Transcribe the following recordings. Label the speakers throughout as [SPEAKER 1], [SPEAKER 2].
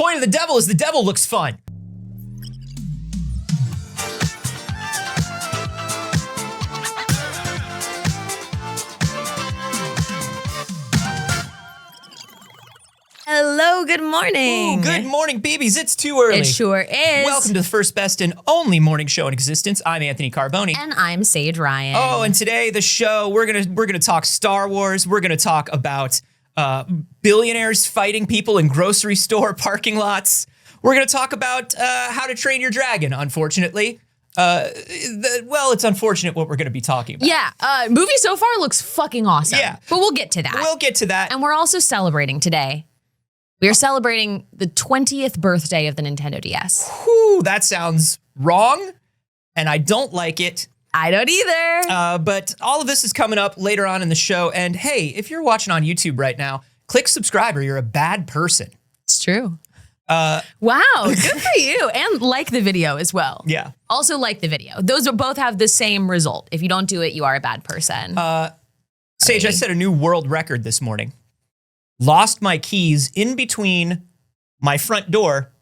[SPEAKER 1] point of the devil is the devil looks fun.
[SPEAKER 2] Hello, good morning.
[SPEAKER 1] Ooh, good morning, babies. It's too early.
[SPEAKER 2] It sure is.
[SPEAKER 1] Welcome to the first, best, and only morning show in existence. I'm Anthony Carboni.
[SPEAKER 2] And I'm Saige Ryan.
[SPEAKER 1] Oh, and today the show, we're gonna talk Star Wars. We're gonna talk about billionaires fighting people in grocery store parking lots. We're gonna talk about How to Train Your Dragon. Unfortunately, it's unfortunate what we're gonna be talking about.
[SPEAKER 2] Yeah, movie so far looks fucking awesome.
[SPEAKER 1] Yeah,
[SPEAKER 2] but we'll get to that.
[SPEAKER 1] We'll get to that.
[SPEAKER 2] And we're also celebrating today. We are celebrating the 20th birthday of the Nintendo DS.
[SPEAKER 1] Whew, that sounds wrong, and I don't like it.
[SPEAKER 2] I don't either.
[SPEAKER 1] But all of this is coming up later on in the show. And hey, if you're watching on YouTube right now, click subscribe or you're a bad person.
[SPEAKER 2] It's true. Wow, good for you. And like the video as well.
[SPEAKER 1] Yeah.
[SPEAKER 2] Also like the video. Those both have the same result. If you don't do it, you are a bad person.
[SPEAKER 1] Saige, I set a new world record this morning. Lost my keys in between my front door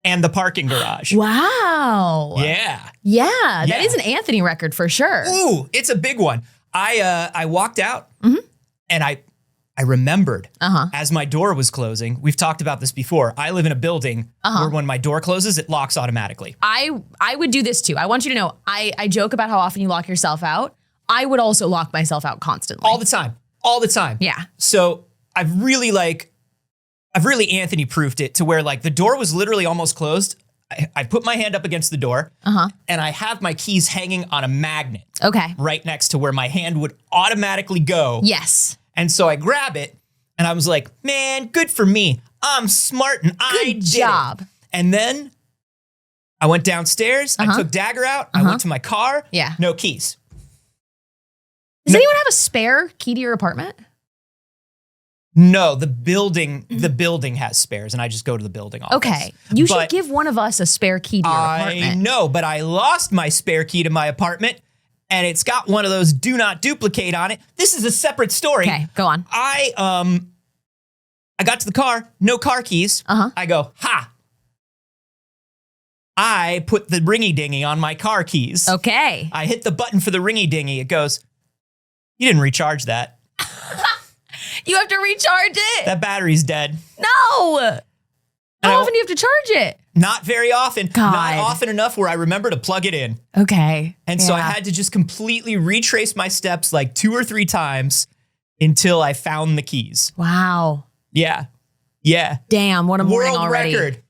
[SPEAKER 1] and the parking garage.
[SPEAKER 2] Wow.
[SPEAKER 1] Yeah.
[SPEAKER 2] Yeah, that is an Anthony record for sure.
[SPEAKER 1] Ooh, it's a big one. I walked out and I remembered as my door was closing. We've talked about this before. I live in a building where when my door closes, it locks automatically.
[SPEAKER 2] I would do this too. I want you to know, I joke about how often you lock yourself out. I would also lock myself out constantly.
[SPEAKER 1] All the time. All the time.
[SPEAKER 2] Yeah.
[SPEAKER 1] So I've really Anthony proofed it to where like the door was literally almost closed. I put my hand up against the door and I have my keys hanging on a magnet.
[SPEAKER 2] Okay.
[SPEAKER 1] Right next to where my hand would automatically go.
[SPEAKER 2] Yes.
[SPEAKER 1] And so I grab it and I was like, man, good for me. I'm smart and I did
[SPEAKER 2] Good job.
[SPEAKER 1] it. And then I went downstairs. I took Dagger out. I went to my car.
[SPEAKER 2] Yeah.
[SPEAKER 1] No keys.
[SPEAKER 2] Does anyone have a spare key to your apartment?
[SPEAKER 1] No, the building has spares, and I just go to the building office.
[SPEAKER 2] Okay, you should give one of us a spare key to your apartment.
[SPEAKER 1] I know, but I lost my spare key to my apartment, and it's got one of those do not duplicate on it. This is a separate story.
[SPEAKER 2] Okay, go on.
[SPEAKER 1] I got to the car, no car keys. I go, ha! I put the ringy dingy on my car keys.
[SPEAKER 2] Okay.
[SPEAKER 1] I hit the button for the ringy dingy. It goes, you didn't recharge that.
[SPEAKER 2] You have to recharge it.
[SPEAKER 1] That battery's dead.
[SPEAKER 2] No. How often do you have to charge it?
[SPEAKER 1] Not very often.
[SPEAKER 2] God.
[SPEAKER 1] Not often enough where I remember to plug it in.
[SPEAKER 2] Okay.
[SPEAKER 1] And so I had to just completely retrace my steps like 2 or 3 times until I found the keys.
[SPEAKER 2] Wow.
[SPEAKER 1] Yeah. Yeah.
[SPEAKER 2] Damn, what a morning
[SPEAKER 1] World
[SPEAKER 2] already.
[SPEAKER 1] record.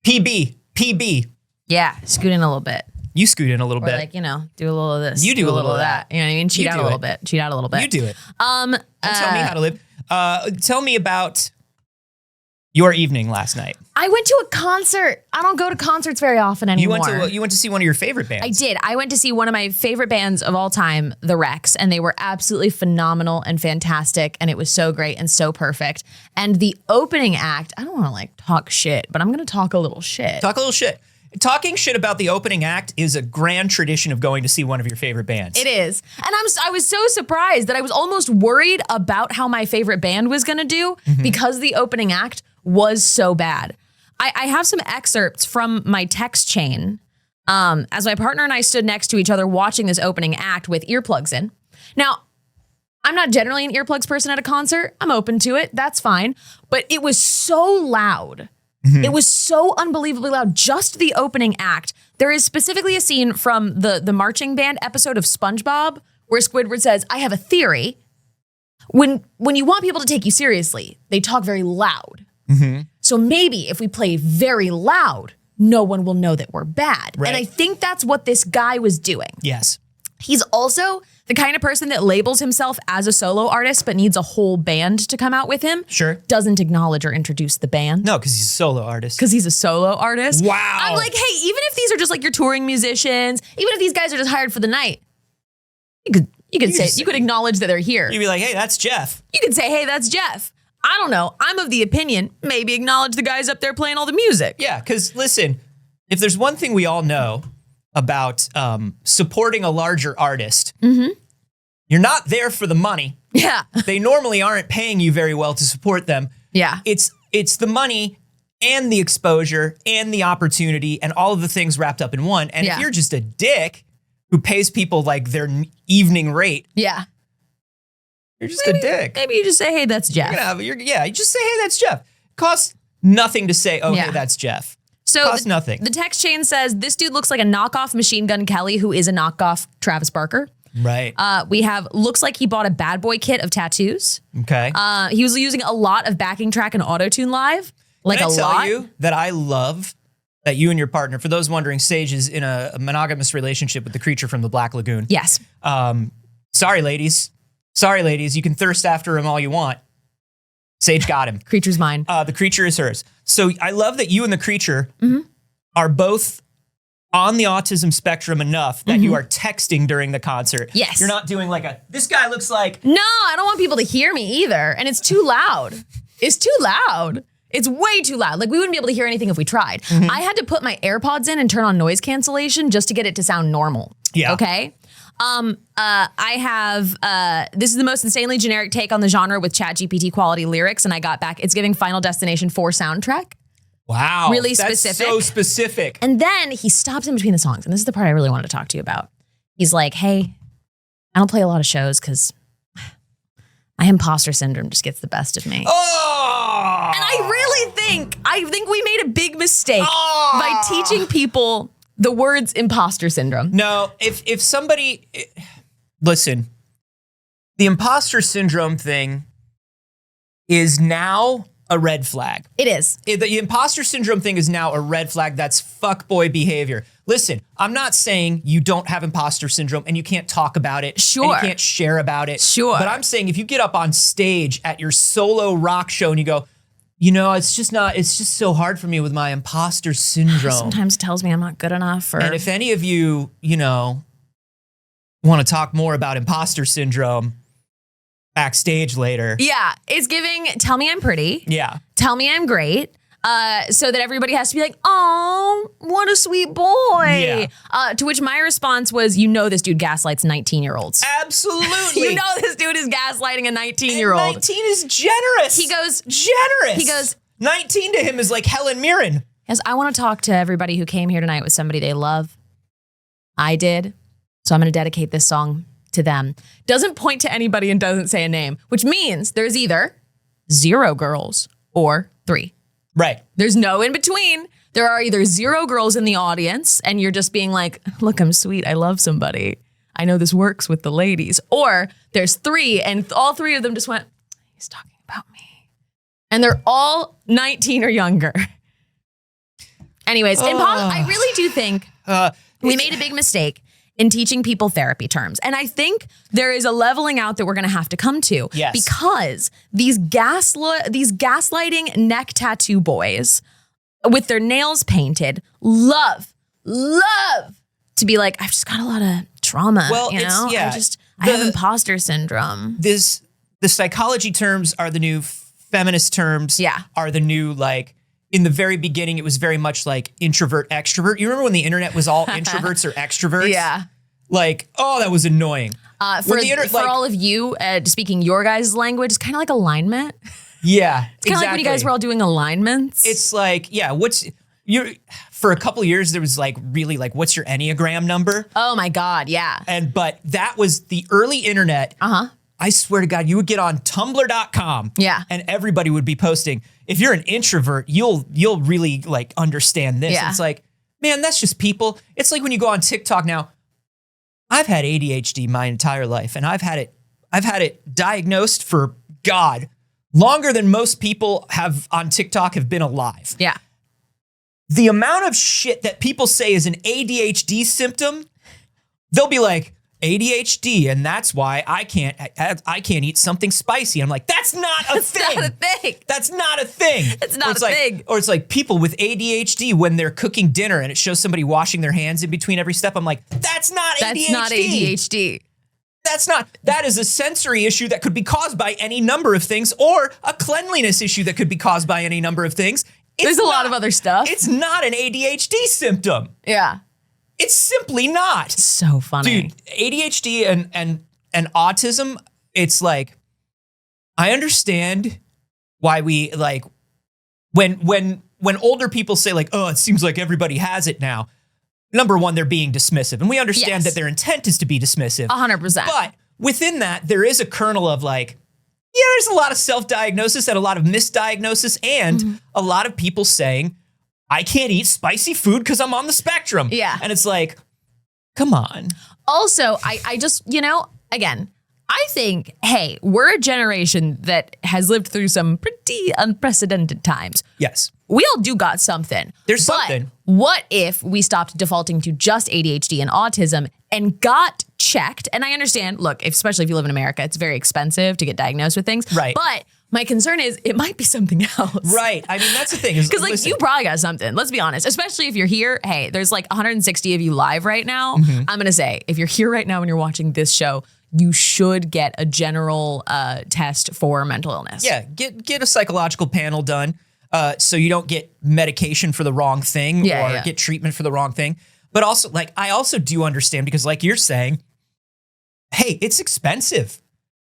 [SPEAKER 1] PB.
[SPEAKER 2] Yeah, scoot in a little bit.
[SPEAKER 1] You scoot in a little
[SPEAKER 2] Or
[SPEAKER 1] bit.
[SPEAKER 2] like, do a little of this.
[SPEAKER 1] You do a little of that.
[SPEAKER 2] You know what I mean? Cheat
[SPEAKER 1] You
[SPEAKER 2] out
[SPEAKER 1] do
[SPEAKER 2] a little
[SPEAKER 1] it.
[SPEAKER 2] bit. Cheat out a little bit.
[SPEAKER 1] You do it. Don't tell me how to live. Tell me about your evening last night.
[SPEAKER 2] I went to a concert. I don't go to concerts very often anymore.
[SPEAKER 1] You went to see one of your favorite bands.
[SPEAKER 2] I did. I went to see one of my favorite bands of all time, The Rex, and they were absolutely phenomenal and fantastic, and it was so great and so perfect. And the opening act, I don't want to like talk shit, but I'm going to talk a little shit.
[SPEAKER 1] Talk a little shit. Talking shit about the opening act is a grand tradition of going to see one of your favorite bands.
[SPEAKER 2] It is. And I was so surprised that I was almost worried about how my favorite band was going to do because the opening act was so bad. I have some excerpts from my text chain as my partner and I stood next to each other watching this opening act with earplugs in. Now, I'm not generally an earplugs person at a concert. I'm open to it. That's fine. But it was so loud. It was so unbelievably loud. Just the opening act. There is specifically a scene from the marching band episode of SpongeBob where Squidward says, I have a theory. When you want people to take you seriously, they talk very loud. So maybe if we play very loud, no one will know that we're bad.
[SPEAKER 1] Right.
[SPEAKER 2] And I think that's what this guy was doing.
[SPEAKER 1] Yes.
[SPEAKER 2] He's also the kind of person that labels himself as a solo artist, but needs a whole band to come out with him.
[SPEAKER 1] Sure.
[SPEAKER 2] Doesn't acknowledge or introduce the band.
[SPEAKER 1] No, because he's a solo artist.
[SPEAKER 2] Because he's a solo artist.
[SPEAKER 1] Wow.
[SPEAKER 2] I'm like, hey, even if these are just like your touring musicians, even if these guys are just hired for the night, you could acknowledge that they're here.
[SPEAKER 1] You'd be like, hey, that's Jeff.
[SPEAKER 2] You could say, hey, that's Jeff. I don't know. I'm of the opinion, maybe acknowledge the guys up there playing all the music.
[SPEAKER 1] Yeah, because listen, if there's one thing we all know about supporting a larger artist, you're not there for the money.
[SPEAKER 2] Yeah.
[SPEAKER 1] They normally aren't paying you very well to support them.
[SPEAKER 2] Yeah.
[SPEAKER 1] It's the money and the exposure and the opportunity and all of the things wrapped up in one. And if you're just a dick who pays people like their evening rate,
[SPEAKER 2] yeah,
[SPEAKER 1] you're just a dick.
[SPEAKER 2] Maybe you just say, hey, that's Jeff.
[SPEAKER 1] You just say, hey, that's Jeff. Costs nothing to say, oh, hey, that's Jeff.
[SPEAKER 2] So
[SPEAKER 1] costs nothing.
[SPEAKER 2] The text chain says, this dude looks like a knockoff Machine Gun Kelly, who is a knockoff Travis Barker.
[SPEAKER 1] Right.
[SPEAKER 2] We have, looks like he bought a bad boy kit of tattoos.
[SPEAKER 1] Okay.
[SPEAKER 2] He was using a lot of backing track and auto-tune live. Like
[SPEAKER 1] Can I
[SPEAKER 2] a
[SPEAKER 1] tell
[SPEAKER 2] lot.
[SPEAKER 1] you that I love that you and your partner, for those wondering, Saige is in a monogamous relationship with the creature from the Black Lagoon.
[SPEAKER 2] Yes.
[SPEAKER 1] Sorry, ladies. You can thirst after him all you want. Saige got him.
[SPEAKER 2] Creature's mine.
[SPEAKER 1] The creature is hers. So I love that you and the creature are both on the autism spectrum enough that you are texting during the concert.
[SPEAKER 2] Yes.
[SPEAKER 1] You're not doing like this guy looks like.
[SPEAKER 2] No, I don't want people to hear me either. And it's too loud. It's too loud. It's way too loud. Like we wouldn't be able to hear anything if we tried. I had to put my AirPods in and turn on noise cancellation just to get it to sound normal.
[SPEAKER 1] Yeah.
[SPEAKER 2] Okay. I have, this is the most insanely generic take on the genre with ChatGPT quality lyrics. And I got back, it's giving Final Destination 4 soundtrack.
[SPEAKER 1] Wow.
[SPEAKER 2] Really
[SPEAKER 1] that's
[SPEAKER 2] specific.
[SPEAKER 1] So specific.
[SPEAKER 2] And then he stops in between the songs. And this is the part I really wanted to talk to you about. He's like, hey, I don't play a lot of shows because my imposter syndrome just gets the best of me.
[SPEAKER 1] Oh!
[SPEAKER 2] And I think we made a big mistake by teaching people the words imposter syndrome.
[SPEAKER 1] No, if somebody, listen, the imposter syndrome thing is now a red flag.
[SPEAKER 2] It is.
[SPEAKER 1] The imposter syndrome thing is now a red flag. That's fuckboy behavior. Listen, I'm not saying you don't have imposter syndrome and you can't talk about it.
[SPEAKER 2] Sure.
[SPEAKER 1] And you can't share about it.
[SPEAKER 2] Sure.
[SPEAKER 1] But I'm saying if you get up on stage at your solo rock show and you go, you know, it's just so hard for me with my imposter syndrome.
[SPEAKER 2] Sometimes tells me I'm not good enough.
[SPEAKER 1] And if any of you, want to talk more about imposter syndrome backstage later.
[SPEAKER 2] Yeah, it's giving, tell me I'm pretty.
[SPEAKER 1] Yeah.
[SPEAKER 2] Tell me I'm great. So that everybody has to be like, oh, what a sweet boy.
[SPEAKER 1] Yeah.
[SPEAKER 2] To which my response was, this dude gaslights 19-year-olds.
[SPEAKER 1] Absolutely.
[SPEAKER 2] This dude is gaslighting a 19-year-old.
[SPEAKER 1] 19 is generous.
[SPEAKER 2] He goes,
[SPEAKER 1] generous.
[SPEAKER 2] He goes,
[SPEAKER 1] 19 to him is like Helen Mirren.
[SPEAKER 2] Yes, I want to talk to everybody who came here tonight with somebody they love. I did. So I'm going to dedicate this song to them. Doesn't point to anybody and doesn't say a name, which means there's either 0 girls or 3.
[SPEAKER 1] Right.
[SPEAKER 2] There's no in between. There are either 0 girls in the audience and you're just being like, look, I'm sweet. I love somebody. I know this works with the ladies. Or there's 3 and all 3 of them just went, he's talking about me. And they're all 19 or younger. Anyways, I really do think we made a big mistake in teaching people therapy terms. And I think there is a leveling out that we're gonna have to come to.
[SPEAKER 1] Yes.
[SPEAKER 2] Because these gaslighting neck tattoo boys with their nails painted love to be like, I've just got a lot of trauma,
[SPEAKER 1] Well,
[SPEAKER 2] I have imposter syndrome.
[SPEAKER 1] The psychology terms are the new feminist terms.
[SPEAKER 2] Yeah.
[SPEAKER 1] Are the new, like, in the very beginning, it was very much like introvert, extrovert. You remember when the internet was all introverts or extroverts?
[SPEAKER 2] Yeah.
[SPEAKER 1] Like, oh, that was annoying.
[SPEAKER 2] For all of you, speaking your guys' language, it's kind of like alignment.
[SPEAKER 1] Yeah,
[SPEAKER 2] It's kind of like when you guys were all doing alignments.
[SPEAKER 1] It's like, yeah, for a couple of years, there was like really like, what's your Enneagram number?
[SPEAKER 2] Oh my God, yeah.
[SPEAKER 1] But that was the early internet. I swear to God, you would get on tumblr.com.
[SPEAKER 2] Yeah.
[SPEAKER 1] And everybody would be posting. If you're an introvert, you'll really like understand this.
[SPEAKER 2] Yeah.
[SPEAKER 1] It's like, man, that's just people. It's like when you go on TikTok now. I've had ADHD my entire life, and I've had it diagnosed for longer than most people have on TikTok have been alive.
[SPEAKER 2] Yeah.
[SPEAKER 1] The amount of shit that people say is an ADHD symptom, they'll be like, ADHD, and that's why I can't eat something spicy. I'm like, that's not a thing.
[SPEAKER 2] Not a thing.
[SPEAKER 1] That's not a thing.
[SPEAKER 2] It's not a thing.
[SPEAKER 1] Or it's like people with ADHD when they're cooking dinner and it shows somebody washing their hands in between every step. I'm like, that's not ADHD.
[SPEAKER 2] That's not ADHD.
[SPEAKER 1] That is a sensory issue that could be caused by any number of things, or a cleanliness issue that could be caused by any number of things.
[SPEAKER 2] There's a lot of other stuff.
[SPEAKER 1] It's not an ADHD symptom.
[SPEAKER 2] Yeah.
[SPEAKER 1] It's simply not.
[SPEAKER 2] So funny.
[SPEAKER 1] Dude, ADHD and autism, it's like, I understand why we like when when older people say like, oh, it seems like everybody has it now, number one, they're being dismissive. And we understand that their intent is to be dismissive.
[SPEAKER 2] 100%.
[SPEAKER 1] But within that, there is a kernel of like, yeah, there's a lot of self-diagnosis and a lot of misdiagnosis and a lot of people saying, I can't eat spicy food because I'm on the spectrum.
[SPEAKER 2] Yeah.
[SPEAKER 1] And it's like, come on.
[SPEAKER 2] Also, I just, again, I think, hey, we're a generation that has lived through some pretty unprecedented times.
[SPEAKER 1] Yes.
[SPEAKER 2] We all do got something.
[SPEAKER 1] There's
[SPEAKER 2] but
[SPEAKER 1] something.
[SPEAKER 2] What if we stopped defaulting to just ADHD and autism and got checked? And I understand, look, especially if you live in America, it's very expensive to get diagnosed with things.
[SPEAKER 1] Right.
[SPEAKER 2] But my concern is it might be something else.
[SPEAKER 1] Right. I mean, that's the thing.
[SPEAKER 2] Because like you probably got something. Let's be honest. Especially if you're here. Hey, there's like 160 of you live right now. I'm going to say, if you're here right now and you're watching this show, you should get a general test for mental illness.
[SPEAKER 1] Yeah. Get a psychological panel done so you don't get medication for the wrong thing or get treatment for the wrong thing. But also, like, I also do understand because like you're saying, hey, it's expensive.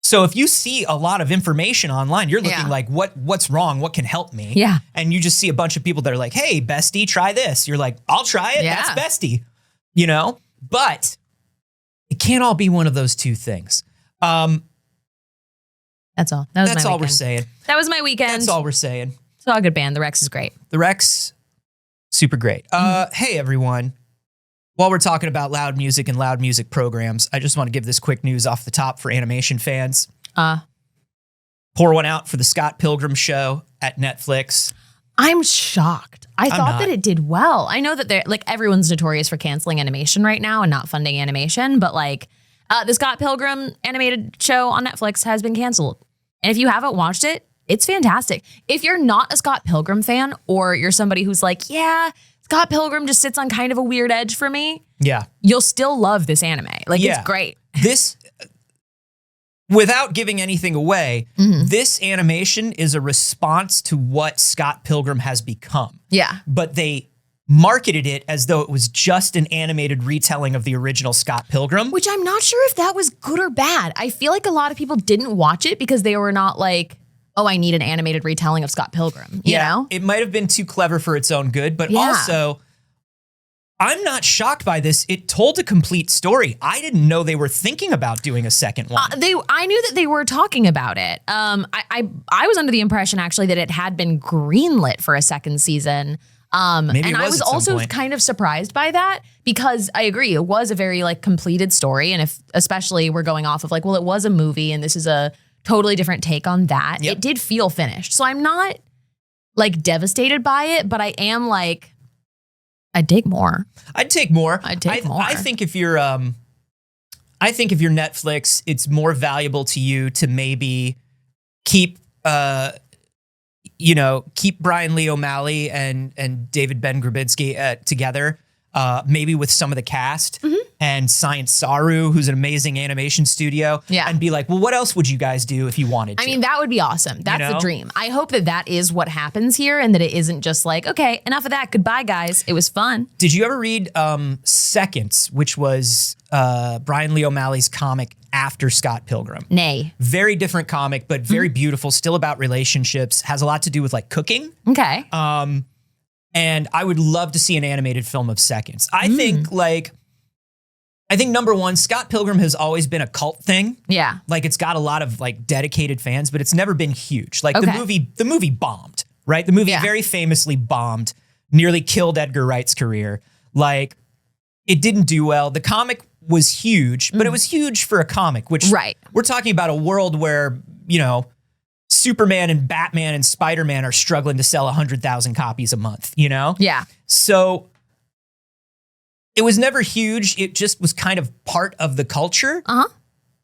[SPEAKER 1] So if you see a lot of information online, you're looking like, what's wrong? What can help me?
[SPEAKER 2] Yeah.
[SPEAKER 1] And you just see a bunch of people that are like, hey, bestie, try this. You're like, I'll try it.
[SPEAKER 2] Yeah.
[SPEAKER 1] That's bestie. But it can't all be one of those two things.
[SPEAKER 2] That's all.
[SPEAKER 1] That's all we're saying.
[SPEAKER 2] That was my weekend.
[SPEAKER 1] That's all we're saying.
[SPEAKER 2] It's all a good band. The Rex is great.
[SPEAKER 1] The Rex, super great. Hey, everyone. While we're talking about loud music and loud music programs, I just want to give this quick news off the top for animation fans. Pour one out for the Scott Pilgrim show at Netflix.
[SPEAKER 2] I'm shocked. I thought that it did well. I know that they're like everyone's notorious for canceling animation right now and not funding animation, but like the Scott Pilgrim animated show on Netflix has been canceled. And if you haven't watched it, it's fantastic. If you're not a Scott Pilgrim fan or you're somebody who's like, yeah, Scott Pilgrim just sits on kind of a weird edge for me.
[SPEAKER 1] Yeah.
[SPEAKER 2] You'll still love this anime. Like it's great.
[SPEAKER 1] This, without giving anything away, this animation is a response to what Scott Pilgrim has become.
[SPEAKER 2] Yeah.
[SPEAKER 1] But they marketed it as though it was just an animated retelling of the original Scott Pilgrim.
[SPEAKER 2] Which I'm not sure if that was good or bad. I feel like a lot of people didn't watch it because they were not like, oh, I need an animated retelling of Scott Pilgrim. You know?
[SPEAKER 1] It might have been too clever for its own good, but also, I'm not shocked by this. It told a complete story. I didn't know they were thinking about doing a second one.
[SPEAKER 2] I knew that they were talking about it. I was under the impression actually that it had been greenlit for a second season.
[SPEAKER 1] Maybe
[SPEAKER 2] and I was also kind of surprised by that because I agree, it was a very like completed story. And if especially we're going off of like, well, it was a movie and this is a totally different take on that.
[SPEAKER 1] Yep.
[SPEAKER 2] It did feel finished. So I'm not like devastated by it, but I am like, I'd take more.
[SPEAKER 1] I'd take more.
[SPEAKER 2] I
[SPEAKER 1] think if you're Netflix, it's more valuable to you to maybe keep Brian Lee O'Malley and David Ben Grabinski together, maybe with some of the cast and Science Saru, who's an amazing animation studio, and be like, well, what else would you guys do if you wanted to?
[SPEAKER 2] I mean, that would be awesome. That's the dream. I hope that is what happens here and that it isn't just like, okay, enough of that. Goodbye, guys. It was fun.
[SPEAKER 1] Did you ever read Seconds, which was Brian Lee O'Malley's comic after Scott Pilgrim?
[SPEAKER 2] Nay.
[SPEAKER 1] Very different comic, but very beautiful, still about relationships, has a lot to do with like cooking.
[SPEAKER 2] Okay.
[SPEAKER 1] And I would love to see an animated film of Seconds. I think number one, Scott Pilgrim has always been a cult thing.
[SPEAKER 2] Yeah.
[SPEAKER 1] Like it's got a lot of like dedicated fans, but it's never been huge. Like the movie bombed, right? The movie very famously bombed, nearly killed Edgar Wright's career. Like it didn't do well. The comic was huge, but it was huge for a comic, which we're talking about a world where, Superman and Batman and Spider-Man are struggling to sell 100,000 copies a month,
[SPEAKER 2] Yeah.
[SPEAKER 1] So it was never huge. It just was kind of part of the culture,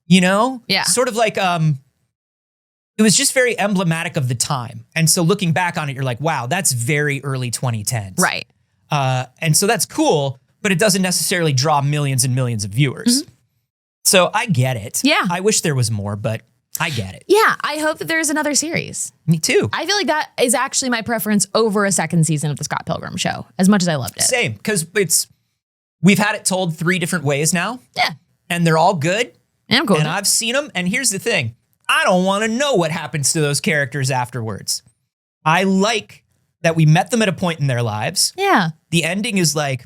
[SPEAKER 2] Yeah.
[SPEAKER 1] Sort of like, it was just very emblematic of the time. And so looking back on it, you're like, wow, that's very early 2010s.
[SPEAKER 2] Right.
[SPEAKER 1] And so that's cool, but it doesn't necessarily draw millions and millions of viewers. So I get it.
[SPEAKER 2] Yeah.
[SPEAKER 1] I wish there was more, but I get it.
[SPEAKER 2] Yeah. I hope that there's another series.
[SPEAKER 1] Me too.
[SPEAKER 2] I feel like that is actually my preference over a second season of the Scott Pilgrim show, as much as I loved it.
[SPEAKER 1] Same, because we've had it told 3 different ways now.
[SPEAKER 2] Yeah.
[SPEAKER 1] And they're all good.
[SPEAKER 2] And I'm cool.
[SPEAKER 1] And I've seen them. And here's the thing. I don't want to know what happens to those characters afterwards. I like that we met them at a point in their lives.
[SPEAKER 2] Yeah.
[SPEAKER 1] The ending is like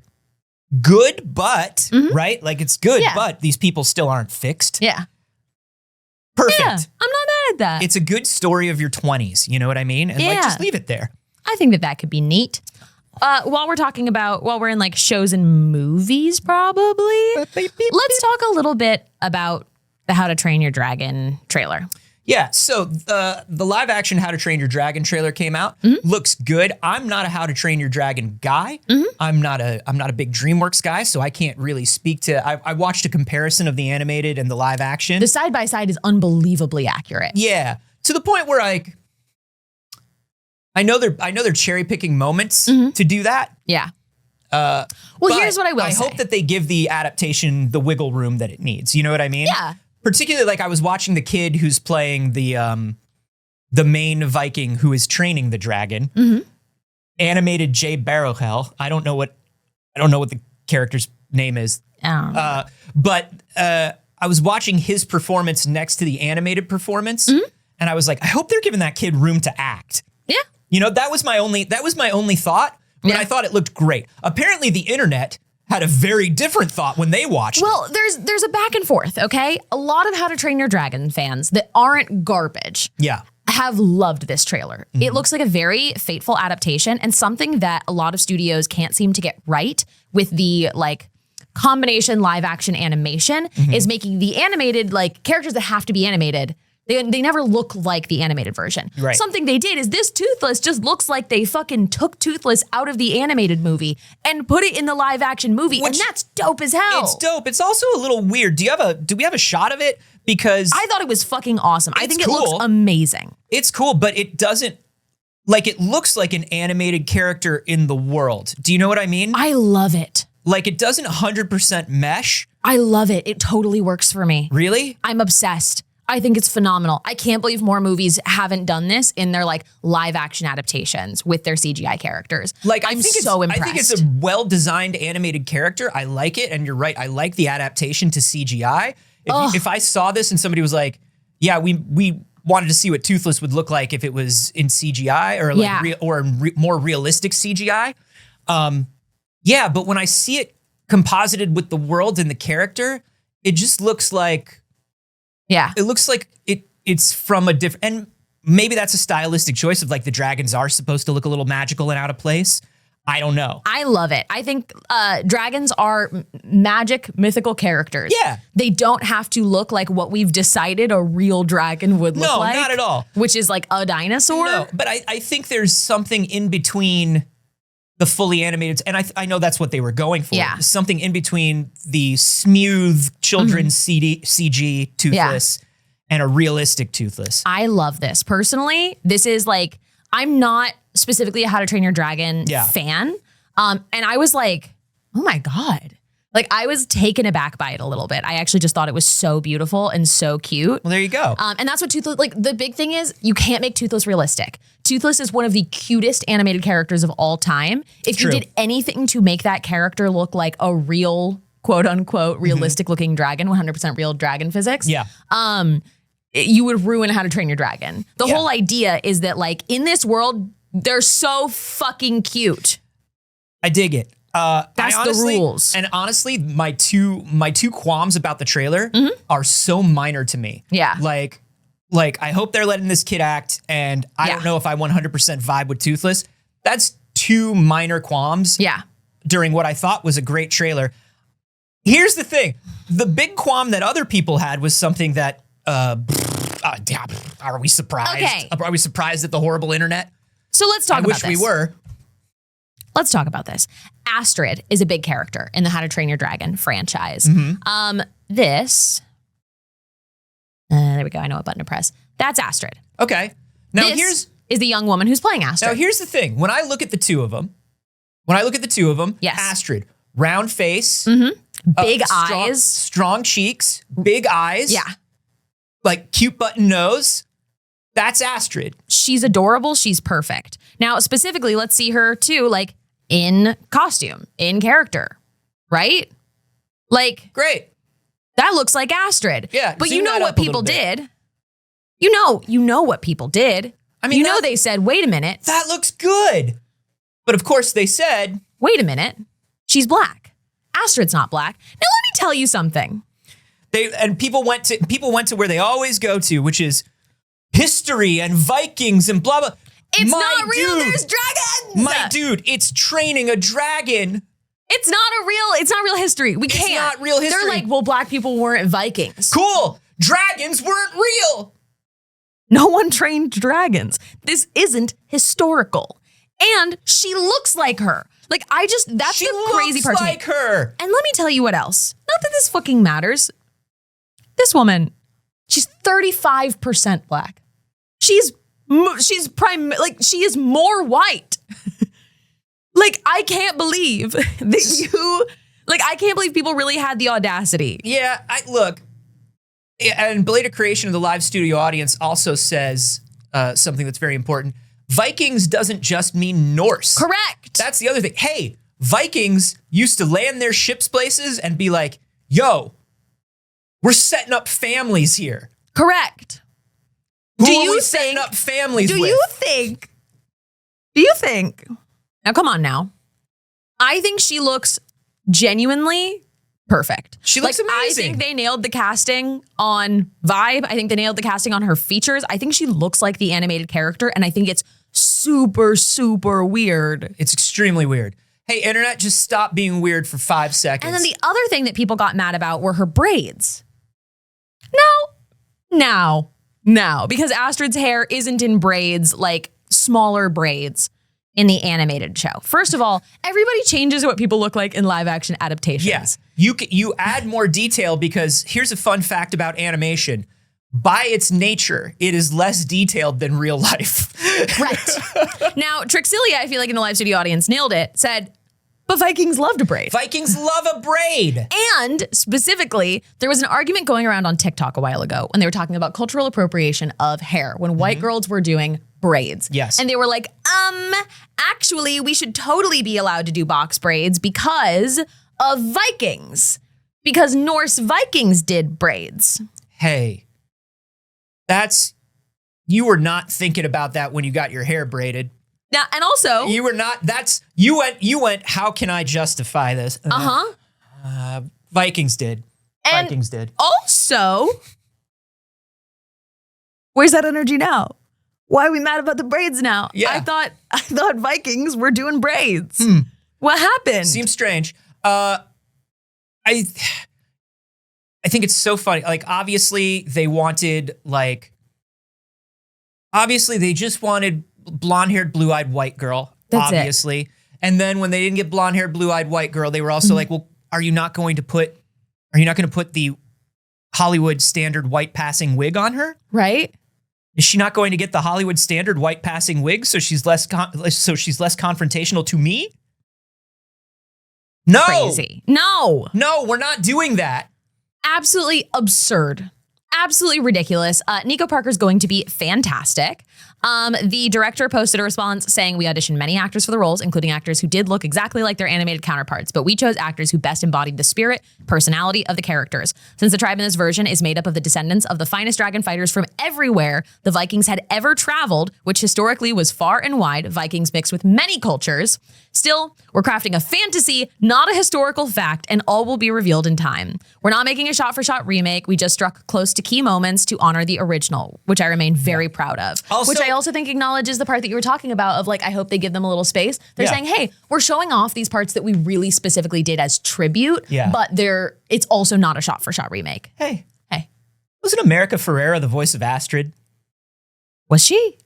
[SPEAKER 1] good, but, right? Like it's good,
[SPEAKER 2] Yeah.
[SPEAKER 1] but these people still aren't fixed.
[SPEAKER 2] Yeah.
[SPEAKER 1] Perfect.
[SPEAKER 2] Yeah. I'm not mad at that.
[SPEAKER 1] It's a good story of your 20s. You know what I mean? And like,
[SPEAKER 2] Yeah.
[SPEAKER 1] just leave it there.
[SPEAKER 2] I think that could be neat. While we're in like shows and movies, probably, let's talk a little bit about the How to Train Your Dragon trailer.
[SPEAKER 1] Yeah, so the live action How to Train Your Dragon trailer came out. Looks good. I'm not a How to Train Your Dragon guy. I'm not a big DreamWorks guy, so I can't really speak to. I watched a comparison of the animated and the live action.
[SPEAKER 2] The side by side is unbelievably accurate.
[SPEAKER 1] Yeah, to the point where like I know they're cherry picking moments to do that.
[SPEAKER 2] Yeah.
[SPEAKER 1] Well,
[SPEAKER 2] here's what I will say.
[SPEAKER 1] I hope that they give the adaptation the wiggle room that it needs. You know what I mean?
[SPEAKER 2] Yeah.
[SPEAKER 1] Particularly, like I was watching the kid who's playing the main Viking who is training the dragon, animated Jay Baruchel. I don't know what the character's name is, but I was watching his performance next to the animated performance, and I was like, I hope they're giving that kid room to act.
[SPEAKER 2] Yeah.
[SPEAKER 1] You know, that was my only thought, but I thought it looked great. Apparently, the internet had a very different thought when they watched.
[SPEAKER 2] Well, there's a back and forth, okay? A lot of How to Train Your Dragon fans that aren't garbage have loved this trailer. It looks like a very fateful adaptation and something that a lot of studios can't seem to get right with the like combination live action animation is making the animated like characters that have to be animated. They never look like the animated version.
[SPEAKER 1] Right.
[SPEAKER 2] Something they did is this Toothless just looks like they fucking took Toothless out of the animated movie and put it in the live action movie, and that's dope as hell.
[SPEAKER 1] It's dope. It's also a little weird. Do we have a shot of it? Because
[SPEAKER 2] I thought it was fucking awesome. I think it
[SPEAKER 1] cool.
[SPEAKER 2] looks amazing.
[SPEAKER 1] It's cool, but it doesn't like it looks like an animated character in the world. Do you know what I mean?
[SPEAKER 2] I love it.
[SPEAKER 1] Like it doesn't 100% mesh.
[SPEAKER 2] I love it. It totally works for me.
[SPEAKER 1] Really?
[SPEAKER 2] I'm obsessed. I think it's phenomenal. I can't believe more movies haven't done this in their like live action adaptations with their CGI characters.
[SPEAKER 1] Like
[SPEAKER 2] I'm so impressed.
[SPEAKER 1] I think it's a well-designed animated character. I like it, and you're right. I like the adaptation to CGI. If I saw this and somebody was like, "Yeah, we wanted to see what Toothless would look like if it was in CGI or like more realistic CGI," yeah. But when I see it composited with the world and the character, it just looks like.
[SPEAKER 2] Yeah.
[SPEAKER 1] It looks like it's from a different, and maybe that's a stylistic choice of like the dragons are supposed to look a little magical and out of place. I don't know.
[SPEAKER 2] I love it. I think dragons are magic, mythical characters.
[SPEAKER 1] Yeah.
[SPEAKER 2] They don't have to look like what we've decided a real dragon would look like.
[SPEAKER 1] No, not at all.
[SPEAKER 2] Which is like a dinosaur.
[SPEAKER 1] No, but I think there's something in between the fully animated, and I know that's what they were going for.
[SPEAKER 2] Yeah.
[SPEAKER 1] Something in between the smooth children's CG Toothless and a realistic Toothless.
[SPEAKER 2] I love this. Personally, this is like, I'm not specifically a How to Train Your Dragon fan. And I was like, oh my God. Like I was taken aback by it a little bit. I actually just thought it was so beautiful and so cute.
[SPEAKER 1] Well, there you go.
[SPEAKER 2] And that's what Toothless, like the big thing is you can't make Toothless realistic. Toothless is one of the cutest animated characters of all time. If you did anything to make that character look like a real, quote unquote, realistic looking dragon, 100% real dragon physics.
[SPEAKER 1] Yeah.
[SPEAKER 2] You would ruin How to Train Your Dragon. The whole idea is that like in this world, they're so fucking cute.
[SPEAKER 1] I dig it.
[SPEAKER 2] That's the rules.
[SPEAKER 1] And honestly, my two qualms about the trailer are so minor to me.
[SPEAKER 2] Yeah.
[SPEAKER 1] Like I hope they're letting this kid act, and I don't know if I 100% vibe with Toothless. That's two minor qualms.
[SPEAKER 2] Yeah.
[SPEAKER 1] During what I thought was a great trailer. Here's the thing. The big qualm that other people had was something that, are we surprised?
[SPEAKER 2] Okay.
[SPEAKER 1] Are we surprised at the horrible internet?
[SPEAKER 2] So let's talk about this.
[SPEAKER 1] I wish we were.
[SPEAKER 2] Let's talk about this. Astrid is a big character in the How to Train Your Dragon franchise. There we go. I know what button to press. That's Astrid.
[SPEAKER 1] Okay. Now
[SPEAKER 2] this is the young woman who's playing Astrid.
[SPEAKER 1] Now here's the thing. When I look at the two of them,
[SPEAKER 2] yes.
[SPEAKER 1] Astrid, round face,
[SPEAKER 2] big eyes,
[SPEAKER 1] strong cheeks, big eyes.
[SPEAKER 2] Yeah.
[SPEAKER 1] Like cute button nose. That's Astrid.
[SPEAKER 2] She's adorable. She's perfect. Now, specifically, let's see her too, like in costume, in character, right? Like,
[SPEAKER 1] great.
[SPEAKER 2] That looks like Astrid.
[SPEAKER 1] Yeah.
[SPEAKER 2] But you know what people did. You know what people did. I mean, they said, wait a minute.
[SPEAKER 1] That looks good. But of course they said,
[SPEAKER 2] wait a minute, she's black. Astrid's not black. Now let me tell you something.
[SPEAKER 1] People went to where they always go to, which is history and Vikings and blah, blah.
[SPEAKER 2] It's not real, there's dragons!
[SPEAKER 1] My dude, it's training a dragon.
[SPEAKER 2] It's not real history. We can't.
[SPEAKER 1] It's not real history.
[SPEAKER 2] They're like, well, black people weren't Vikings.
[SPEAKER 1] Cool. Dragons weren't real.
[SPEAKER 2] No one trained dragons. This isn't historical. And she looks like her. Like, that's the crazy part to me.
[SPEAKER 1] She looks like her.
[SPEAKER 2] And let me tell you what else. Not that this fucking matters. This woman, she's 35% black. She is more white. Like, I can't believe that I can't believe people really had the audacity.
[SPEAKER 1] Yeah, look, and Belated Creation of the live studio audience also says something that's very important. Vikings doesn't just mean Norse.
[SPEAKER 2] Correct.
[SPEAKER 1] That's the other thing. Hey, Vikings used to land their ships places and be like, yo, we're setting up families here.
[SPEAKER 2] Correct.
[SPEAKER 1] Who are we setting up families with?
[SPEAKER 2] Do you think? Now, come on now. I think she looks genuinely perfect.
[SPEAKER 1] She looks amazing.
[SPEAKER 2] I think they nailed the casting on vibe. I think they nailed the casting on her features. I think she looks like the animated character, and I think it's super, super weird.
[SPEAKER 1] It's extremely weird. Hey, internet, just stop being weird for 5 seconds.
[SPEAKER 2] And then the other thing that people got mad about were her braids. No, because Astrid's hair isn't in braids, like smaller braids in the animated show. First of all, everybody changes what people look like in live action adaptations.
[SPEAKER 1] Yes, you add more detail because here's a fun fact about animation. By its nature, it is less detailed than real life.
[SPEAKER 2] Right. Now, Trixilia, I feel like in the live studio audience nailed it, said, but Vikings loved a braid.
[SPEAKER 1] Vikings love a braid.
[SPEAKER 2] And specifically, there was an argument going around on TikTok a while ago when they were talking about cultural appropriation of hair when white girls were doing braids.
[SPEAKER 1] Yes.
[SPEAKER 2] And they were like, actually, we should totally be allowed to do box braids because of Vikings. Because Norse Vikings did braids.
[SPEAKER 1] Hey, you were not thinking about that when you got your hair braided.
[SPEAKER 2] Now, and also,
[SPEAKER 1] you were not, you went, how can I justify this? Vikings did. Vikings did.
[SPEAKER 2] Also, where's that energy now? Why are we mad about the braids now?
[SPEAKER 1] Yeah.
[SPEAKER 2] I thought Vikings were doing braids. What happened?
[SPEAKER 1] Seems strange. I think it's so funny. Like, obviously they just wanted blonde-haired, blue-eyed white girl,
[SPEAKER 2] That's
[SPEAKER 1] obviously. And then when they didn't get blonde-haired, blue-eyed white girl, they were also like, well, are you not going to put the Hollywood standard white passing wig on her?
[SPEAKER 2] Right.
[SPEAKER 1] Is she not going to get the Hollywood standard white passing wig so she's less confrontational to me? No.
[SPEAKER 2] Crazy. No,
[SPEAKER 1] we're not doing that.
[SPEAKER 2] Absolutely absurd. Absolutely ridiculous. Nico Parker's going to be fantastic. The director posted a response saying, we auditioned many actors for the roles, including actors who did look exactly like their animated counterparts, but we chose actors who best embodied the spirit, personality of the characters. Since the tribe in this version is made up of the descendants of the finest dragon fighters from everywhere the Vikings had ever traveled, which historically was far and wide, Vikings mixed with many cultures. Still, we're crafting a fantasy, not a historical fact, and all will be revealed in time. We're not making a shot-for-shot remake. We just struck close to key moments to honor the original, which I remain very proud of.
[SPEAKER 1] Also,
[SPEAKER 2] which I also think acknowledges the part that you were talking about of like, I hope they give them a little space. They're saying, hey, we're showing off these parts that we really specifically did as tribute, but it's also not a shot-for-shot remake.
[SPEAKER 1] Hey. Wasn't America Ferrera the voice of Astrid?
[SPEAKER 2] Was she?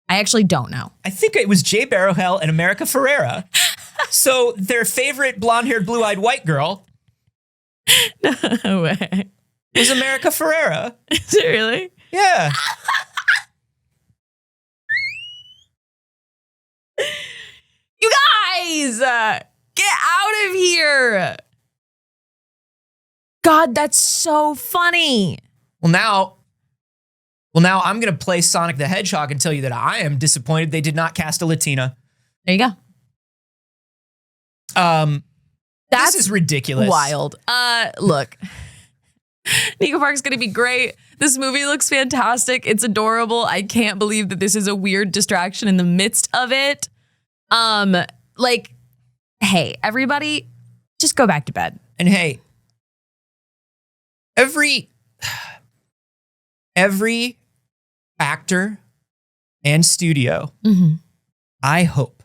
[SPEAKER 2] I actually don't know.
[SPEAKER 1] I think it was Jay Barrowhell and America Ferrera. So their favorite blonde-haired, blue-eyed white girl
[SPEAKER 2] No way.
[SPEAKER 1] was America Ferrera.
[SPEAKER 2] Is it really?
[SPEAKER 1] Yeah.
[SPEAKER 2] You guys, get out of here. God, that's so funny.
[SPEAKER 1] Well, now I'm going to play Sonic the Hedgehog and tell you that I am disappointed they did not cast a Latina.
[SPEAKER 2] There you go.
[SPEAKER 1] This is ridiculous.
[SPEAKER 2] Wild. Look, Nico Park's going to be great. This movie looks fantastic. It's adorable. I can't believe that this is a weird distraction in the midst of it. like, hey, everybody, just go back to bed.
[SPEAKER 1] And hey, every actor and studio, I hope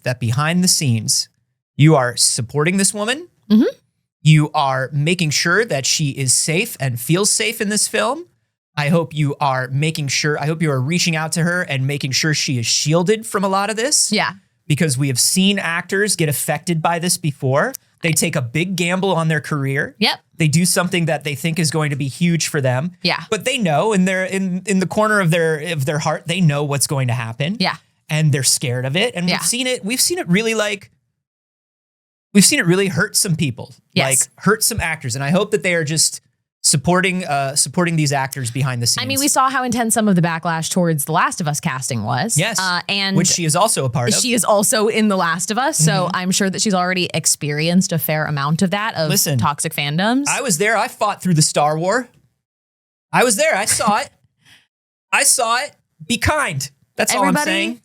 [SPEAKER 1] that behind the scenes, you are supporting this woman. You are making sure that she is safe and feels safe in this film. I hope you are reaching out to her and making sure she is shielded from a lot of this.
[SPEAKER 2] Yeah.
[SPEAKER 1] Because we have seen actors get affected by this before. They take a big gamble on their career.
[SPEAKER 2] Yep.
[SPEAKER 1] They do something that they think is going to be huge for them.
[SPEAKER 2] Yeah.
[SPEAKER 1] But they know in the corner of their heart, they know what's going to happen.
[SPEAKER 2] Yeah.
[SPEAKER 1] And they're scared of it. And we've seen it really hurt some people.
[SPEAKER 2] Yes.
[SPEAKER 1] Like hurt some actors. And I hope that they are just supporting these actors behind the scenes.
[SPEAKER 2] I mean, we saw how intense some of the backlash towards The Last of Us casting was.
[SPEAKER 1] Yes.
[SPEAKER 2] And
[SPEAKER 1] which she is also a part of.
[SPEAKER 2] She is also in The Last of Us. So I'm sure that she's already experienced a fair amount of that, of toxic fandoms.
[SPEAKER 1] I was there. I fought through the Star War. I was there. I saw it. I saw it. Be kind. That's all I'm saying.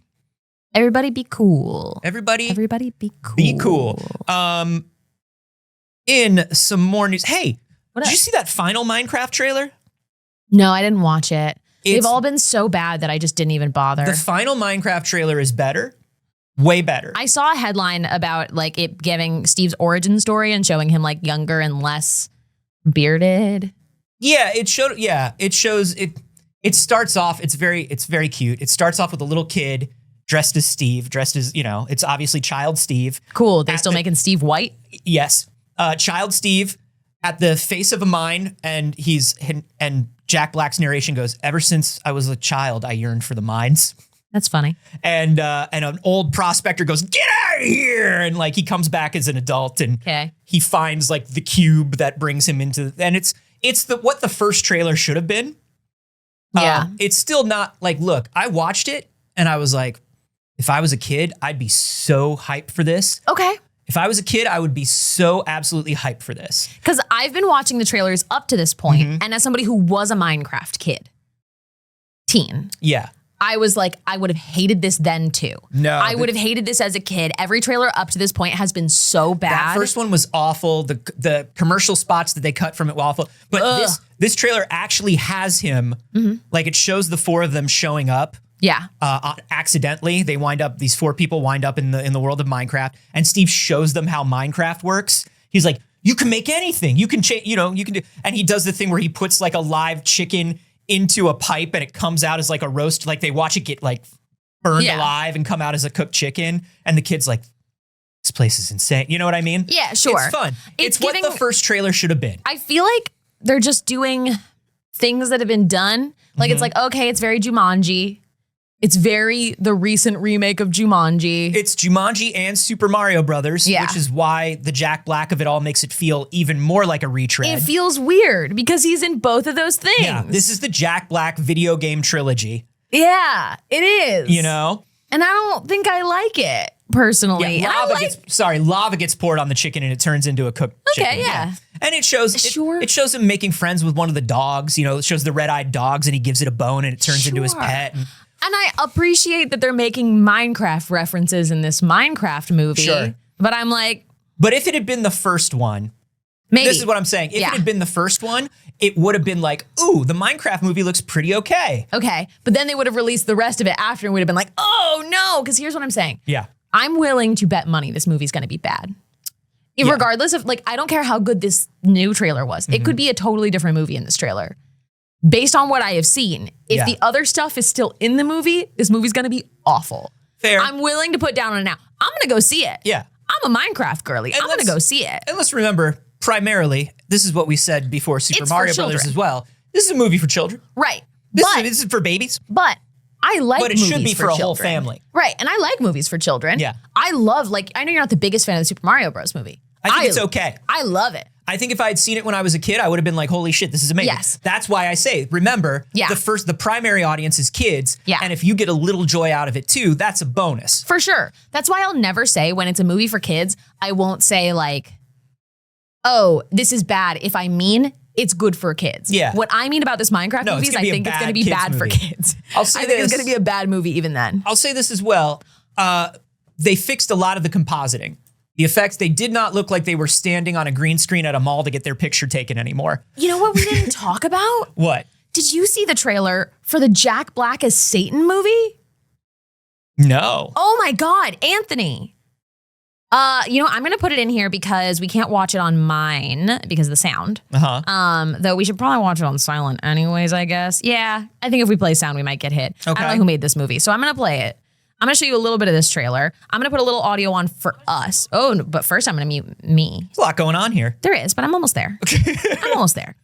[SPEAKER 2] Everybody be cool.
[SPEAKER 1] Everybody
[SPEAKER 2] be cool.
[SPEAKER 1] Be cool. In some more news. Hey, did you see that final Minecraft trailer?
[SPEAKER 2] No, I didn't watch it. They've all been so bad that I just didn't even bother.
[SPEAKER 1] The final Minecraft trailer is better. Way better.
[SPEAKER 2] I saw a headline about like it giving Steve's origin story and showing him like younger and less bearded.
[SPEAKER 1] Yeah, it shows it. It starts off, it's very cute. It starts off with a little kid dressed as Steve, it's obviously child Steve.
[SPEAKER 2] Cool. They still making Steve white?
[SPEAKER 1] Yes. Child Steve at the face of a mine, and Jack Black's narration goes, "Ever since I was a child, I yearned for the mines."
[SPEAKER 2] That's funny. And
[SPEAKER 1] an old prospector goes, "Get out of here!" And like he comes back as an adult, and he finds like the cube that brings him into, and it's what the first trailer should have been.
[SPEAKER 2] Yeah.
[SPEAKER 1] It's still not like, look, I watched it and I was like, if I was a kid, I'd be so hyped for this.
[SPEAKER 2] Okay.
[SPEAKER 1] If I was a kid, I would be so absolutely hyped for this.
[SPEAKER 2] Because I've been watching the trailers up to this point, and as somebody who was a Minecraft teen.
[SPEAKER 1] Yeah.
[SPEAKER 2] I was like, I would have hated this then too.
[SPEAKER 1] No.
[SPEAKER 2] I would have hated this as a kid. Every trailer up to this point has been so bad.
[SPEAKER 1] That first one was awful. The commercial spots that they cut from it were awful. But this trailer actually has him, like it shows the four of them showing up.
[SPEAKER 2] Yeah.
[SPEAKER 1] Accidentally, these four people wind up in the world of Minecraft, and Steve shows them how Minecraft works. He's like, you can make anything. You can change, you can do, and he does the thing where he puts like a live chicken into a pipe and it comes out as like a roast, like they watch it get like burned alive and come out as a cooked chicken. And the kid's like, this place is insane. You know what I mean?
[SPEAKER 2] Yeah, sure.
[SPEAKER 1] It's fun. It's what the first trailer should have been.
[SPEAKER 2] I feel like they're just doing things that have been done. Like it's like, okay, it's very Jumanji. It's very the recent remake of Jumanji.
[SPEAKER 1] It's Jumanji and Super Mario Brothers, which is why the Jack Black of it all makes it feel even more like a retread.
[SPEAKER 2] It feels weird because he's in both of those things.
[SPEAKER 1] Yeah, this is the Jack Black video game trilogy.
[SPEAKER 2] Yeah, it is. And I don't think I like it personally.
[SPEAKER 1] Yeah, lava gets poured on the chicken and it turns into a cooked chicken.
[SPEAKER 2] Okay, yeah.
[SPEAKER 1] And it shows it shows him making friends with one of the dogs. It shows the red-eyed dogs and he gives it a bone and it turns into his pet.
[SPEAKER 2] And I appreciate that they're making Minecraft references in this Minecraft movie.
[SPEAKER 1] Sure.
[SPEAKER 2] But I'm like...
[SPEAKER 1] But if it had been the first one...
[SPEAKER 2] Maybe.
[SPEAKER 1] This is what I'm saying. If it had been the first one, it would have been like, ooh, the Minecraft movie looks pretty okay.
[SPEAKER 2] Okay. But then they would have released the rest of it after and would have been like, oh, no. Because here's what I'm saying.
[SPEAKER 1] Yeah.
[SPEAKER 2] I'm willing to bet money this movie's going to be bad. Regardless of, like, I don't care how good this new trailer was. It could be a totally different movie in this trailer. Based on what I have seen, if the other stuff is still in the movie, this movie's going to be awful.
[SPEAKER 1] Fair.
[SPEAKER 2] I'm willing to put down on it now. I'm going to go see it.
[SPEAKER 1] Yeah.
[SPEAKER 2] I'm a Minecraft girly. I'm going to go see it.
[SPEAKER 1] And let's remember, primarily, this is what we said before Super Mario Brothers as well. This is a movie for children.
[SPEAKER 2] Right.
[SPEAKER 1] This is for babies.
[SPEAKER 2] But I like
[SPEAKER 1] movies
[SPEAKER 2] movies
[SPEAKER 1] should be for a whole family.
[SPEAKER 2] Right. And I like movies for children.
[SPEAKER 1] Yeah.
[SPEAKER 2] I love, I know you're not the biggest fan of the Super Mario Bros. Movie.
[SPEAKER 1] I think it's okay.
[SPEAKER 2] I love it.
[SPEAKER 1] I think if I had seen it when I was a kid, I would have been like, holy shit, this is amazing.
[SPEAKER 2] Yes.
[SPEAKER 1] That's why I say, remember, the primary audience is kids.
[SPEAKER 2] Yeah.
[SPEAKER 1] And if you get a little joy out of it too, that's a bonus.
[SPEAKER 2] For sure. That's why I'll never say when it's a movie for kids, I won't say like, oh, this is bad if I mean it's good for kids.
[SPEAKER 1] Yeah.
[SPEAKER 2] What I mean about this Minecraft movie is I think it's going to be bad for kids.
[SPEAKER 1] I'll say
[SPEAKER 2] I think it's going to be a bad movie even then.
[SPEAKER 1] I'll say this as well. they fixed a lot of the compositing. The effects, they did not look like they were standing on a green screen at a mall to get their picture taken anymore.
[SPEAKER 2] You know what we didn't talk about?
[SPEAKER 1] What?
[SPEAKER 2] Did you see the trailer for the Jack Black as Satan movie?
[SPEAKER 1] No.
[SPEAKER 2] Oh my God, Anthony. I'm going to put it in here because we can't watch it on mine because of the sound. Though we should probably watch it on silent anyways, I guess. Yeah, I think if we play sound, we might get hit. Okay. I don't know who made this movie, so I'm going to play it. I'm going to show you a little bit of this trailer. I'm going to put a little audio on for us. Oh, but first I'm going to mute me.
[SPEAKER 1] There's a lot going on here.
[SPEAKER 2] There is, but I'm almost there. I'm almost there.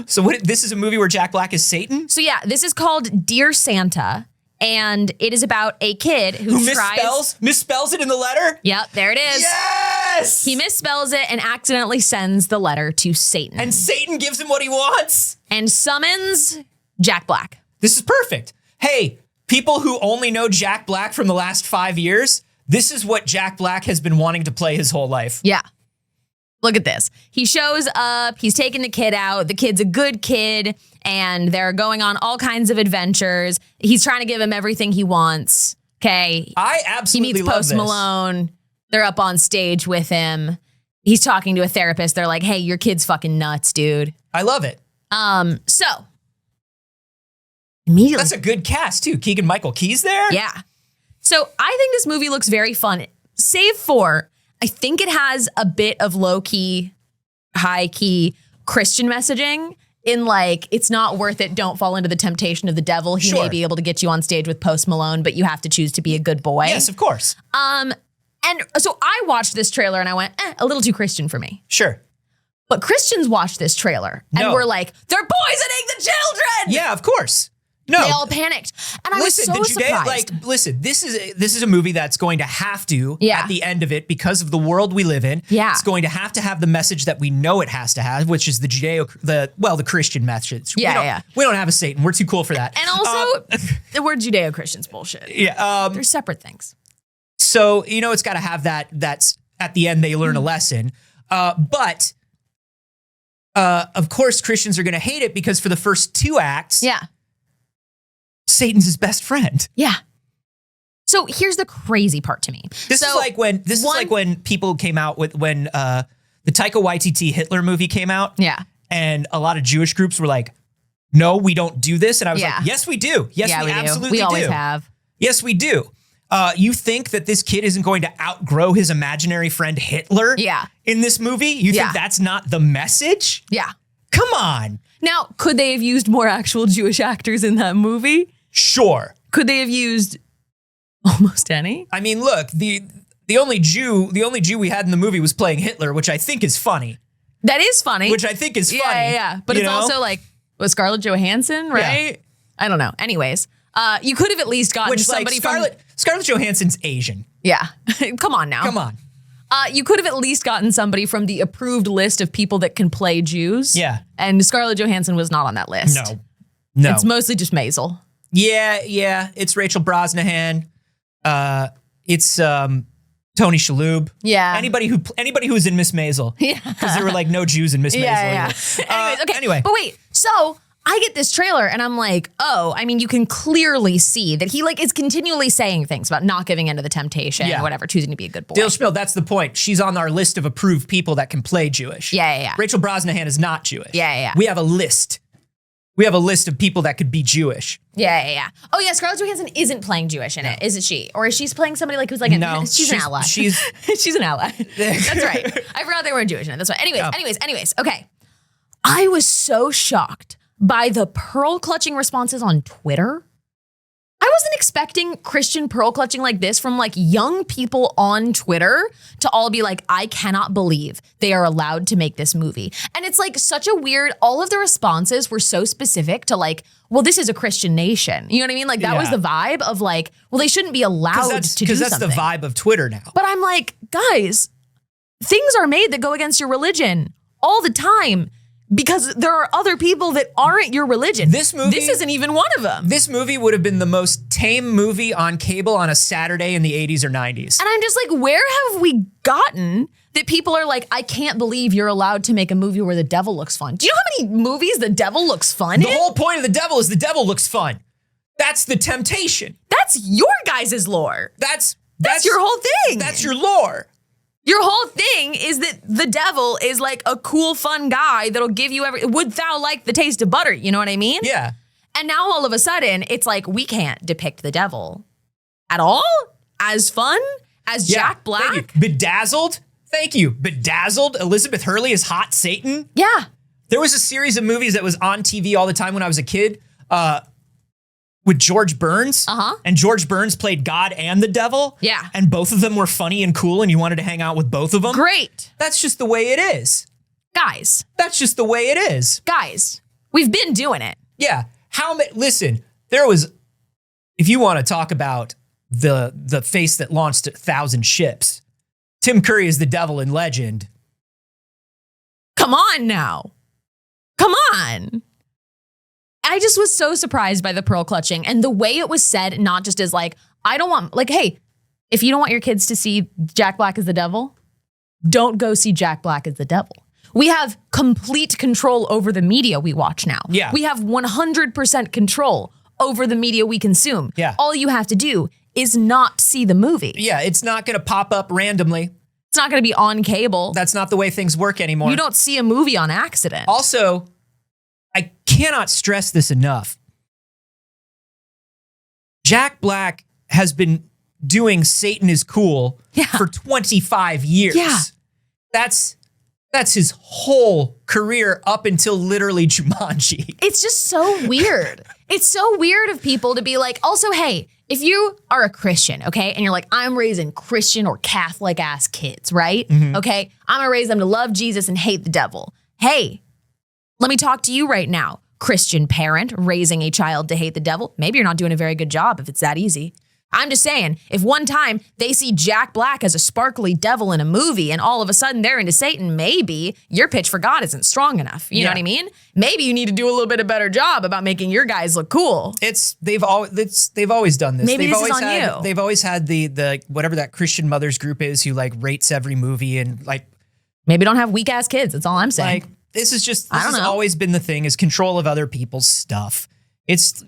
[SPEAKER 1] So this is a movie where Jack Black is Satan?
[SPEAKER 2] So yeah, this is called Dear Santa. And it is about a kid who
[SPEAKER 1] misspells it in the letter?
[SPEAKER 2] Yep, there it is.
[SPEAKER 1] Yes!
[SPEAKER 2] He misspells it and accidentally sends the letter to Satan.
[SPEAKER 1] And Satan gives him what he wants.
[SPEAKER 2] And summons Jack Black.
[SPEAKER 1] This is perfect. Hey, people who only know Jack Black from the last 5 years, this is what Jack Black has been wanting to play his whole life.
[SPEAKER 2] Yeah. Look at this. He shows up, he's taking the kid out. The kid's a good kid, and they're going on all kinds of adventures. He's trying to give him everything he wants. Okay.
[SPEAKER 1] I absolutely
[SPEAKER 2] He meets
[SPEAKER 1] love
[SPEAKER 2] Post
[SPEAKER 1] this.
[SPEAKER 2] Malone. They're up on stage with him. He's talking to a therapist. They're like, hey, your kid's fucking nuts, dude.
[SPEAKER 1] I love it.
[SPEAKER 2] So immediately.
[SPEAKER 1] That's a good cast too. Keegan-Michael Key's there?
[SPEAKER 2] Yeah. So I think this movie looks very fun, save for, I think it has a bit of low-key, high-key Christian messaging in like, it's not worth it, don't fall into the temptation of the devil. He may be able to get you on stage with Post Malone, but you have to choose to be a good boy.
[SPEAKER 1] Yes, of course.
[SPEAKER 2] And so I watched this trailer and I went, a little too Christian for me.
[SPEAKER 1] Sure.
[SPEAKER 2] But Christians watched this trailer and were like, they're poisoning the children!
[SPEAKER 1] Yeah, of course. No.
[SPEAKER 2] They all panicked. And I was so surprised.
[SPEAKER 1] This is a movie that's going to have to, at the end of it, because of the world we live in, it's going to have the message that we know it has to have, which is the Christian message. We don't have a Satan. We're too cool for that.
[SPEAKER 2] And also, the word Judeo-Christian's bullshit.
[SPEAKER 1] Yeah.
[SPEAKER 2] They're separate things.
[SPEAKER 1] So, it's got to have that's at the end they learn a lesson. But of course, Christians are going to hate it because for the first 2 acts, Satan's his best friend.
[SPEAKER 2] Yeah. So here's the crazy part to me.
[SPEAKER 1] This is like when people came out with when the Taika Waititi Hitler movie came out.
[SPEAKER 2] Yeah.
[SPEAKER 1] And a lot of Jewish groups were like, no, we don't do this. And I was like, yes, we do. Yes, we absolutely do.
[SPEAKER 2] We always have.
[SPEAKER 1] Yes, we do. You think that this kid isn't going to outgrow his imaginary friend Hitler in this movie? You think that's not the message?
[SPEAKER 2] Yeah.
[SPEAKER 1] Come on.
[SPEAKER 2] Now, could they have used more actual Jewish actors in that movie?
[SPEAKER 1] Sure.
[SPEAKER 2] Could they have used almost any?
[SPEAKER 1] I mean, look, the only Jew we had in the movie was playing Hitler, which I think is funny.
[SPEAKER 2] That is funny.
[SPEAKER 1] Which I think is funny.
[SPEAKER 2] Yeah. But it's also like, was Scarlett Johansson, right? Yeah. I don't know. Anyways, you could have at least gotten somebody
[SPEAKER 1] Scarlett Johansson's Asian.
[SPEAKER 2] Yeah. Come on now.
[SPEAKER 1] Come on.
[SPEAKER 2] You could have at least gotten somebody from the approved list of people that can play Jews.
[SPEAKER 1] Yeah.
[SPEAKER 2] And Scarlett Johansson was not on that list.
[SPEAKER 1] No.
[SPEAKER 2] It's mostly just Maisel.
[SPEAKER 1] Yeah. It's Rachel Brosnahan. It's Tony Shalhoub.
[SPEAKER 2] Yeah.
[SPEAKER 1] Anybody who's in Miss Maisel. Yeah. Because there were like no Jews in Miss Maisel.
[SPEAKER 2] Yeah. Anyway. But wait, so I get this trailer and I'm like, you can clearly see that he is continually saying things about not giving in to the temptation or whatever, choosing to be a good boy.
[SPEAKER 1] Dale Schmidt, that's the point. She's on our list of approved people that can play Jewish.
[SPEAKER 2] Yeah.
[SPEAKER 1] Rachel Brosnahan is not Jewish.
[SPEAKER 2] Yeah.
[SPEAKER 1] We have a list. We have a list of people that could be Jewish.
[SPEAKER 2] Yeah. Oh yeah, Scarlett Johansson isn't playing Jewish in it, isn't she? Or is she playing somebody who's like she's an ally. She's an ally. That's right. I forgot they weren't Jewish in it. That's right. Anyways. Okay. I was so shocked by the pearl clutching responses on Twitter. I wasn't expecting Christian pearl clutching like this from young people on Twitter to all be like, I cannot believe they are allowed to make this movie. And it's such a weird, all of the responses were so specific to well, this is a Christian nation. You know what I mean? That was the vibe of well, they shouldn't be allowed to do something.
[SPEAKER 1] Because that's the vibe of Twitter now.
[SPEAKER 2] But I'm like, guys, things are made that go against your religion all the time. Because there are other people that aren't your religion. This isn't even one of them.
[SPEAKER 1] This movie would have been the most tame movie on cable on a Saturday in the 80s or 90s.
[SPEAKER 2] And I'm just like, where have we gotten that people are like, I can't believe you're allowed to make a movie where the devil looks fun. Do you know how many movies the devil looks fun in?
[SPEAKER 1] The whole point of the devil is the devil looks fun. That's the temptation.
[SPEAKER 2] That's your guys' lore.
[SPEAKER 1] That's
[SPEAKER 2] That's your whole thing.
[SPEAKER 1] That's your lore.
[SPEAKER 2] Your whole thing is that the devil is like a cool, fun guy that'll give you would thou like the taste of butter? You know what I mean?
[SPEAKER 1] Yeah.
[SPEAKER 2] And now all of a sudden, it's like we can't depict the devil at all as fun as Jack Black.
[SPEAKER 1] Thank you. Bedazzled. Thank you. Bedazzled. Elizabeth Hurley is hot Satan.
[SPEAKER 2] Yeah.
[SPEAKER 1] There was a series of movies that was on TV all the time when I was a kid with George Burns. And George Burns played God and the devil.
[SPEAKER 2] Yeah.
[SPEAKER 1] And both of them were funny and cool and you wanted to hang out with both of them.
[SPEAKER 2] Great.
[SPEAKER 1] That's just the way it is.
[SPEAKER 2] Guys.
[SPEAKER 1] That's just the way it is.
[SPEAKER 2] Guys. We've been doing it.
[SPEAKER 1] Yeah. Listen, there was, if you want to talk about the face that launched 1,000 ships, Tim Curry is the devil in Legend.
[SPEAKER 2] Come on now. Come on. I just was so surprised by the pearl clutching and the way it was said, not just as like, I don't want, like, hey, if you don't want your kids to see Jack Black as the devil, don't go see Jack Black as the devil. We have complete control over the media we watch now.
[SPEAKER 1] Yeah.
[SPEAKER 2] We have 100% control over the media we consume.
[SPEAKER 1] Yeah.
[SPEAKER 2] All you have to do is not see the movie.
[SPEAKER 1] Yeah, it's not going to pop up randomly.
[SPEAKER 2] It's not going to be on cable.
[SPEAKER 1] That's not the way things work anymore.
[SPEAKER 2] You don't see a movie on accident.
[SPEAKER 1] Also, I cannot stress this enough. Jack Black has been doing Satan is Cool for 25 years.
[SPEAKER 2] Yeah.
[SPEAKER 1] That's his whole career up until literally Jumanji.
[SPEAKER 2] It's just so weird. It's so weird of people to be like, also, hey, if you are a Christian, okay, and you're like, I'm raising Christian or Catholic ass kids, right? Okay, I'm gonna raise them to love Jesus and hate the devil. Hey, let me talk to you right now. Christian parent raising a child to hate the devil. Maybe you're not doing a very good job if it's that easy. I'm just saying, if one time they see Jack Black as a sparkly devil in a movie and all of a sudden they're into Satan, maybe your pitch for God isn't strong enough. You know what I mean? Maybe you need to do a little bit of better job about making your guys look cool.
[SPEAKER 1] They've always done this.
[SPEAKER 2] Maybe
[SPEAKER 1] they've
[SPEAKER 2] this is on you.
[SPEAKER 1] They've always had the whatever that Christian mothers group is who like rates every movie and like
[SPEAKER 2] maybe don't have weak ass kids. That's all I'm saying.
[SPEAKER 1] Like this has always been the thing is control of other people's stuff. It's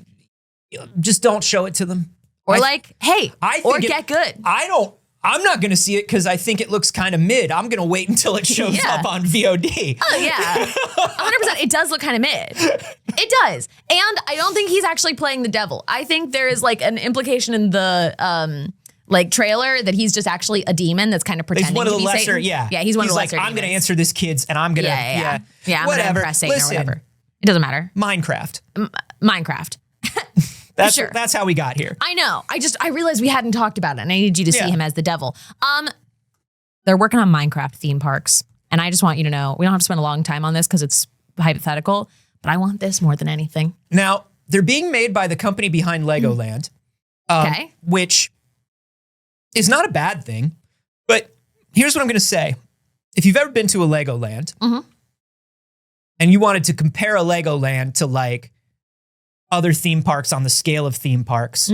[SPEAKER 1] just don't show it to them.
[SPEAKER 2] Or get good.
[SPEAKER 1] I'm not going to see it because I think it looks kind of mid. I'm going to wait until it shows up on VOD.
[SPEAKER 2] Oh, yeah. 100%. It does look kind of mid. It does. And I don't think he's actually playing the devil. I think there is like an implication in the trailer that he's just actually a demon that's kind of pretending
[SPEAKER 1] to be
[SPEAKER 2] Satan.
[SPEAKER 1] He's one of the lesser
[SPEAKER 2] demons.
[SPEAKER 1] I'm going to answer this kids and I'm going to,
[SPEAKER 2] I'm going to impress Satan
[SPEAKER 1] Listen,
[SPEAKER 2] or whatever. It doesn't matter.
[SPEAKER 1] Minecraft.
[SPEAKER 2] Minecraft.
[SPEAKER 1] That's how we got here.
[SPEAKER 2] I know. I realized we hadn't talked about it and I need you to see him as the devil. They're working on Minecraft theme parks. And I just want you to know, we don't have to spend a long time on this because it's hypothetical, but I want this more than anything.
[SPEAKER 1] Now, they're being made by the company behind Legoland, which is not a bad thing. But here's what I'm going to say. If you've ever been to a Legoland and you wanted to compare a Legoland to like other theme parks on the scale of theme parks,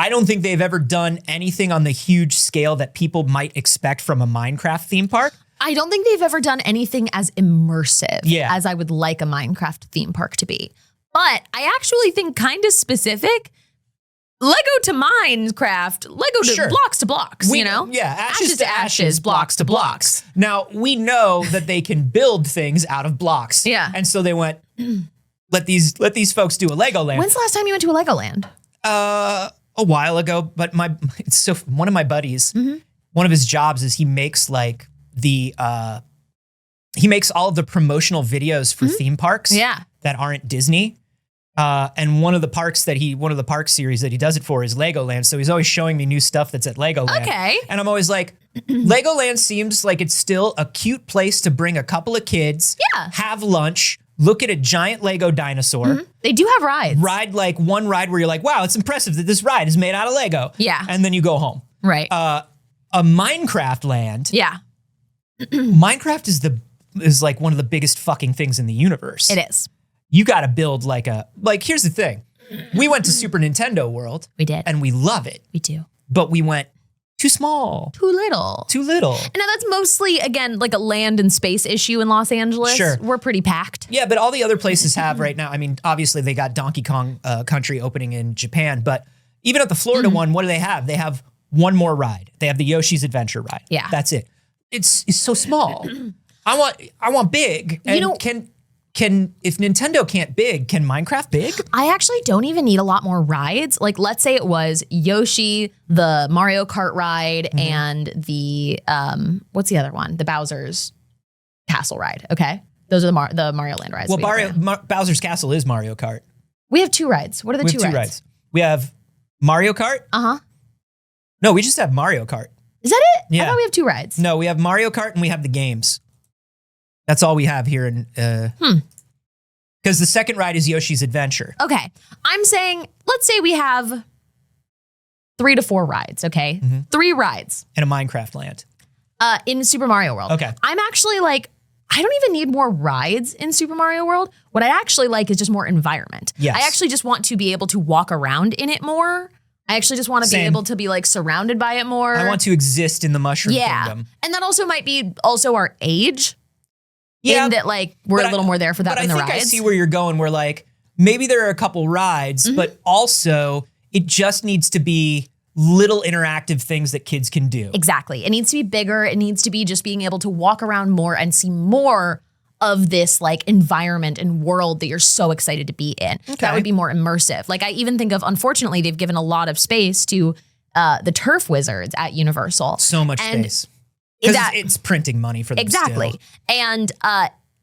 [SPEAKER 1] I don't think they've ever done anything on the huge scale that people might expect from a Minecraft theme park.
[SPEAKER 2] I don't think they've ever done anything as immersive as I would like a Minecraft theme park to be. But I actually think kind of specific, Lego to Minecraft, Lego to blocks, you know?
[SPEAKER 1] Yeah, ashes to ashes, blocks to blocks. Now, we know that they can build things out of blocks.
[SPEAKER 2] Yeah.
[SPEAKER 1] And so they went, let these folks do a Legoland.
[SPEAKER 2] When's the last time you went to a Legoland?
[SPEAKER 1] A while ago, but one of my buddies, one of his jobs is he makes like he makes all of the promotional videos for theme parks that aren't Disney. And one of the park series that he does it for is Legoland. So he's always showing me new stuff that's at Legoland.
[SPEAKER 2] Okay.
[SPEAKER 1] And I'm always like, Legoland seems like it's still a cute place to bring a couple of kids, have lunch, look at a giant Lego dinosaur.
[SPEAKER 2] They do have rides.
[SPEAKER 1] Ride like one ride where you're like, wow, it's impressive that this ride is made out of Lego.
[SPEAKER 2] Yeah.
[SPEAKER 1] And then you go home.
[SPEAKER 2] Right.
[SPEAKER 1] A Minecraft land.
[SPEAKER 2] Yeah.
[SPEAKER 1] Minecraft is like one of the biggest fucking things in the universe.
[SPEAKER 2] It is.
[SPEAKER 1] You got to build here's the thing. We went to Super Nintendo World.
[SPEAKER 2] We did.
[SPEAKER 1] And we love it.
[SPEAKER 2] We do.
[SPEAKER 1] But we went too small.
[SPEAKER 2] Too little.
[SPEAKER 1] Too little.
[SPEAKER 2] And now that's mostly, again, like a land and space issue in Los Angeles.
[SPEAKER 1] Sure.
[SPEAKER 2] We're pretty packed.
[SPEAKER 1] Yeah, but all the other places have right now. I mean, obviously they got Donkey Kong Country opening in Japan, but even at the Florida one, what do they have? They have one more ride. They have the Yoshi's Adventure ride.
[SPEAKER 2] Yeah.
[SPEAKER 1] That's it. It's so small. I want big. And can if Nintendo can't big, can Minecraft big?
[SPEAKER 2] I actually don't even need a lot more rides. Like, let's say it was Yoshi, the Mario Kart ride, and the what's the other one? The Bowser's Castle ride. Okay, those are the Mario Land rides.
[SPEAKER 1] Well, Bowser's Castle is Mario Kart.
[SPEAKER 2] We have 2 rides. What are the two rides?
[SPEAKER 1] We have Mario Kart. No, we just have Mario Kart.
[SPEAKER 2] Is that it?
[SPEAKER 1] Yeah.
[SPEAKER 2] I thought we have 2 rides.
[SPEAKER 1] No, we have Mario Kart and we have the games. That's all we have here in because the second ride is Yoshi's Adventure.
[SPEAKER 2] Okay. I'm saying, let's say we have 3 to 4 rides, okay? 3 rides.
[SPEAKER 1] In a Minecraft land.
[SPEAKER 2] In Super Mario World.
[SPEAKER 1] Okay.
[SPEAKER 2] I'm actually like, I don't even need more rides in Super Mario World. What I actually like is just more environment.
[SPEAKER 1] Yes.
[SPEAKER 2] I actually just want to be able to walk around in it more. I actually just want to be able to be like surrounded by it more.
[SPEAKER 1] I want to exist in the Mushroom Kingdom.
[SPEAKER 2] And that also might be also our age.
[SPEAKER 1] Yeah,
[SPEAKER 2] in that like we're a little more there for that than the rides.
[SPEAKER 1] But I think I see where you're going. Where like maybe there are a couple rides, but also it just needs to be little interactive things that kids can do.
[SPEAKER 2] Exactly. It needs to be bigger. It needs to be just being able to walk around more and see more of this like environment and world that you're so excited to be in. Okay. That would be more immersive. Like I even think of, unfortunately, they've given a lot of space to the turf wizards at Universal.
[SPEAKER 1] So much space. Because it's printing money for them.
[SPEAKER 2] Exactly.
[SPEAKER 1] Still.
[SPEAKER 2] And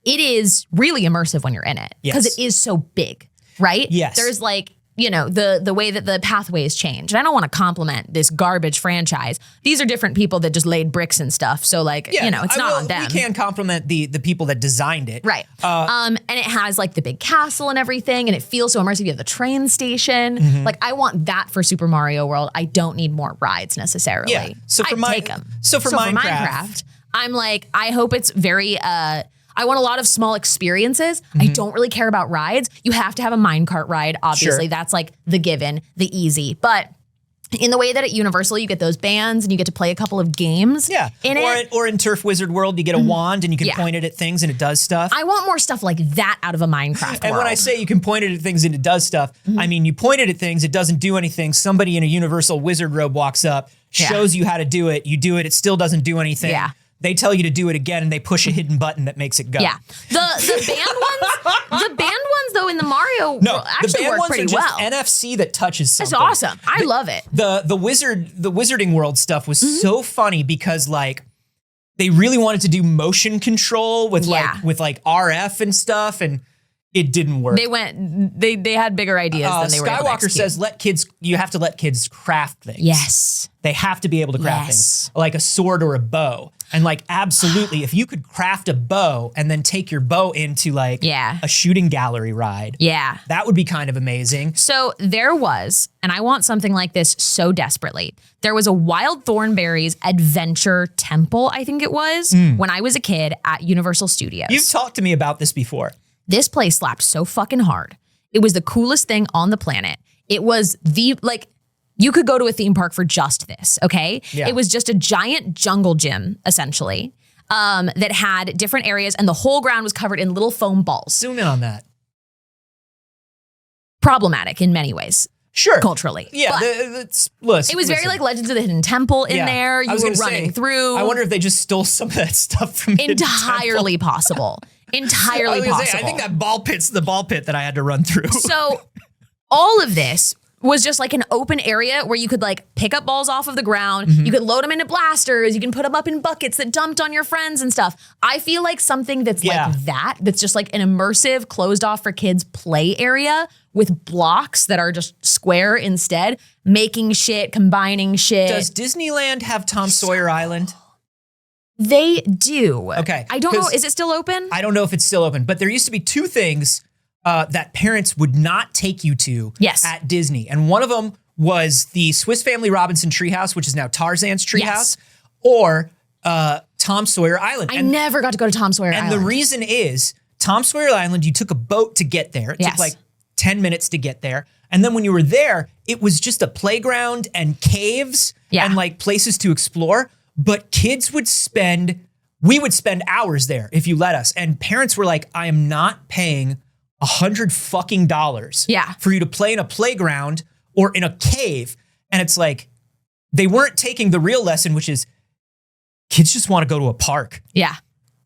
[SPEAKER 2] it is really immersive when you're in it because it is so big, right?
[SPEAKER 1] Yes.
[SPEAKER 2] There's like, you know, the way that the pathways change. And I don't want to compliment this garbage franchise. These are different people that just laid bricks and stuff. So like, you know, it's not on them.
[SPEAKER 1] We can compliment the people that designed it.
[SPEAKER 2] Right. And it has like the big castle and everything, and it feels so immersive. You have the train station. Like I want that for Super Mario World. I don't need more rides necessarily.
[SPEAKER 1] Yeah. So for
[SPEAKER 2] take them.
[SPEAKER 1] So for
[SPEAKER 2] Minecraft, I'm like, I hope it's very I want a lot of small experiences. I don't really care about rides. You have to have a minecart ride, obviously. Sure. That's like the given, the easy. But in the way that at Universal, you get those bands and you get to play a couple of games.
[SPEAKER 1] Yeah. Or in Turf Wizard World, you get a wand and you can point it at things and it does stuff.
[SPEAKER 2] I want more stuff like that out of a Minecraft
[SPEAKER 1] And
[SPEAKER 2] world.
[SPEAKER 1] when I say you can point it at things and it does stuff, I mean, you point it at things, it doesn't do anything. Somebody in a Universal Wizard robe walks up, shows you how to do it. You do it. It still doesn't do anything. Yeah. They tell you to do it again and they push a hidden button that makes it go.
[SPEAKER 2] Yeah. The band ones though in the Mario world actually work pretty well.
[SPEAKER 1] NFC that touches something.
[SPEAKER 2] That's awesome. I love it.
[SPEAKER 1] The Wizarding World stuff was so funny because like they really wanted to do motion control with like RF and stuff and it didn't work.
[SPEAKER 2] They had bigger ideas than they were able to execute.
[SPEAKER 1] says you have to let kids craft things.
[SPEAKER 2] Yes.
[SPEAKER 1] They have to be able to craft things like a sword or a bow. And like, absolutely, if you could craft a bow and then take your bow into like a shooting gallery ride, that would be kind of amazing.
[SPEAKER 2] So there was, and I want something like this so desperately, there was a Wild Thornberrys Adventure Temple, I think it was, when I was a kid at Universal Studios.
[SPEAKER 1] You've talked to me about this before.
[SPEAKER 2] This place slapped so fucking hard. It was the coolest thing on the planet. It was you could go to a theme park for just this, okay? Yeah. It was just a giant jungle gym, essentially, that had different areas, and the whole ground was covered in little foam balls.
[SPEAKER 1] Zoom in on that.
[SPEAKER 2] Problematic in many ways.
[SPEAKER 1] Sure.
[SPEAKER 2] Culturally.
[SPEAKER 1] Yeah. It was
[SPEAKER 2] very like Legends of the Hidden Temple in there. You were running through.
[SPEAKER 1] I wonder if they just stole some of that stuff from
[SPEAKER 2] Entirely possible. Entirely possible.
[SPEAKER 1] I think that ball pit's the ball pit that I had to run through.
[SPEAKER 2] So all of this was just like an open area where you could like pick up balls off of the ground. You could load them into blasters. You can put them up in buckets that dumped on your friends and stuff. I feel like something that's like that's just like an immersive, closed off for kids play area with blocks that are just square instead, making shit, combining shit.
[SPEAKER 1] Does Disneyland have Tom Sawyer Island?
[SPEAKER 2] They do.
[SPEAKER 1] Okay.
[SPEAKER 2] I don't know. Is it still open?
[SPEAKER 1] I don't know if it's still open, but there used to be 2 things that parents would not take you to at Disney. And one of them was the Swiss Family Robinson Treehouse, which is now Tarzan's Treehouse, or Tom Sawyer Island.
[SPEAKER 2] I never got to go to Tom Sawyer Island.
[SPEAKER 1] And the reason is, Tom Sawyer Island, you took a boat to get there. It took like 10 minutes to get there. And then when you were there, it was just a playground and caves and like places to explore. But we would spend hours there if you let us. And parents were like, I am not paying $100 for you to play in a playground or in a cave. And it's like, they weren't taking the real lesson, which is kids just want to go to a park.
[SPEAKER 2] Yeah.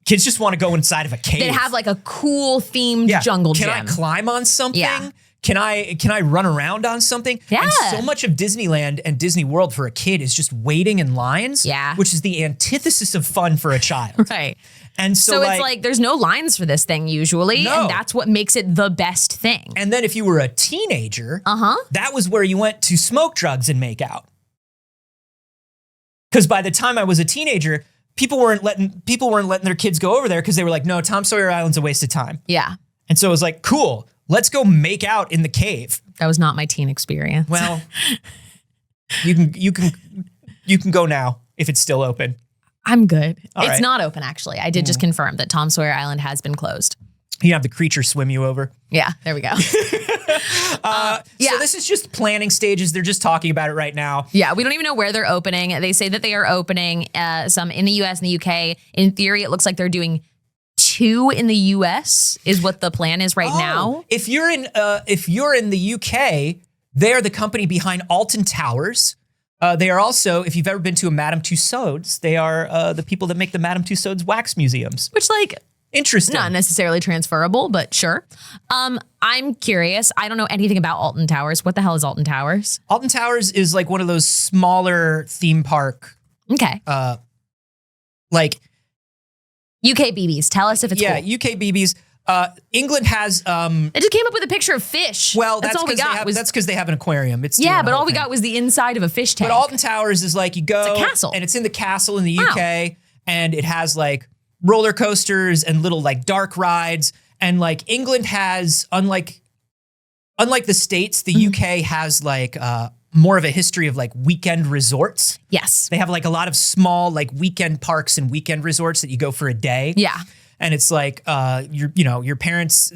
[SPEAKER 1] Kids just want to go inside of a cave.
[SPEAKER 2] They have like a cool themed jungle gym.
[SPEAKER 1] Can I climb on something?
[SPEAKER 2] Yeah.
[SPEAKER 1] Can I run around on something?
[SPEAKER 2] Yeah.
[SPEAKER 1] And so much of Disneyland and Disney World for a kid is just waiting in lines.
[SPEAKER 2] Yeah.
[SPEAKER 1] Which is the antithesis of fun for a child.
[SPEAKER 2] Right.
[SPEAKER 1] And so
[SPEAKER 2] it's like there's no lines for this thing usually.
[SPEAKER 1] No.
[SPEAKER 2] And that's what makes it the best thing.
[SPEAKER 1] And then if you were a teenager, that was where you went to smoke drugs and make out. Because by the time I was a teenager, people weren't letting their kids go over there because they were like, no, Tom Sawyer Island's a waste of time.
[SPEAKER 2] Yeah.
[SPEAKER 1] And so it was like, cool, let's go make out in the cave.
[SPEAKER 2] That was not my teen experience.
[SPEAKER 1] Well, you can go now if it's still open.
[SPEAKER 2] I'm good.
[SPEAKER 1] All
[SPEAKER 2] it's
[SPEAKER 1] right.
[SPEAKER 2] not open, actually. I did just confirm that Tom Sawyer Island has been closed.
[SPEAKER 1] You have the creature swim you over.
[SPEAKER 2] Yeah, there we go.
[SPEAKER 1] So this is just planning stages. They're just talking about it right now.
[SPEAKER 2] Yeah, we don't even know where they're opening. They say that they are opening some in the US and the UK. In theory, it looks like they're doing 2 in the US is what the plan is right now.
[SPEAKER 1] If you're in the UK, they're the company behind Alton Towers. They are also, if you've ever been to a Madame Tussauds, they are the people that make the Madame Tussauds wax museums.
[SPEAKER 2] Which, like,
[SPEAKER 1] interesting.
[SPEAKER 2] not necessarily transferable, but sure. I'm curious. I don't know anything about Alton Towers. What the hell is Alton Towers?
[SPEAKER 1] Alton Towers is like one of those smaller theme park,
[SPEAKER 2] Okay.
[SPEAKER 1] like
[SPEAKER 2] UK BBs. Tell us if it's cool.
[SPEAKER 1] UK BBs. England has.
[SPEAKER 2] It just came up with a picture of fish.
[SPEAKER 1] Well,
[SPEAKER 2] that's all we got.
[SPEAKER 1] That's because they have an aquarium. It's
[SPEAKER 2] Yeah, but all we got was the inside of a fish tank.
[SPEAKER 1] But Alton Towers is like you go,
[SPEAKER 2] It's a castle.
[SPEAKER 1] and it's in the castle in the UK, and it has like roller coasters and little like dark rides, and like England has, unlike the States, the UK has like more of a history of like weekend resorts.
[SPEAKER 2] Yes.
[SPEAKER 1] They have like a lot of small like weekend parks and weekend resorts that you go for a day.
[SPEAKER 2] Yeah.
[SPEAKER 1] And it's like your parents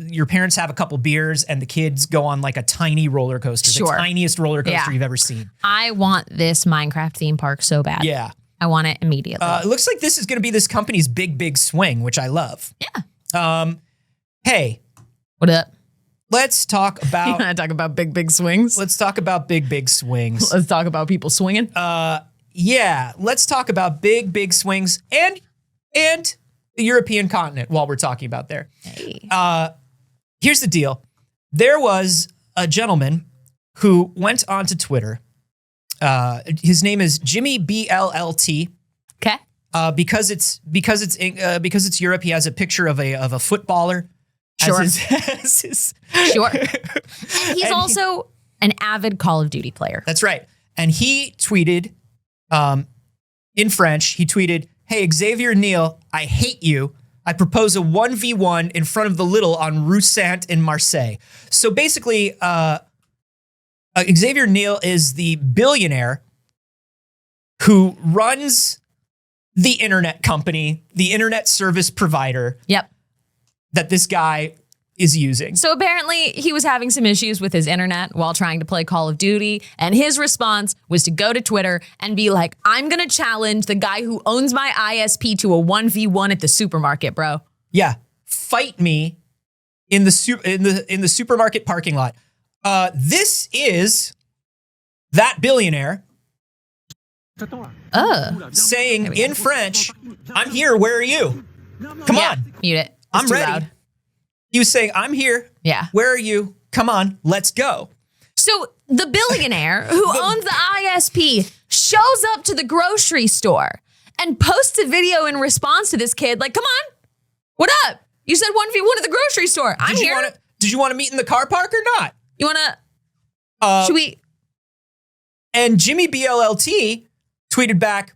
[SPEAKER 1] have a couple beers and the kids go on like a tiny roller coaster, the tiniest roller coaster you've ever seen.
[SPEAKER 2] I want this Minecraft theme park so bad.
[SPEAKER 1] Yeah.
[SPEAKER 2] I want it immediately.
[SPEAKER 1] It looks like this is going to be this company's big swing, which I love.
[SPEAKER 2] Yeah.
[SPEAKER 1] Hey,
[SPEAKER 2] What up?
[SPEAKER 1] let's talk
[SPEAKER 2] You
[SPEAKER 1] about
[SPEAKER 2] want to talk about big swings?
[SPEAKER 1] let's talk about big swings.
[SPEAKER 2] Let's talk about people swinging.
[SPEAKER 1] Yeah, let's talk about big swings and the European continent while we're talking about there.
[SPEAKER 2] Hey.
[SPEAKER 1] Here's the deal. There was a gentleman who went onto Twitter. His name is Jimmy BLLT.
[SPEAKER 2] Okay.
[SPEAKER 1] Because it's Europe, he has a picture of a footballer.
[SPEAKER 2] Sure.
[SPEAKER 1] As his
[SPEAKER 2] Sure. And he's also an avid Call of Duty player.
[SPEAKER 1] That's right. And he tweeted, in French, he tweeted, "Hey, Xavier Niel, I hate you. I propose a 1v1 in front of the Little on Rue Saint in Marseille." So basically, Xavier Niel is the billionaire who runs the internet company, the internet service provider.
[SPEAKER 2] Yep.
[SPEAKER 1] That this guy is using.
[SPEAKER 2] So apparently he was having some issues with his internet while trying to play Call of Duty. And his response was to go to Twitter and be like, I'm going to challenge the guy who owns my ISP to a 1v1 at the supermarket, bro.
[SPEAKER 1] Yeah. Fight me in the supermarket parking lot. This is that billionaire saying in French, "I'm here, where are you? Come on.
[SPEAKER 2] Mute it.
[SPEAKER 1] I'm ready."
[SPEAKER 2] Loud.
[SPEAKER 1] He was saying, "I'm here.
[SPEAKER 2] Yeah.
[SPEAKER 1] Where are you? Come on, let's go."
[SPEAKER 2] So the billionaire who owns the ISP shows up to the grocery store and posts a video in response to this kid like, come on, what up? You said 1v1 at the grocery store. I'm here.
[SPEAKER 1] Did you want to meet in the car park or not?
[SPEAKER 2] You want to, should we?
[SPEAKER 1] And Jimmy BLLT tweeted back,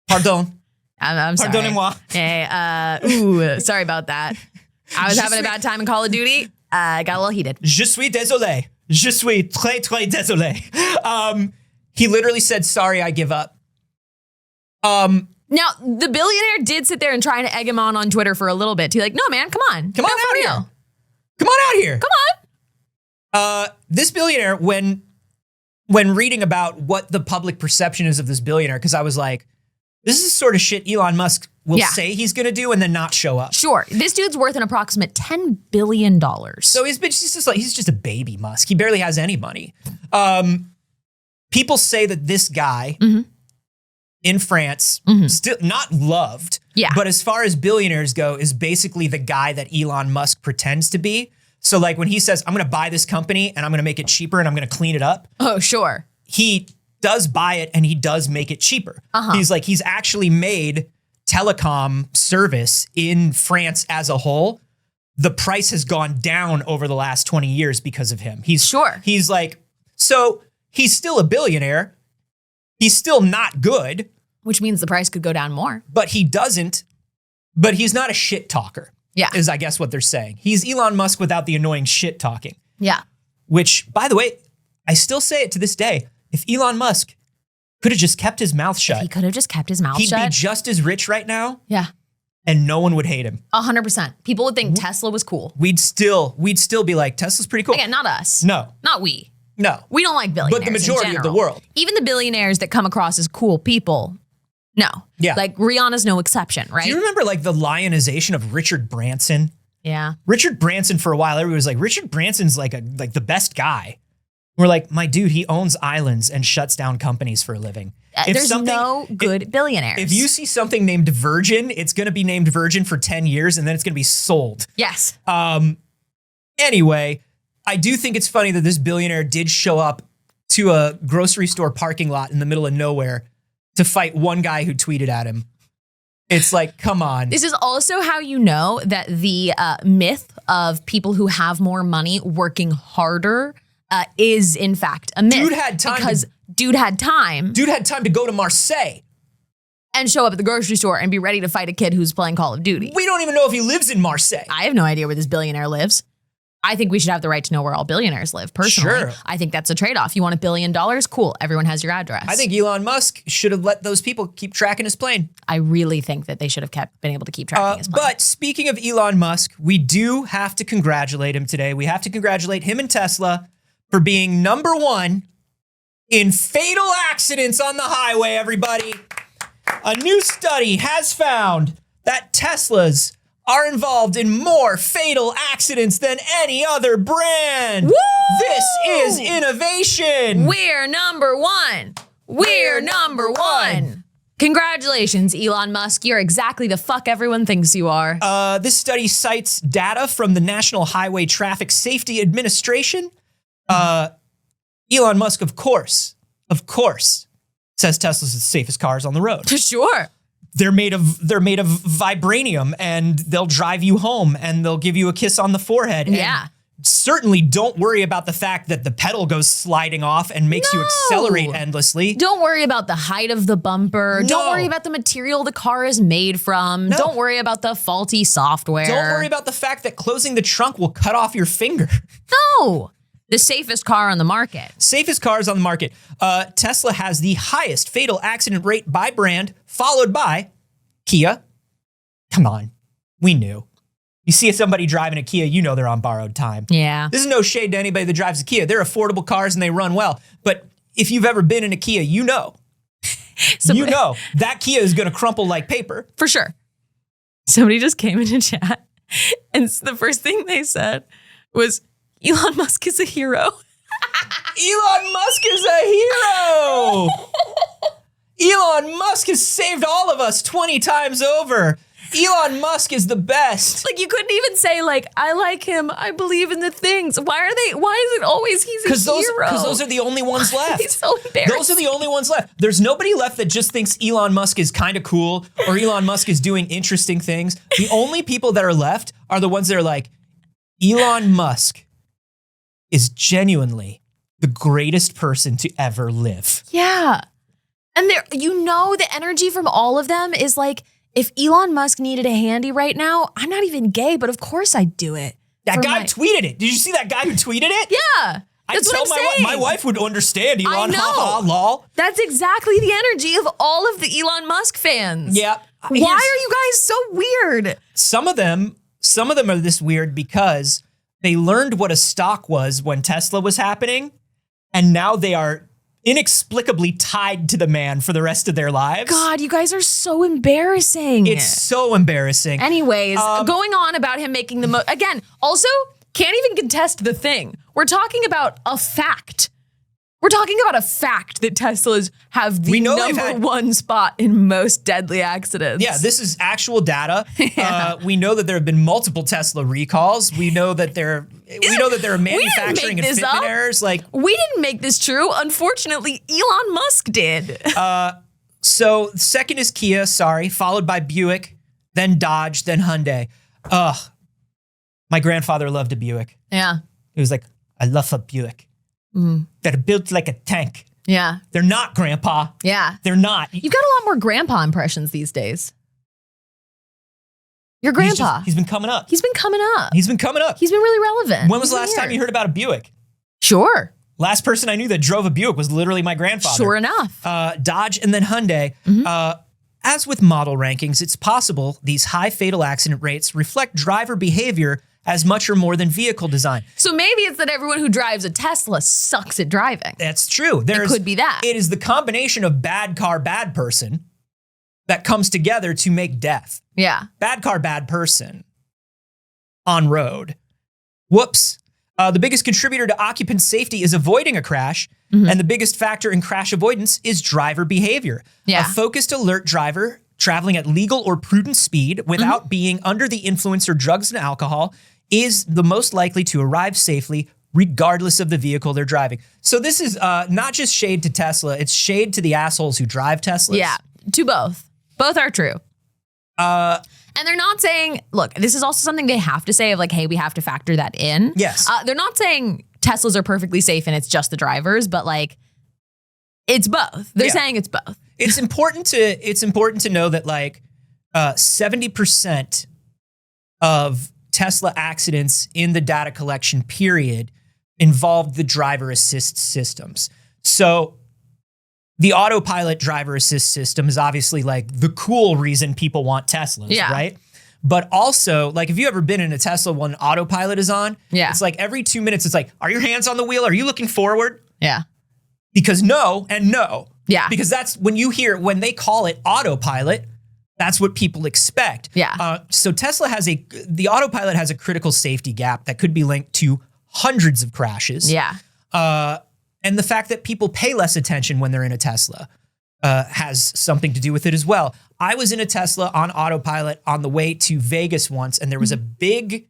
[SPEAKER 1] "Pardon.
[SPEAKER 2] I'm sorry.
[SPEAKER 1] Pardonnez-moi."
[SPEAKER 2] Hey, sorry about that. I was having a bad time in Call of Duty. Got a little heated.
[SPEAKER 1] Je suis désolé. Je suis très désolé. He literally said, "Sorry, I give up."
[SPEAKER 2] Now, the billionaire did sit there and try to egg him on Twitter for a little bit. He's like, no, man, come on.
[SPEAKER 1] Come on
[SPEAKER 2] for
[SPEAKER 1] out
[SPEAKER 2] real.
[SPEAKER 1] here. Come on out here.
[SPEAKER 2] Come on.
[SPEAKER 1] This billionaire, when reading about what the public perception is of this billionaire, because I was like, this is the sort of shit Elon Musk will say he's going to do and then not show up.
[SPEAKER 2] Sure. This dude's worth an approximate $10 billion.
[SPEAKER 1] So he's just a baby Musk. He barely has any money. people say that this guy in France, still not loved, but as far as billionaires go, is basically the guy that Elon Musk pretends to be. So like when he says, I'm going to buy this company and I'm going to make it cheaper and I'm going to clean it up.
[SPEAKER 2] Oh, sure.
[SPEAKER 1] He does buy it and he does make it cheaper. He's actually made telecom service in France as a whole. The price has gone down over the last 20 years because of him. He's like, so he's still a billionaire. He's still not good.
[SPEAKER 2] Which means the price could go down more.
[SPEAKER 1] But he's not a shit talker.
[SPEAKER 2] Yeah.
[SPEAKER 1] Is I guess what they're saying. He's Elon Musk without the annoying shit talking.
[SPEAKER 2] Yeah.
[SPEAKER 1] Which, by the way, I still say it to this day. If Elon Musk could have just kept his mouth shut.
[SPEAKER 2] He could have just kept his mouth
[SPEAKER 1] shut. He'd be
[SPEAKER 2] shut.
[SPEAKER 1] just as rich right now.
[SPEAKER 2] Yeah.
[SPEAKER 1] And no one would hate him.
[SPEAKER 2] 100%. People would think Tesla was cool.
[SPEAKER 1] We'd still be like, Tesla's pretty cool.
[SPEAKER 2] Again, not us.
[SPEAKER 1] No.
[SPEAKER 2] Not we.
[SPEAKER 1] No.
[SPEAKER 2] We don't like billionaires.
[SPEAKER 1] But the majority of the world.
[SPEAKER 2] Even the billionaires that come across as cool people, no.
[SPEAKER 1] Yeah.
[SPEAKER 2] Like Rihanna's no exception, right?
[SPEAKER 1] Do you remember like the lionization of Richard Branson?
[SPEAKER 2] Yeah.
[SPEAKER 1] Richard Branson for a while, everybody was like, Richard Branson's like the best guy. We're like, my dude, he owns islands and shuts down companies for a living.
[SPEAKER 2] There's no good billionaires.
[SPEAKER 1] If you see something named Virgin, it's going to be named Virgin for 10 years and then it's going to be sold.
[SPEAKER 2] Yes.
[SPEAKER 1] Anyway, I do think it's funny that this billionaire did show up to a grocery store parking lot in the middle of nowhere to fight one guy who tweeted at him. It's like, come on.
[SPEAKER 2] This is also how you know that the myth of people who have more money working harder is in fact a myth.
[SPEAKER 1] Dude had time.
[SPEAKER 2] Because dude had time.
[SPEAKER 1] Dude had time to go to Marseille.
[SPEAKER 2] And show up at the grocery store and be ready to fight a kid who's playing Call of Duty.
[SPEAKER 1] We don't even know if he lives in Marseille.
[SPEAKER 2] I have no idea where this billionaire lives. I think we should have the right to know where all billionaires live, personally.
[SPEAKER 1] Sure.
[SPEAKER 2] I think that's a trade-off. You want $1 billion? Cool. Everyone has your address.
[SPEAKER 1] I think Elon Musk should have let those people keep tracking his plane.
[SPEAKER 2] I really think that they should have been able to keep tracking his plane.
[SPEAKER 1] But speaking of Elon Musk, we do have to congratulate him today. We have to congratulate him and Tesla for being #1 in fatal accidents on the highway, everybody. A new study has found that Teslas are involved in more fatal accidents than any other brand.
[SPEAKER 2] Woo!
[SPEAKER 1] This is innovation.
[SPEAKER 2] We're #1. We're #1. Congratulations, Elon Musk. You're exactly the fuck everyone thinks you are.
[SPEAKER 1] This study cites data from the National Highway Traffic Safety Administration. Elon Musk, of course, says Tesla's the safest cars on the road.
[SPEAKER 2] Sure.
[SPEAKER 1] They're made of vibranium and they'll drive you home and they'll give you a kiss on the forehead.
[SPEAKER 2] Yeah.
[SPEAKER 1] And certainly don't worry about the fact that the pedal goes sliding off and makes you accelerate endlessly.
[SPEAKER 2] Don't worry about the height of the bumper.
[SPEAKER 1] No.
[SPEAKER 2] Don't worry about the material the car is made from.
[SPEAKER 1] No.
[SPEAKER 2] Don't worry about the faulty software.
[SPEAKER 1] Don't worry about the fact that closing the trunk will cut off your finger.
[SPEAKER 2] No. The safest car on the market.
[SPEAKER 1] Safest cars on the market. Tesla has the highest fatal accident rate by brand, followed by Kia. Come on, we knew. You see somebody driving a Kia, you know they're on borrowed time.
[SPEAKER 2] Yeah.
[SPEAKER 1] This is no shade to anybody that drives a Kia. They're affordable cars and they run well. But if you've ever been in a Kia, you know. You know that Kia is going to crumple like paper.
[SPEAKER 2] For sure. Somebody just came into chat and the first thing they said was, Elon Musk is a hero.
[SPEAKER 1] Elon Musk is a hero. Elon Musk has saved all of us 20 times over. Elon Musk is the best.
[SPEAKER 2] Like you couldn't even say like, I like him. I believe in the things. Why is it always he's a hero?
[SPEAKER 1] Because those are the only ones left.
[SPEAKER 2] He's so embarrassed.
[SPEAKER 1] Those are the only ones left. There's nobody left that just thinks Elon Musk is kind of cool or Elon Musk is doing interesting things. The only people that are left are the ones that are like, Elon Musk is genuinely the greatest person to ever live.
[SPEAKER 2] Yeah. And there, the energy from all of them is like, if Elon Musk needed a handy right now, I'm not even gay, but of course I'd do it.
[SPEAKER 1] That guy tweeted it. Did you see that guy who tweeted it?
[SPEAKER 2] Yeah. That's what I'm saying.
[SPEAKER 1] My wife would understand Elon.
[SPEAKER 2] I know.
[SPEAKER 1] Ha ha lol.
[SPEAKER 2] That's exactly the energy of all of the Elon Musk fans.
[SPEAKER 1] Yeah.
[SPEAKER 2] Why are you guys so weird?
[SPEAKER 1] Some of them are this weird because they learned what a stock was when Tesla was happening, and now they are inexplicably tied to the man for the rest of their lives.
[SPEAKER 2] God, you guys are so embarrassing.
[SPEAKER 1] It's so embarrassing.
[SPEAKER 2] Anyways, going on about him making the again, also can't even contest the thing. We're talking about a fact. We're talking about a fact that Teslas have the number one spot in most deadly accidents.
[SPEAKER 1] Yeah, this is actual data. We know that there have been multiple Tesla recalls. We know that there are manufacturing and fitment errors. Like,
[SPEAKER 2] we didn't make this true. Unfortunately, Elon Musk did.
[SPEAKER 1] So second is Kia, followed by Buick, then Dodge, then Hyundai. My grandfather loved a Buick.
[SPEAKER 2] Yeah.
[SPEAKER 1] He was like, I love a Buick. They're built like a tank.
[SPEAKER 2] Yeah.
[SPEAKER 1] They're not, Grandpa.
[SPEAKER 2] Yeah.
[SPEAKER 1] They're not.
[SPEAKER 2] You've got a lot more grandpa impressions these days. Your grandpa.
[SPEAKER 1] He's been coming up.
[SPEAKER 2] He's been coming up.
[SPEAKER 1] He's been coming up.
[SPEAKER 2] He's been really relevant.
[SPEAKER 1] When was the last time you heard about a Buick?
[SPEAKER 2] Sure.
[SPEAKER 1] Last person I knew that drove a Buick was literally my grandfather.
[SPEAKER 2] Sure enough.
[SPEAKER 1] Dodge and then Hyundai. As with model rankings, it's possible these high fatal accident rates reflect driver behavior as much or more than vehicle design.
[SPEAKER 2] So maybe it's that everyone who drives a Tesla sucks at driving.
[SPEAKER 1] That's true.
[SPEAKER 2] It could be that.
[SPEAKER 1] It is the combination of bad car, bad person that comes together to make death.
[SPEAKER 2] Yeah.
[SPEAKER 1] Bad car, bad person on road. Whoops. The biggest contributor to occupant safety is avoiding a crash, and the biggest factor in crash avoidance is driver behavior.
[SPEAKER 2] Yeah.
[SPEAKER 1] A focused, alert driver traveling at legal or prudent speed without being under the influence of drugs and alcohol is the most likely to arrive safely regardless of the vehicle they're driving. So this is not just shade to Tesla, it's shade to the assholes who drive Teslas.
[SPEAKER 2] Yeah, to both. Both are true. And they're not saying, look, this is also something they have to say of like, hey, we have to factor that in.
[SPEAKER 1] Yes.
[SPEAKER 2] They're not saying Teslas are perfectly safe and it's just the drivers, but like, it's both. They're saying it's both.
[SPEAKER 1] It's important to know that like 70% of Tesla accidents in the data collection period involved the driver assist systems. So the autopilot driver assist system is obviously like the cool reason people want Teslas, right? But also, like, if you ever been in a Tesla when autopilot is on, it's like every 2 minutes, it's like, are your hands on the wheel? Are you looking forward?
[SPEAKER 2] Yeah.
[SPEAKER 1] Because no and no.
[SPEAKER 2] Yeah.
[SPEAKER 1] Because that's when when they call it autopilot, that's what people expect.
[SPEAKER 2] Yeah.
[SPEAKER 1] So the autopilot has a critical safety gap that could be linked to hundreds of crashes.
[SPEAKER 2] Yeah.
[SPEAKER 1] And the fact that people pay less attention when they're in a Tesla has something to do with it as well. I was in a Tesla on autopilot on the way to Vegas once, and there was a big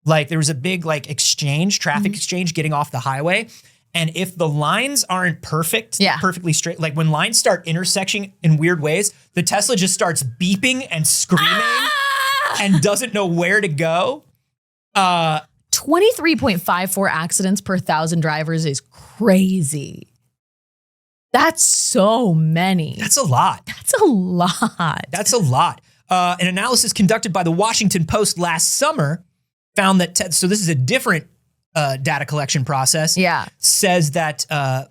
[SPEAKER 1] exchange, traffic exchange getting off the highway. And if the lines aren't perfectly straight, like when lines start intersecting in weird ways, the Tesla just starts beeping and screaming and doesn't know where to go.
[SPEAKER 2] 23.54 accidents per 1,000 drivers is crazy. That's so many.
[SPEAKER 1] That's a lot.
[SPEAKER 2] That's a lot.
[SPEAKER 1] That's a lot. An analysis conducted by the Washington Post last summer found that, so this is a different data collection process, says that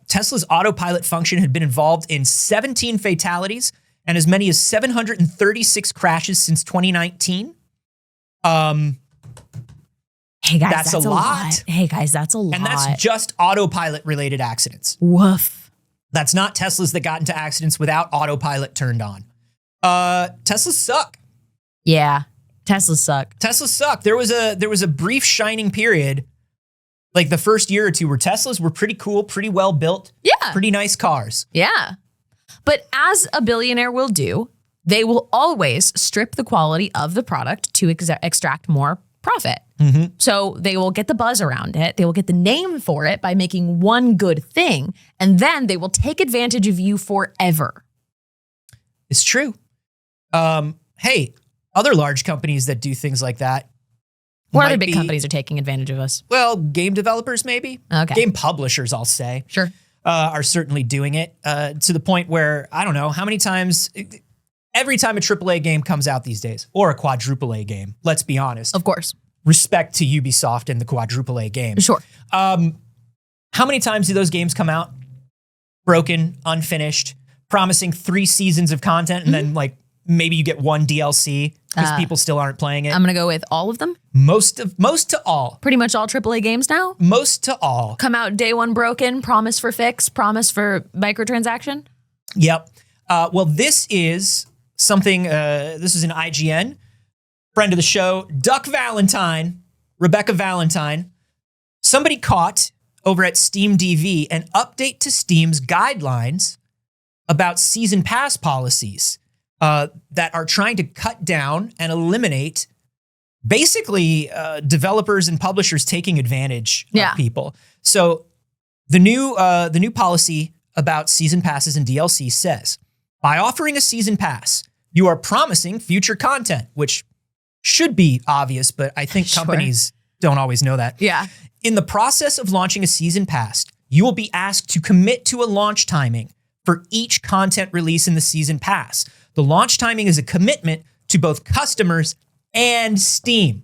[SPEAKER 1] Tesla's autopilot function had been involved in 17 fatalities and as many as 736 crashes since 2019.
[SPEAKER 2] Hey guys, that's a lot. Hey guys, that's a lot.
[SPEAKER 1] And that's just autopilot related accidents.
[SPEAKER 2] Woof.
[SPEAKER 1] That's not Teslas that got into accidents without autopilot turned on. Teslas suck.
[SPEAKER 2] Yeah, Teslas suck.
[SPEAKER 1] Teslas suck. There was a brief shining period, like the first year or two, where Teslas were pretty cool, pretty well built, pretty nice cars.
[SPEAKER 2] Yeah. But as a billionaire will do, they will always strip the quality of the product to extract more profit. So they will get the buzz around it. They will get the name for it by making one good thing. And then they will take advantage of you forever.
[SPEAKER 1] It's true. Hey, other large companies that do things like that.
[SPEAKER 2] What other big companies are taking advantage of us?
[SPEAKER 1] Well, game developers, maybe.
[SPEAKER 2] Okay.
[SPEAKER 1] Game publishers, I'll say.
[SPEAKER 2] Sure.
[SPEAKER 1] Are certainly doing it to the point where, I don't know, how many times, every time a AAA game comes out these days, or a quadruple A game, let's be honest.
[SPEAKER 2] Of course.
[SPEAKER 1] Respect to Ubisoft and the quadruple A game.
[SPEAKER 2] Sure.
[SPEAKER 1] How many times do those games come out broken, unfinished, promising 3 seasons of content, and then like maybe you get one DLC because people still aren't playing it?
[SPEAKER 2] I'm going to go with all of them.
[SPEAKER 1] Most to all.
[SPEAKER 2] Pretty much all AAA games now?
[SPEAKER 1] Most to all.
[SPEAKER 2] Come out day one broken, promise for fix, promise for microtransaction?
[SPEAKER 1] Yep. Well, this is something, this is an IGN. Friend of the show, Duck Valentine, Rebecca Valentine. Somebody caught over at Steam DV an update to Steam's guidelines about season pass policies that are trying to cut down and eliminate basically developers and publishers taking advantage of people. So the new policy about season passes and DLC says, by offering a season pass, you are promising future content, which should be obvious, but I think companies don't always know that.
[SPEAKER 2] Yeah.
[SPEAKER 1] In the process of launching a season pass, you will be asked to commit to a launch timing for each content release in the season pass. The launch timing is a commitment to both customers and Steam.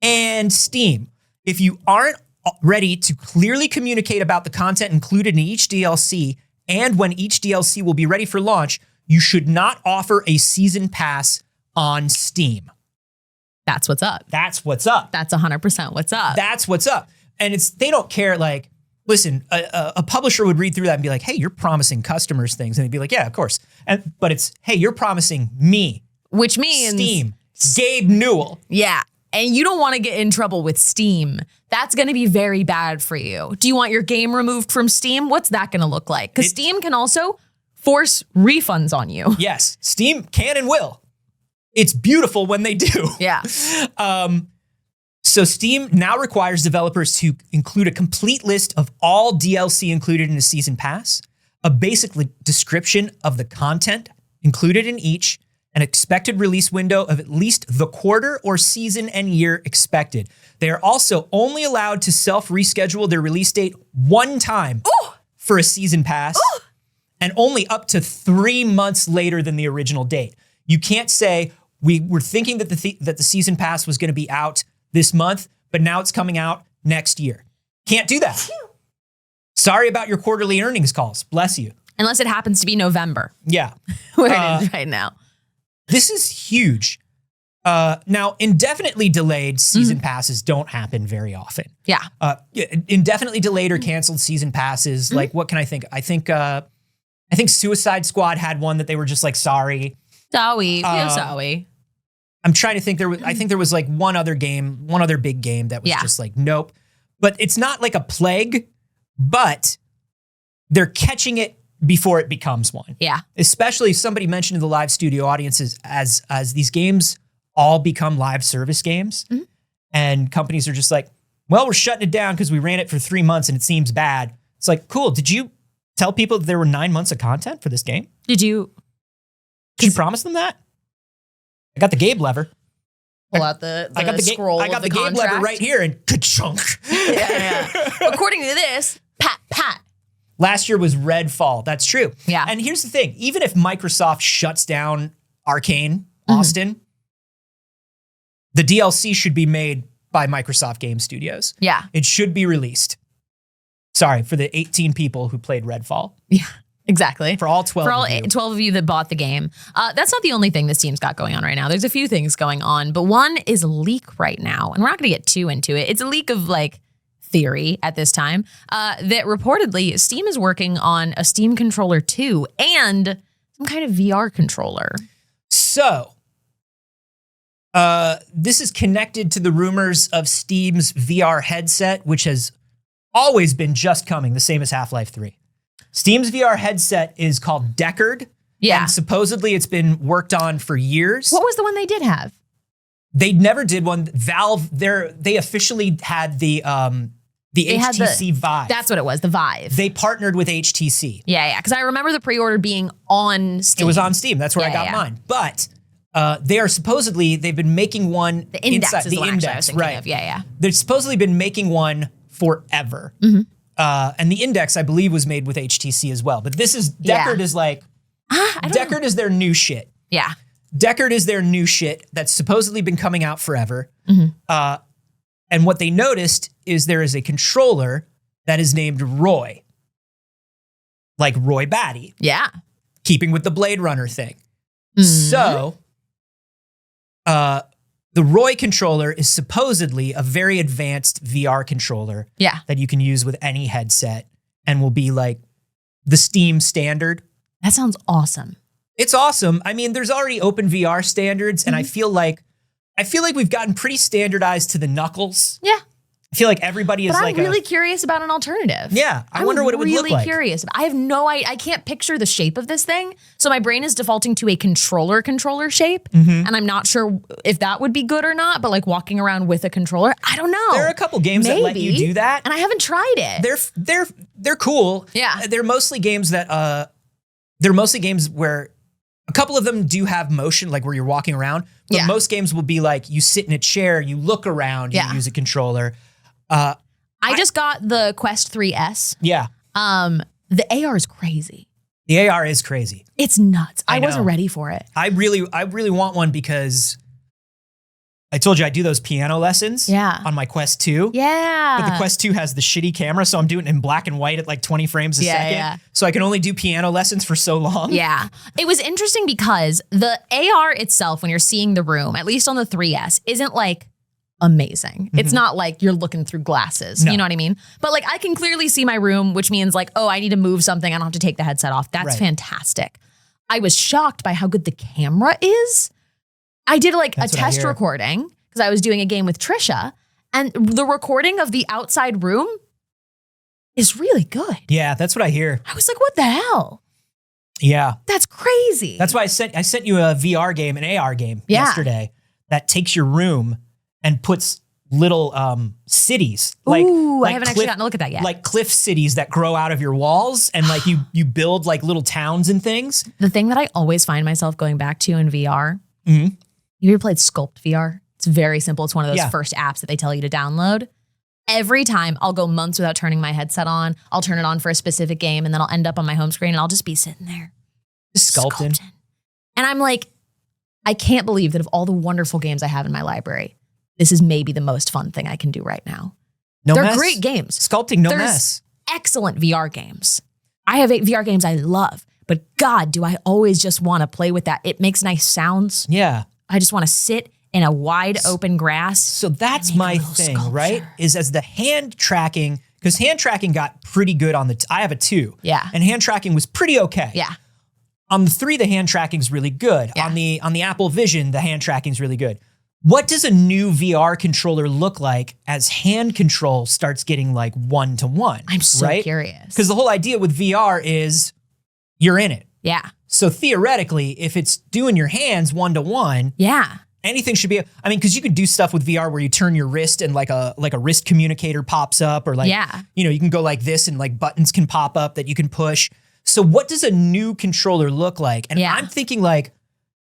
[SPEAKER 1] If you aren't ready to clearly communicate about the content included in each DLC and when each DLC will be ready for launch, you should not offer a season pass on Steam.
[SPEAKER 2] That's what's up.
[SPEAKER 1] That's what's up.
[SPEAKER 2] That's 100% what's up.
[SPEAKER 1] That's what's up. And they don't care. Like, listen, a publisher would read through that and be like, hey, you're promising customers things. And they'd be like, yeah, of course. But it's, hey, you're promising me.
[SPEAKER 2] Which means
[SPEAKER 1] Steam. Gabe Newell.
[SPEAKER 2] Yeah. And you don't want to get in trouble with Steam. That's going to be very bad for you. Do you want your game removed from Steam? What's that going to look like? Because Steam can also force refunds on you.
[SPEAKER 1] Yes, Steam can and will. It's beautiful when they do.
[SPEAKER 2] Yeah.
[SPEAKER 1] So Steam now requires developers to include a complete list of all DLC included in a season pass, a basic description of the content included in each, an expected release window of at least the quarter or season and year expected. They are also only allowed to self-reschedule their release date one time for a season pass and only up to 3 months later than the original date. You can't say, we were thinking that the season pass was going to be out this month, but now it's coming out next year. Can't do that. Sorry about your quarterly earnings calls. Bless you.
[SPEAKER 2] Unless it happens to be November.
[SPEAKER 1] Yeah.
[SPEAKER 2] Where it is right now.
[SPEAKER 1] This is huge. Now, indefinitely delayed season passes don't happen very often.
[SPEAKER 2] Yeah.
[SPEAKER 1] Indefinitely delayed or canceled season passes. Like, what can I think? I think Suicide Squad had one that they were just like, sorry.
[SPEAKER 2] Sorry. Sorry.
[SPEAKER 1] I'm trying to think. I think there was like one other big game that was just like, nope. But it's not like a plague, but they're catching it before it becomes one.
[SPEAKER 2] Yeah.
[SPEAKER 1] Especially somebody mentioned in the live studio audiences as these games all become live service games and companies are just like, well, we're shutting it down because we ran it for 3 months and it seems bad. It's like, cool. Did you tell people that there were 9 months of content for this game?
[SPEAKER 2] Did you
[SPEAKER 1] promise them that? I got the Gabe lever.
[SPEAKER 2] Pull out the scroll.
[SPEAKER 1] I got the Gabe lever right here and ka-chunk.
[SPEAKER 2] Yeah. According to this, pat.
[SPEAKER 1] Last year was Redfall. That's true.
[SPEAKER 2] Yeah.
[SPEAKER 1] And here's the thing. Even if Microsoft shuts down Arcane, Austin, the DLC should be made by Microsoft Game Studios.
[SPEAKER 2] Yeah.
[SPEAKER 1] It should be released. Sorry, for the 18 people who played Redfall.
[SPEAKER 2] Yeah, exactly.
[SPEAKER 1] For all 12
[SPEAKER 2] For all
[SPEAKER 1] of you.
[SPEAKER 2] 12 of you that bought the game. That's not the only thing this team's got going on right now. There's a few things going on, but one is a leak right now. And we're not going to get too into it. It's a leak of like theory at this time that reportedly Steam is working on a Steam controller 2 and some kind of VR controller.
[SPEAKER 1] So, this is connected to the rumors of Steam's VR headset, which has always been just coming, the same as Half-Life 3. Steam's VR headset is called Deckard.
[SPEAKER 2] Yeah.
[SPEAKER 1] And supposedly it's been worked on for years.
[SPEAKER 2] What was the one they did have?
[SPEAKER 1] They never did one. Valve, they officially had the HTC Vive.
[SPEAKER 2] That's what it was, the Vive.
[SPEAKER 1] They partnered with HTC.
[SPEAKER 2] Yeah. Because I remember the pre-order being on Steam.
[SPEAKER 1] It was on Steam. That's where I got mine. But they are supposedly, they've been making one.
[SPEAKER 2] The Index
[SPEAKER 1] inside,
[SPEAKER 2] is
[SPEAKER 1] the
[SPEAKER 2] the one
[SPEAKER 1] Index,
[SPEAKER 2] I was thinking
[SPEAKER 1] right.
[SPEAKER 2] of. Yeah.
[SPEAKER 1] They've supposedly been making one forever. And the Index, I believe, was made with HTC as well. But this is, Deckard is like, Deckard is their new shit.
[SPEAKER 2] Yeah.
[SPEAKER 1] Deckard is their new shit that's supposedly been coming out forever. And what they noticed is there is a controller that is named Roy. Like Roy Batty.
[SPEAKER 2] Yeah.
[SPEAKER 1] Keeping with the Blade Runner thing. So, the Roy controller is supposedly a very advanced VR controller that you can use with any headset and will be like the Steam standard.
[SPEAKER 2] That sounds awesome.
[SPEAKER 1] It's awesome. I mean, there's already open VR standards, and I feel like we've gotten pretty standardized to the knuckles.
[SPEAKER 2] Yeah.
[SPEAKER 1] I feel like everybody is
[SPEAKER 2] But
[SPEAKER 1] like
[SPEAKER 2] I'm really curious about an alternative.
[SPEAKER 1] Yeah, I wonder what it would look like.
[SPEAKER 2] I'm really curious. I have no idea. I can't picture the shape of this thing. So my brain is defaulting to a controller shape. And I'm not sure if that would be good or not, but like walking around with a controller, I don't know.
[SPEAKER 1] There are a couple games that let you do that.
[SPEAKER 2] And I haven't tried it.
[SPEAKER 1] They're cool.
[SPEAKER 2] Yeah.
[SPEAKER 1] They're mostly games where a couple of them do have motion, like where you're walking around. But most games will be like you sit in a chair, you look around, you use a controller.
[SPEAKER 2] I just got the Quest 3S.
[SPEAKER 1] Yeah.
[SPEAKER 2] The AR is crazy.
[SPEAKER 1] The AR is crazy.
[SPEAKER 2] It's nuts. I
[SPEAKER 1] know.
[SPEAKER 2] wasn't ready for it.
[SPEAKER 1] I really want one because I told you I do those piano lessons on my Quest 2.
[SPEAKER 2] Yeah.
[SPEAKER 1] But the Quest 2 has the shitty camera, so I'm doing it in black and white at like 20 frames a second.
[SPEAKER 2] Yeah.
[SPEAKER 1] So I can only do piano lessons for so long.
[SPEAKER 2] Yeah. It was interesting because the AR itself, when you're seeing the room, at least on the 3S, isn't like amazing. It's not like you're looking through glasses.
[SPEAKER 1] No.
[SPEAKER 2] You know what I mean? But like I can clearly see my room, which means like, oh, I need to move something. I don't have to take the headset off. That's fantastic. I was shocked by how good the camera is. I did like a test recording because I was doing a game with Trisha, and the recording of the outside room is really good.
[SPEAKER 1] Yeah, that's what I hear.
[SPEAKER 2] I was like, what the hell?
[SPEAKER 1] Yeah.
[SPEAKER 2] That's crazy.
[SPEAKER 1] That's why I sent you a VR game, an AR game yesterday that takes your room and puts little cities.
[SPEAKER 2] Ooh, I haven't actually gotten to look at that yet.
[SPEAKER 1] Like cliff cities that grow out of your walls, and like you build like little towns and things.
[SPEAKER 2] The thing that I always find myself going back to in VR, you ever played Sculpt VR? It's very simple. It's one of those first apps that they tell you to download. Every time I'll go months without turning my headset on. I'll turn it on for a specific game, and then I'll end up on my home screen and I'll just be sitting there.
[SPEAKER 1] Sculpting.
[SPEAKER 2] And I'm like, I can't believe that of all the wonderful games I have in my library, this is maybe the most fun thing I can do right now. They're great games.
[SPEAKER 1] Sculpting, no mess.
[SPEAKER 2] Excellent VR games. I have 8 VR games I love, but God, do I always just want to play with that. It makes nice sounds.
[SPEAKER 1] Yeah.
[SPEAKER 2] I just want to sit in a wide open grass.
[SPEAKER 1] So that's my thing, right? Is as the hand tracking, because hand tracking got pretty good on I have a 2.
[SPEAKER 2] Yeah.
[SPEAKER 1] And hand tracking was pretty okay.
[SPEAKER 2] Yeah.
[SPEAKER 1] On the 3, the hand tracking is really good.
[SPEAKER 2] Yeah.
[SPEAKER 1] On the Apple Vision, the hand tracking is really good. What does a new VR controller look like as hand control starts getting like 1-to-1?
[SPEAKER 2] I'm so curious.
[SPEAKER 1] Because the whole idea with VR is you're in it.
[SPEAKER 2] Yeah.
[SPEAKER 1] So theoretically, if it's doing your hands 1-to-1, anything should be, I mean, because you can do stuff with VR where you turn your wrist and like a wrist communicator pops up, or like, you can go like this and like buttons can pop up that you can push. So what does a new controller look like? And I'm thinking like,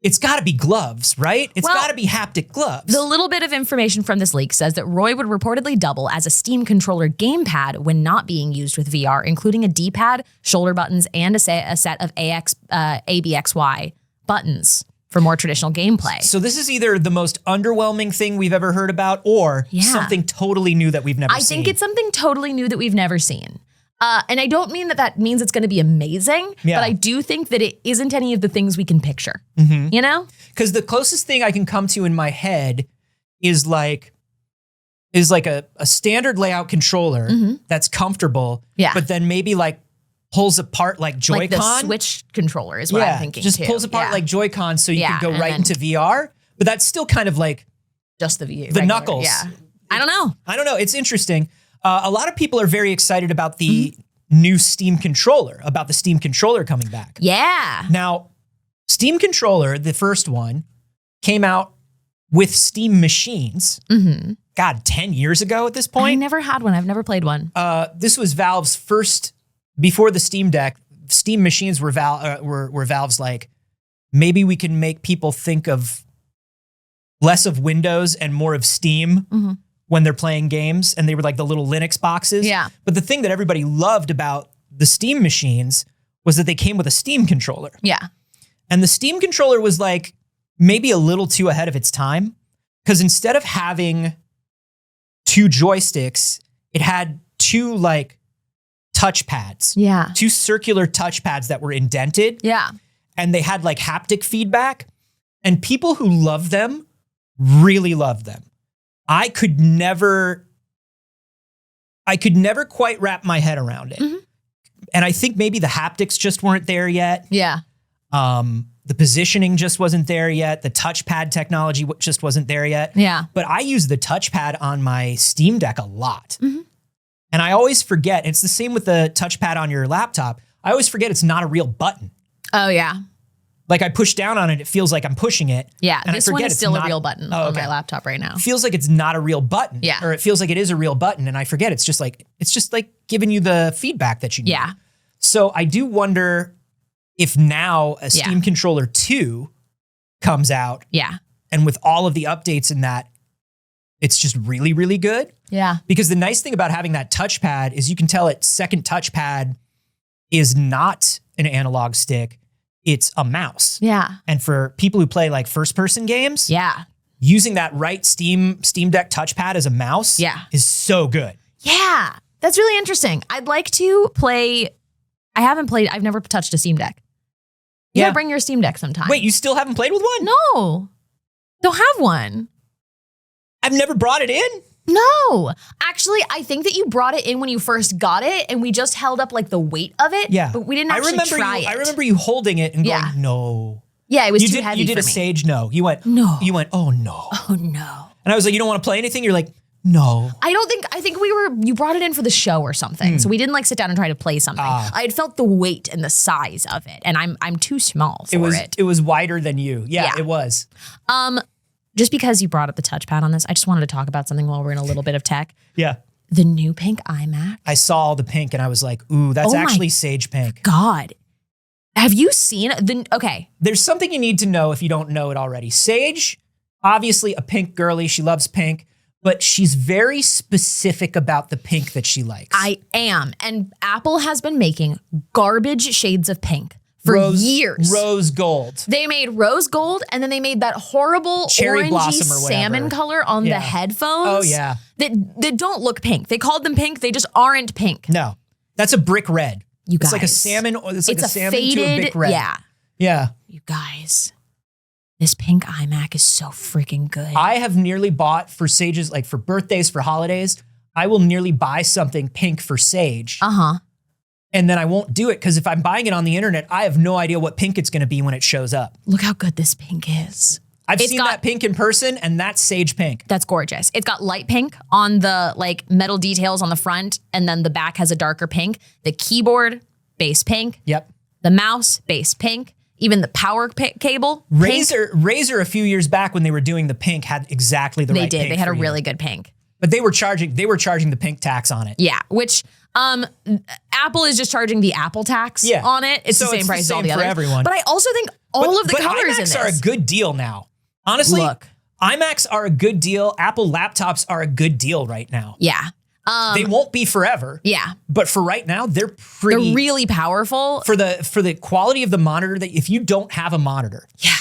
[SPEAKER 1] it's got to be gloves, right? It's got to be haptic gloves.
[SPEAKER 2] The little bit of information from this leak says that Roy would reportedly double as a Steam controller gamepad when not being used with VR, including a D-pad, shoulder buttons, and a set of ABXY buttons for more traditional gameplay.
[SPEAKER 1] So this is either the most underwhelming thing we've ever heard about, or something totally new that we've never seen.
[SPEAKER 2] I think it's something totally new that we've never seen. And I don't mean that means it's going to be amazing, but I do think that it isn't any of the things we can picture, you know?
[SPEAKER 1] Because the closest thing I can come to in my head is like a standard layout controller that's comfortable, but then maybe like pulls apart like Joy-Con.
[SPEAKER 2] Like the Switch controller is what I'm thinking
[SPEAKER 1] just pulls apart like Joy-Con so you can go right into VR, but that's still kind of like
[SPEAKER 2] just the view,
[SPEAKER 1] the knuckles.
[SPEAKER 2] Yeah. I don't know.
[SPEAKER 1] It's interesting. A lot of people are very excited about the new Steam controller, about the Steam controller coming back.
[SPEAKER 2] Yeah.
[SPEAKER 1] Now, Steam controller, the first one, came out with Steam machines. God, 10 years ago at this point.
[SPEAKER 2] I never had one. I've never played one.
[SPEAKER 1] This was Valve's first, before the Steam Deck, Steam machines were Valve's like, maybe we can make people think of less of Windows and more of Steam when they're playing games, and they were like the little Linux boxes.
[SPEAKER 2] Yeah.
[SPEAKER 1] But the thing that everybody loved about the Steam machines was that they came with a Steam controller.
[SPEAKER 2] Yeah.
[SPEAKER 1] And the Steam controller was like maybe a little too ahead of its time, because instead of having 2 joysticks, it had 2 like touchpads.
[SPEAKER 2] Yeah.
[SPEAKER 1] 2 circular touchpads that were indented.
[SPEAKER 2] Yeah.
[SPEAKER 1] And they had like haptic feedback, and people who loved them really loved them. I could never quite wrap my head around it. And I think maybe the haptics just weren't there yet.
[SPEAKER 2] Yeah.
[SPEAKER 1] The positioning just wasn't there yet. The touchpad technology just wasn't there yet.
[SPEAKER 2] Yeah.
[SPEAKER 1] But I use the touchpad on my Steam Deck a lot. And I always forget, it's the same with the touchpad on your laptop. I always forget it's not a real button.
[SPEAKER 2] Oh, yeah.
[SPEAKER 1] Like I push down on it, it feels like I'm pushing it.
[SPEAKER 2] Yeah,
[SPEAKER 1] and
[SPEAKER 2] this
[SPEAKER 1] I forget
[SPEAKER 2] one is still a real button on my laptop right now.
[SPEAKER 1] It feels like it's not a real button.
[SPEAKER 2] Yeah.
[SPEAKER 1] Or it feels like it is a real button, and I forget it's just like giving you the feedback that you need.
[SPEAKER 2] Yeah.
[SPEAKER 1] So I do wonder if now a Steam Controller 2 comes out.
[SPEAKER 2] Yeah.
[SPEAKER 1] And with all of the updates in that, it's just really, really good.
[SPEAKER 2] Yeah.
[SPEAKER 1] Because the nice thing about having that touchpad is you can tell its second touchpad is not an analog stick. It's a mouse.
[SPEAKER 2] Yeah.
[SPEAKER 1] And for people who play like first person games, using that right Steam Deck touchpad as a mouse is so good.
[SPEAKER 2] Yeah. That's really interesting. I'd like to play. I've never touched a Steam Deck. You gotta bring your Steam Deck sometime.
[SPEAKER 1] Wait, you still haven't played with one?
[SPEAKER 2] No. Don't have one.
[SPEAKER 1] I've never brought it in.
[SPEAKER 2] No. Actually, I think that you brought it in when you first got it and we just held up like the weight of it.
[SPEAKER 1] Yeah.
[SPEAKER 2] But we didn't actually try it.
[SPEAKER 1] I remember you holding it and going, no.
[SPEAKER 2] Yeah, it was too heavy
[SPEAKER 1] You did
[SPEAKER 2] for
[SPEAKER 1] a
[SPEAKER 2] me.
[SPEAKER 1] Saige no. You went,
[SPEAKER 2] no.
[SPEAKER 1] You went, oh no.
[SPEAKER 2] Oh no.
[SPEAKER 1] And I was like, you don't want to play anything? You're like, no.
[SPEAKER 2] I think you brought it in for the show or something. So we didn't like sit down and try to play something. I had felt the weight and the size of it and I'm too small for it.
[SPEAKER 1] It was wider than you. Yeah, it was.
[SPEAKER 2] Just because you brought up the touchpad on this, I just wanted to talk about something while we're in a little bit of tech.
[SPEAKER 1] Yeah.
[SPEAKER 2] The new pink iMac.
[SPEAKER 1] I saw the pink and I was like, ooh, that's actually Saige pink.
[SPEAKER 2] God. Have you seen it? Okay.
[SPEAKER 1] There's something you need to know if you don't know it already. Saige, obviously a pink girly. She loves pink, but she's very specific about the pink that she likes.
[SPEAKER 2] I am. And Apple has been making garbage shades of pink for years.
[SPEAKER 1] Rose gold.
[SPEAKER 2] They made rose gold and then they made that horrible
[SPEAKER 1] cherry
[SPEAKER 2] orangey
[SPEAKER 1] blossom or whatever.
[SPEAKER 2] salmon color on the headphones.
[SPEAKER 1] Oh, yeah.
[SPEAKER 2] That don't look pink. They called them pink. They just aren't pink.
[SPEAKER 1] No. That's a brick red.
[SPEAKER 2] You guys.
[SPEAKER 1] It's like a salmon. It's like a salmon
[SPEAKER 2] faded,
[SPEAKER 1] to a brick red.
[SPEAKER 2] Yeah.
[SPEAKER 1] Yeah.
[SPEAKER 2] You guys. This pink iMac is so freaking good.
[SPEAKER 1] I have nearly bought for Saige's, like for birthdays, for holidays, I will nearly buy something pink for Saige. And then I won't do it because if I'm buying it on the internet, I have no idea what pink it's going to be when it shows up.
[SPEAKER 2] Look how good this pink is.
[SPEAKER 1] I've seen that pink in person and that's Saige pink.
[SPEAKER 2] That's gorgeous. It's got light pink on the like metal details on the front and then the back has a darker pink. The keyboard, base pink.
[SPEAKER 1] Yep.
[SPEAKER 2] The mouse, base pink. Even the power cable,
[SPEAKER 1] Razer a few years back when they were doing the pink had exactly the right pink.
[SPEAKER 2] They did. They had a really good pink.
[SPEAKER 1] But they were charging the pink tax on it.
[SPEAKER 2] Yeah, which Apple is just charging the Apple tax on it. It's the same price as all the others.
[SPEAKER 1] For everyone.
[SPEAKER 2] But I also think all of the colors in this.
[SPEAKER 1] iMacs are a good deal now. Honestly, iMacs are a good deal. Apple laptops are a good deal right now.
[SPEAKER 2] Yeah.
[SPEAKER 1] They won't be forever.
[SPEAKER 2] Yeah.
[SPEAKER 1] But for right now, they're
[SPEAKER 2] really powerful.
[SPEAKER 1] For the quality of the monitor, that if you don't have a monitor. Yeah.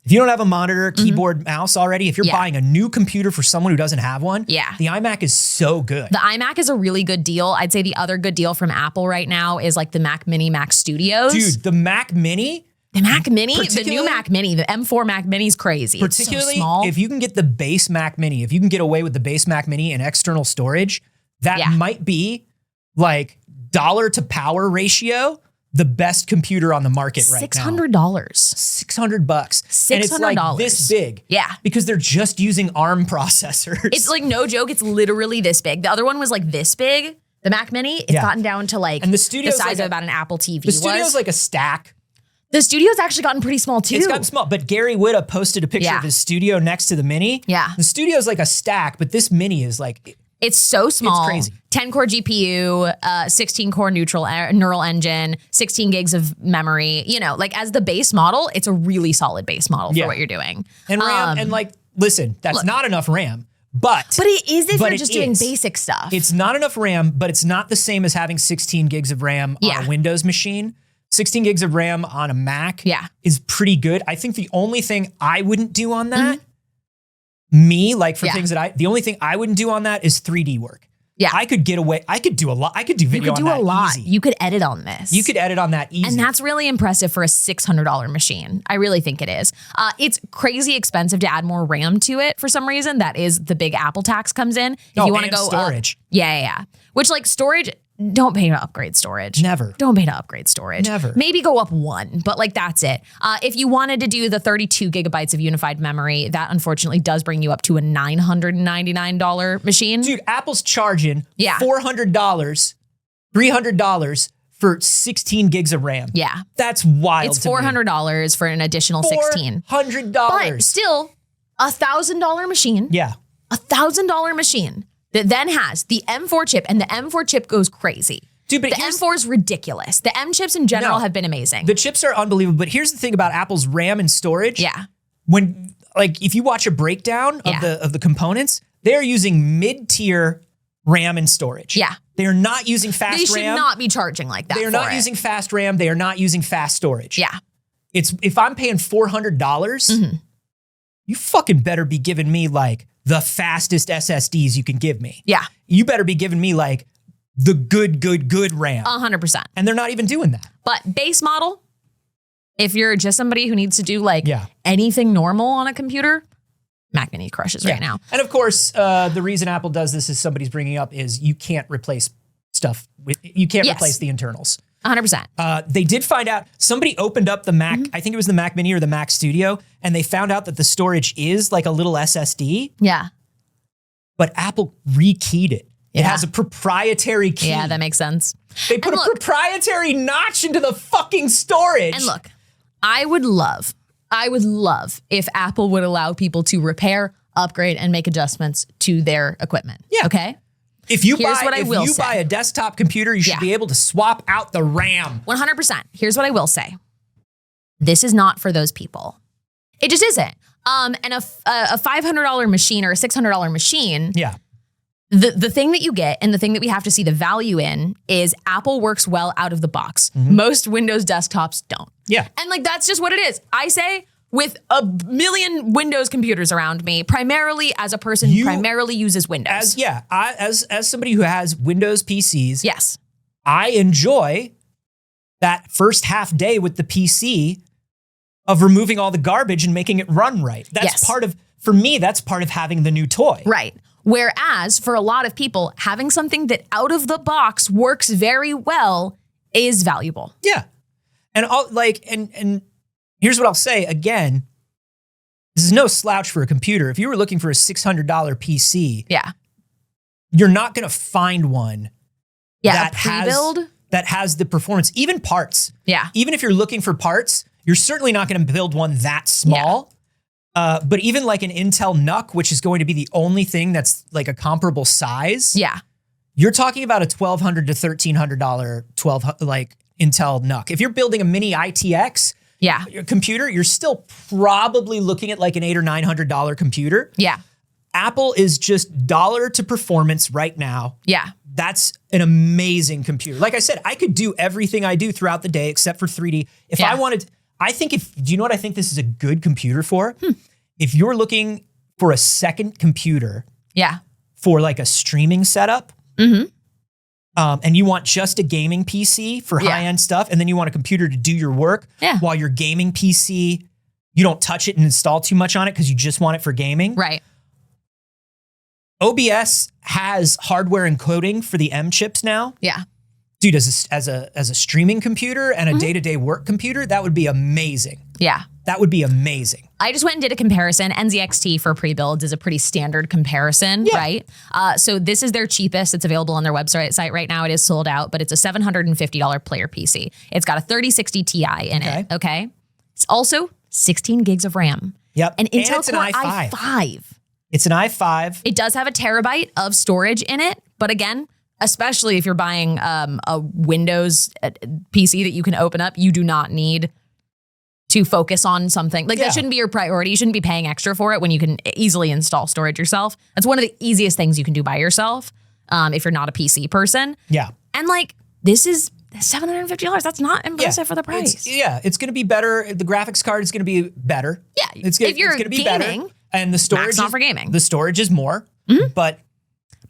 [SPEAKER 1] If you don't have a monitor, keyboard, mouse already, if you're buying a new computer for someone who doesn't have one, the iMac is so good.
[SPEAKER 2] The iMac is a really good deal. I'd say the other good deal from Apple right now is like the Mac Mini, Mac Studios.
[SPEAKER 1] Dude, the Mac Mini.
[SPEAKER 2] The Mac Mini, the new Mac Mini, the M4 Mac Mini is crazy.
[SPEAKER 1] Particularly
[SPEAKER 2] it's so small.
[SPEAKER 1] If you can get the base Mac Mini, if you can get away with the base Mac Mini and external storage, that might be like dollar to power ratio, the best computer on the market right now.
[SPEAKER 2] $600.
[SPEAKER 1] $600. And it's like this big.
[SPEAKER 2] Yeah.
[SPEAKER 1] Because they're just using ARM processors.
[SPEAKER 2] It's like no joke. It's literally this big. The other one was like this big. The Mac Mini, it's gotten down to like
[SPEAKER 1] and the size
[SPEAKER 2] of about an Apple TV.
[SPEAKER 1] The studio's like a stack.
[SPEAKER 2] The studio's actually gotten pretty small too.
[SPEAKER 1] It's gotten small, but Gary Whitta posted a picture of his studio next to the Mini.
[SPEAKER 2] Yeah.
[SPEAKER 1] The studio's like a stack, but this Mini is like...
[SPEAKER 2] It's so small.
[SPEAKER 1] It's crazy.
[SPEAKER 2] 10-core GPU, 16-core neural engine, 16 gigs of memory. You know, like as the base model, it's a really solid base model for what you're doing.
[SPEAKER 1] And RAM, and like, listen, that's not enough RAM, but
[SPEAKER 2] it is if you're just doing basic stuff.
[SPEAKER 1] It's not enough RAM, but it's not the same as having 16 gigs of RAM on a Windows machine. 16 gigs of RAM on a Mac is pretty good. I think the only thing I wouldn't do on that, the only thing I wouldn't do on that is 3D work. Yeah. I could get away. I could do a lot. I could do video on that. You could do a lot.
[SPEAKER 2] Easy. You could edit on this.
[SPEAKER 1] You could edit on that easy.
[SPEAKER 2] And that's really impressive for a $600 machine. I really think it is. It's crazy expensive to add more RAM to it for some reason. That is the big Apple tax comes in. If you want to go
[SPEAKER 1] storage.
[SPEAKER 2] Yeah. Which like storage, don't pay to upgrade storage.
[SPEAKER 1] Never.
[SPEAKER 2] Don't pay to upgrade storage.
[SPEAKER 1] Never.
[SPEAKER 2] Maybe go up one, but like that's it. If you wanted to do the 32 gigabytes of unified memory, that unfortunately does bring you up to a $999 machine.
[SPEAKER 1] Dude, Apple's charging
[SPEAKER 2] Yeah.
[SPEAKER 1] $400, $300 for 16 gigs of RAM.
[SPEAKER 2] Yeah.
[SPEAKER 1] That's wild.
[SPEAKER 2] It's $400 for an additional 16.
[SPEAKER 1] $400.
[SPEAKER 2] But still, $1,000 machine.
[SPEAKER 1] Yeah.
[SPEAKER 2] $1,000 machine that then has the M4 chip, and the M4 chip goes crazy.
[SPEAKER 1] Dude, but
[SPEAKER 2] the M4 is ridiculous. The M chips in general have been amazing.
[SPEAKER 1] The chips are unbelievable, but here's the thing about Apple's RAM and storage.
[SPEAKER 2] Yeah.
[SPEAKER 1] When, like, if you watch a breakdown of the components, they're using mid-tier RAM and storage.
[SPEAKER 2] Yeah.
[SPEAKER 1] They are not using fast RAM.
[SPEAKER 2] They should not be charging like that.
[SPEAKER 1] They are not using fast RAM. They are not using fast storage.
[SPEAKER 2] Yeah.
[SPEAKER 1] It's if I'm paying $400, you fucking better be giving me like the fastest SSDs you can give me.
[SPEAKER 2] Yeah.
[SPEAKER 1] You better be giving me like the good RAM.
[SPEAKER 2] 100%.
[SPEAKER 1] And they're not even doing that.
[SPEAKER 2] But base model, if you're just somebody who needs to do like
[SPEAKER 1] Yeah.
[SPEAKER 2] anything normal on a computer, Mac Mini crushes right now.
[SPEAKER 1] And of course, the reason Apple does this is somebody's bringing up is you can't replace stuff. You can't replace the internals.
[SPEAKER 2] 100%.
[SPEAKER 1] They did find out, somebody opened up the Mac, I think it was the Mac Mini or the Mac Studio, and they found out that the storage is like a little SSD,
[SPEAKER 2] Yeah.
[SPEAKER 1] but Apple rekeyed it. It
[SPEAKER 2] Yeah.
[SPEAKER 1] has a proprietary key.
[SPEAKER 2] Yeah, that makes sense.
[SPEAKER 1] They put
[SPEAKER 2] And
[SPEAKER 1] a
[SPEAKER 2] look-
[SPEAKER 1] proprietary notch into the fucking storage.
[SPEAKER 2] And look, I would love if Apple would allow people to repair, upgrade, and make adjustments to their equipment.
[SPEAKER 1] Yeah.
[SPEAKER 2] Okay?
[SPEAKER 1] If you
[SPEAKER 2] Here's
[SPEAKER 1] buy
[SPEAKER 2] what I will say.
[SPEAKER 1] buy a desktop computer, you should be able to swap out the RAM.
[SPEAKER 2] 100%. Here's what I will say. This is not for those people. It just isn't. And a $500 machine or a $600 machine,
[SPEAKER 1] Yeah.
[SPEAKER 2] the thing that you get and the thing that we have to see the value in is Apple works well out of the box. Most Windows desktops don't.
[SPEAKER 1] Yeah.
[SPEAKER 2] And like, that's just what it is. I say with a million Windows computers around me, primarily as a person who primarily uses Windows.
[SPEAKER 1] As somebody who has Windows PCs,
[SPEAKER 2] Yes.
[SPEAKER 1] I enjoy that first half day with the PC of removing all the garbage and making it run right. That's for me, that's part of having the new toy.
[SPEAKER 2] Right. Whereas for a lot of people, having something that out of the box works very well is valuable.
[SPEAKER 1] Yeah. And and here's what I'll say again. This is no slouch for a computer. If you were looking for a $600 PC,
[SPEAKER 2] Yeah.
[SPEAKER 1] you're not going to find one
[SPEAKER 2] Yeah. A pre-build.
[SPEAKER 1] that has the performance, even parts.
[SPEAKER 2] Yeah.
[SPEAKER 1] Even if you're looking for parts, you're certainly not going to build one that small. But even like an Intel NUC, which is going to be the only thing that's like a comparable size.
[SPEAKER 2] Yeah.
[SPEAKER 1] You're talking about a $1,200 to $1,300 Intel NUC. If you're building a mini ITX computer, you're still probably looking at like an $800 or $900 computer.
[SPEAKER 2] Yeah.
[SPEAKER 1] Apple is just dollar to performance right now.
[SPEAKER 2] Yeah.
[SPEAKER 1] That's an amazing computer. Like I said, I could do everything I do throughout the day except for 3D. If I wanted, do you know what I think this is a good computer for? If you're looking for a second computer for like a streaming setup, and you want just a gaming PC for high-end stuff, and then you want a computer to do your work while your gaming PC, you don't touch it and install too much on it because you just want it for gaming.
[SPEAKER 2] Right.
[SPEAKER 1] OBS has hardware encoding for the M chips now.
[SPEAKER 2] Yeah.
[SPEAKER 1] Dude, as a streaming computer and a day-to-day work computer, that would be amazing.
[SPEAKER 2] Yeah.
[SPEAKER 1] That would be amazing.
[SPEAKER 2] I just went and did a comparison. NZXT for pre-builds is a pretty standard comparison, right? So this is their cheapest. It's available on their website right now. It is sold out, but it's a $750 player PC. It's got a 3060 Ti in it, okay? It's also 16 gigs of RAM.
[SPEAKER 1] Yep.
[SPEAKER 2] An Intel
[SPEAKER 1] it's an
[SPEAKER 2] Core
[SPEAKER 1] i5.
[SPEAKER 2] i5.
[SPEAKER 1] It's an i5.
[SPEAKER 2] It does have a terabyte of storage in it, but again, especially if you're buying a Windows PC that you can open up, you do not need to focus on something. Like that shouldn't be your priority. You shouldn't be paying extra for it when you can easily install storage yourself. That's one of the easiest things you can do by yourself if you're not a PC person.
[SPEAKER 1] Yeah.
[SPEAKER 2] And like, this is $750. That's not impressive for the price.
[SPEAKER 1] It's going to be better. The graphics card is going to be better.
[SPEAKER 2] Yeah.
[SPEAKER 1] If you're gaming, better. And the storage
[SPEAKER 2] Mac's not for gaming.
[SPEAKER 1] The storage is more, but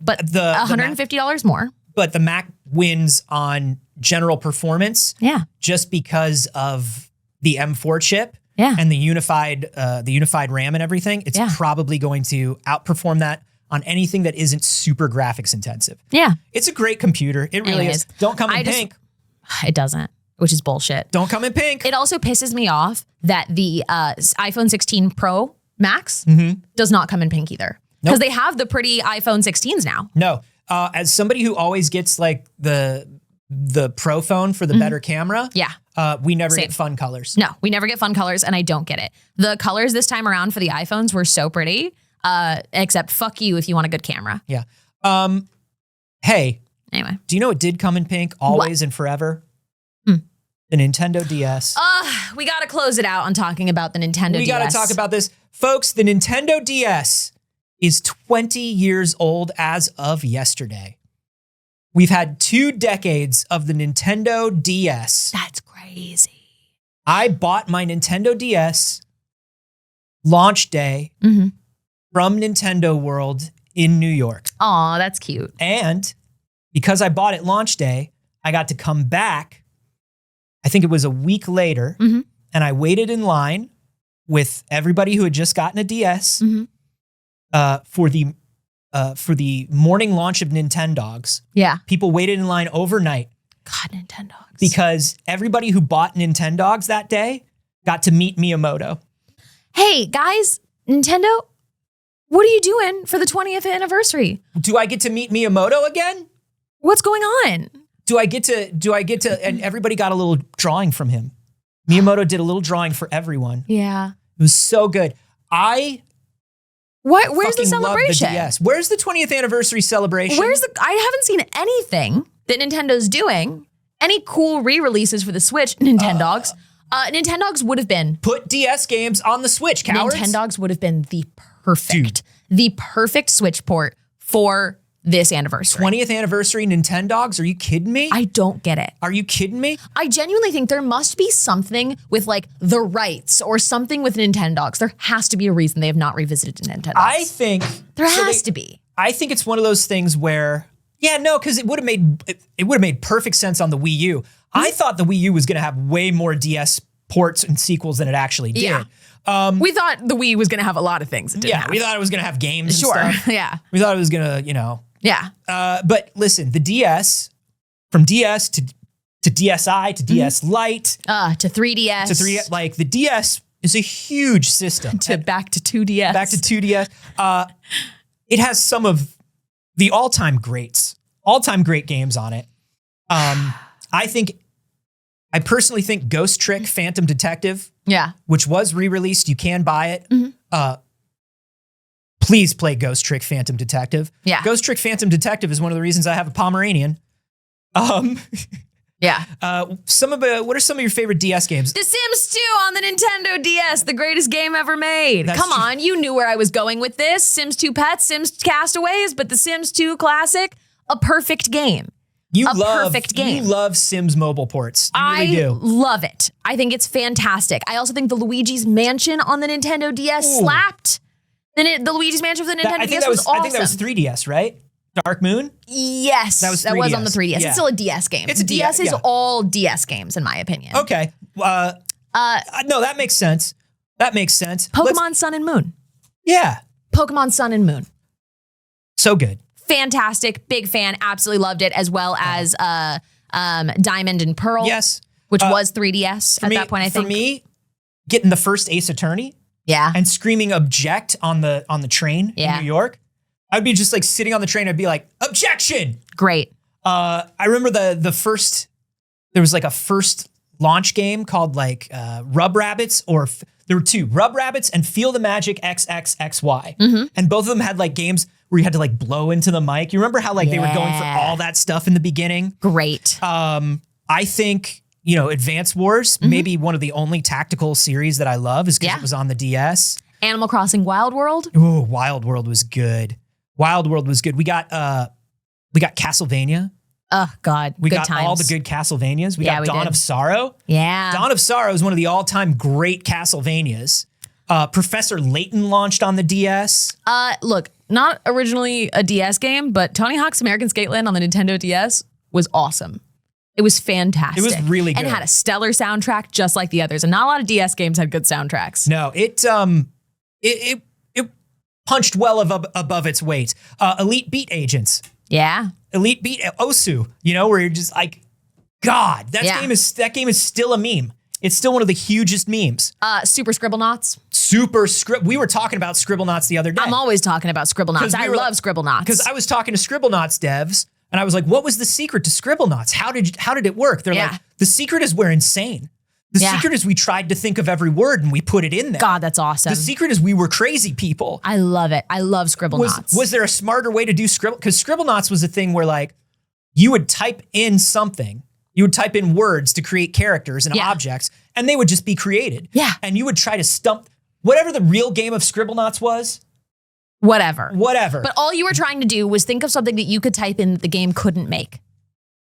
[SPEAKER 2] the $150 more.
[SPEAKER 1] But the Mac wins on general performance.
[SPEAKER 2] Yeah.
[SPEAKER 1] Just because of the M4 chip.
[SPEAKER 2] Yeah.
[SPEAKER 1] And the unified RAM and everything. It's probably going to outperform that on anything that isn't super graphics intensive.
[SPEAKER 2] Yeah.
[SPEAKER 1] It's a great computer. It really is. Don't come in pink.
[SPEAKER 2] It doesn't, which is bullshit.
[SPEAKER 1] Don't come in pink.
[SPEAKER 2] It also pisses me off that the iPhone 16 Pro Max does not come in pink either. Because they have the pretty iPhone 16s now.
[SPEAKER 1] No. As somebody who always gets like the Pro phone for the better camera, we never get fun colors.
[SPEAKER 2] No, we never get fun colors, and I don't get it. The colors this time around for the iPhones were so pretty, except fuck you if you want a good camera.
[SPEAKER 1] Yeah. Hey.
[SPEAKER 2] Anyway.
[SPEAKER 1] Do you know it did come in pink always and forever? The Nintendo DS.
[SPEAKER 2] We got to close it out on talking about the Nintendo DS.
[SPEAKER 1] We got to talk about this. Folks, the Nintendo DS is 20 years old as of yesterday. We've had 2 decades of the Nintendo DS.
[SPEAKER 2] That's crazy.
[SPEAKER 1] I bought my Nintendo DS launch day from Nintendo World in New York.
[SPEAKER 2] Aw, that's cute.
[SPEAKER 1] And because I bought it launch day, I got to come back, I think it was a week later, and I waited in line with everybody who had just gotten a DS for the morning launch of Nintendogs.
[SPEAKER 2] Yeah.
[SPEAKER 1] People waited in line overnight.
[SPEAKER 2] God, Nintendogs.
[SPEAKER 1] Because everybody who bought Nintendogs that day got to meet Miyamoto.
[SPEAKER 2] Hey, guys, Nintendo, what are you doing for the 20th anniversary?
[SPEAKER 1] Do I get to meet Miyamoto again?
[SPEAKER 2] What's going on?
[SPEAKER 1] Do I get to, and everybody got a little drawing from him. Miyamoto did a little drawing for everyone.
[SPEAKER 2] Yeah.
[SPEAKER 1] It was so good.
[SPEAKER 2] Where's the celebration?
[SPEAKER 1] Love the DS. Where's the 20th anniversary celebration?
[SPEAKER 2] I haven't seen anything that Nintendo's doing. Any cool re-releases for the Switch, Nintendogs. Nintendogs would have been.
[SPEAKER 1] Put DS games on the Switch, cowards.
[SPEAKER 2] Nintendogs would have been the perfect Switch port for this anniversary.
[SPEAKER 1] 20th anniversary Nintendogs? Are you kidding me?
[SPEAKER 2] I don't get it.
[SPEAKER 1] Are you kidding me?
[SPEAKER 2] I genuinely think there must be something with like the rights or something with Nintendogs. There has to be a reason they have not revisited Nintendogs.
[SPEAKER 1] I think
[SPEAKER 2] there has to be.
[SPEAKER 1] I think it's one of those things where, because it would have made perfect sense on the Wii U. I thought the Wii U was going to have way more DS ports and sequels than it actually did.
[SPEAKER 2] Yeah. We thought the Wii was going to have a to things it didn't have.
[SPEAKER 1] We thought it was going to have games
[SPEAKER 2] Sure.
[SPEAKER 1] and stuff.
[SPEAKER 2] Yeah.
[SPEAKER 1] We thought it was going to,
[SPEAKER 2] Yeah.
[SPEAKER 1] But listen, the DS, from DS to DSi to DS Lite.
[SPEAKER 2] To 3DS.
[SPEAKER 1] To 3DS. Like the DS is a huge system.
[SPEAKER 2] Back to 2DS.
[SPEAKER 1] Back to 2DS. It has some of the all-time great games on it. I personally think Ghost Trick Phantom Detective, which was re-released, you can buy it. Please play Ghost Trick Phantom Detective.
[SPEAKER 2] Yeah.
[SPEAKER 1] Ghost Trick Phantom Detective is one of the reasons I have a Pomeranian.
[SPEAKER 2] Yeah.
[SPEAKER 1] What are some of your favorite DS games?
[SPEAKER 2] The Sims 2 on the Nintendo DS, the greatest game ever made. Come on, you knew where I was going with this. Sims 2 Pets, Sims Castaways, but the Sims 2 Classic, a perfect game. Perfect game.
[SPEAKER 1] You love Sims mobile ports. You really do.
[SPEAKER 2] I love it. I think it's fantastic. I also think the Luigi's Mansion on the Nintendo DS slapped. The Luigi's Mansion for the Nintendo DS was awesome.
[SPEAKER 1] I think that was 3DS, right? Dark Moon?
[SPEAKER 2] Yes. That was on the 3DS.
[SPEAKER 1] Yeah.
[SPEAKER 2] It's still a DS game.
[SPEAKER 1] It's a DS
[SPEAKER 2] is all DS games, in my opinion.
[SPEAKER 1] Okay. No, that makes sense.
[SPEAKER 2] Pokemon Sun and Moon.
[SPEAKER 1] Yeah.
[SPEAKER 2] Pokemon Sun and Moon.
[SPEAKER 1] So good.
[SPEAKER 2] Fantastic. Big fan. Absolutely loved it, as well as Diamond and Pearl.
[SPEAKER 1] Yes.
[SPEAKER 2] Which was 3DS at that point, I think.
[SPEAKER 1] For me, getting the first Ace Attorney.
[SPEAKER 2] Yeah.
[SPEAKER 1] And screaming object on the train in New York. I'd be just like sitting on the train. I'd be like, objection.
[SPEAKER 2] Great.
[SPEAKER 1] I remember the first, there was like a first launch game called like Rub Rabbits, or there were 2, Rub Rabbits and Feel the Magic XXXY. And both of them had like games where you had to like blow into the mic. You remember how like they were going for all that stuff in the beginning?
[SPEAKER 2] Great.
[SPEAKER 1] I think, Advance Wars, maybe one of the only tactical series that I love is because it was on the DS.
[SPEAKER 2] Animal Crossing Wild World.
[SPEAKER 1] Oh, Wild World was good. We got Castlevania.
[SPEAKER 2] Oh God,
[SPEAKER 1] we got
[SPEAKER 2] times.
[SPEAKER 1] all the good Castlevanias. We got Dawn of Sorrow.
[SPEAKER 2] Yeah.
[SPEAKER 1] Dawn of Sorrow is one of the all-time great Castlevanias. Professor Layton launched on the DS.
[SPEAKER 2] Look, not originally a DS game, but Tony Hawk's American Skateland on the Nintendo DS was awesome. It was fantastic.
[SPEAKER 1] It was really good.
[SPEAKER 2] And it had a stellar soundtrack just like the others. And not a lot of DS games had good soundtracks.
[SPEAKER 1] No, it punched well above its weight. Elite Beat Agents.
[SPEAKER 2] Yeah.
[SPEAKER 1] Elite Beat Osu, where you're just like, God, that game is still a meme. It's still one of the hugest memes.
[SPEAKER 2] Super Scribblenauts.
[SPEAKER 1] We were talking about Scribblenauts the other day.
[SPEAKER 2] I'm always talking about Scribblenauts. I love Scribblenauts.
[SPEAKER 1] Because I was talking to Scribblenauts devs, and I was like, what was the secret to Scribblenauts? How did it work? They're like, the secret is we're insane. The secret is we tried to think of every word and we put it in there.
[SPEAKER 2] God, that's awesome.
[SPEAKER 1] The secret is we were crazy people.
[SPEAKER 2] I love it. I love Scribblenauts.
[SPEAKER 1] Was there a smarter way to do Scribble? Because Scribblenauts was a thing where like you would type in something, you would type in words to create characters and objects, and they would just be created.
[SPEAKER 2] Yeah.
[SPEAKER 1] And you would try to stump whatever the real game of Scribblenauts was.
[SPEAKER 2] Whatever.
[SPEAKER 1] But
[SPEAKER 2] all you were trying to do was think of something that you could type in that the game couldn't make.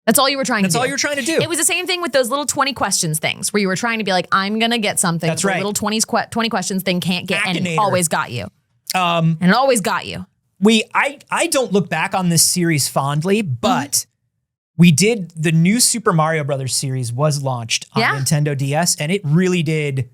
[SPEAKER 2] That's all you were trying to do.
[SPEAKER 1] That's all you were trying to do.
[SPEAKER 2] It was the same thing with those little 20 questions things where you were trying to be like, I'm going to get something.
[SPEAKER 1] That's right.
[SPEAKER 2] Little 20 questions thing can't get, and it
[SPEAKER 1] Akinator.
[SPEAKER 2] always got you. And it always got you.
[SPEAKER 1] I don't look back on this series fondly, but we did, the new Super Mario Brothers series was launched on Nintendo DS, and it really did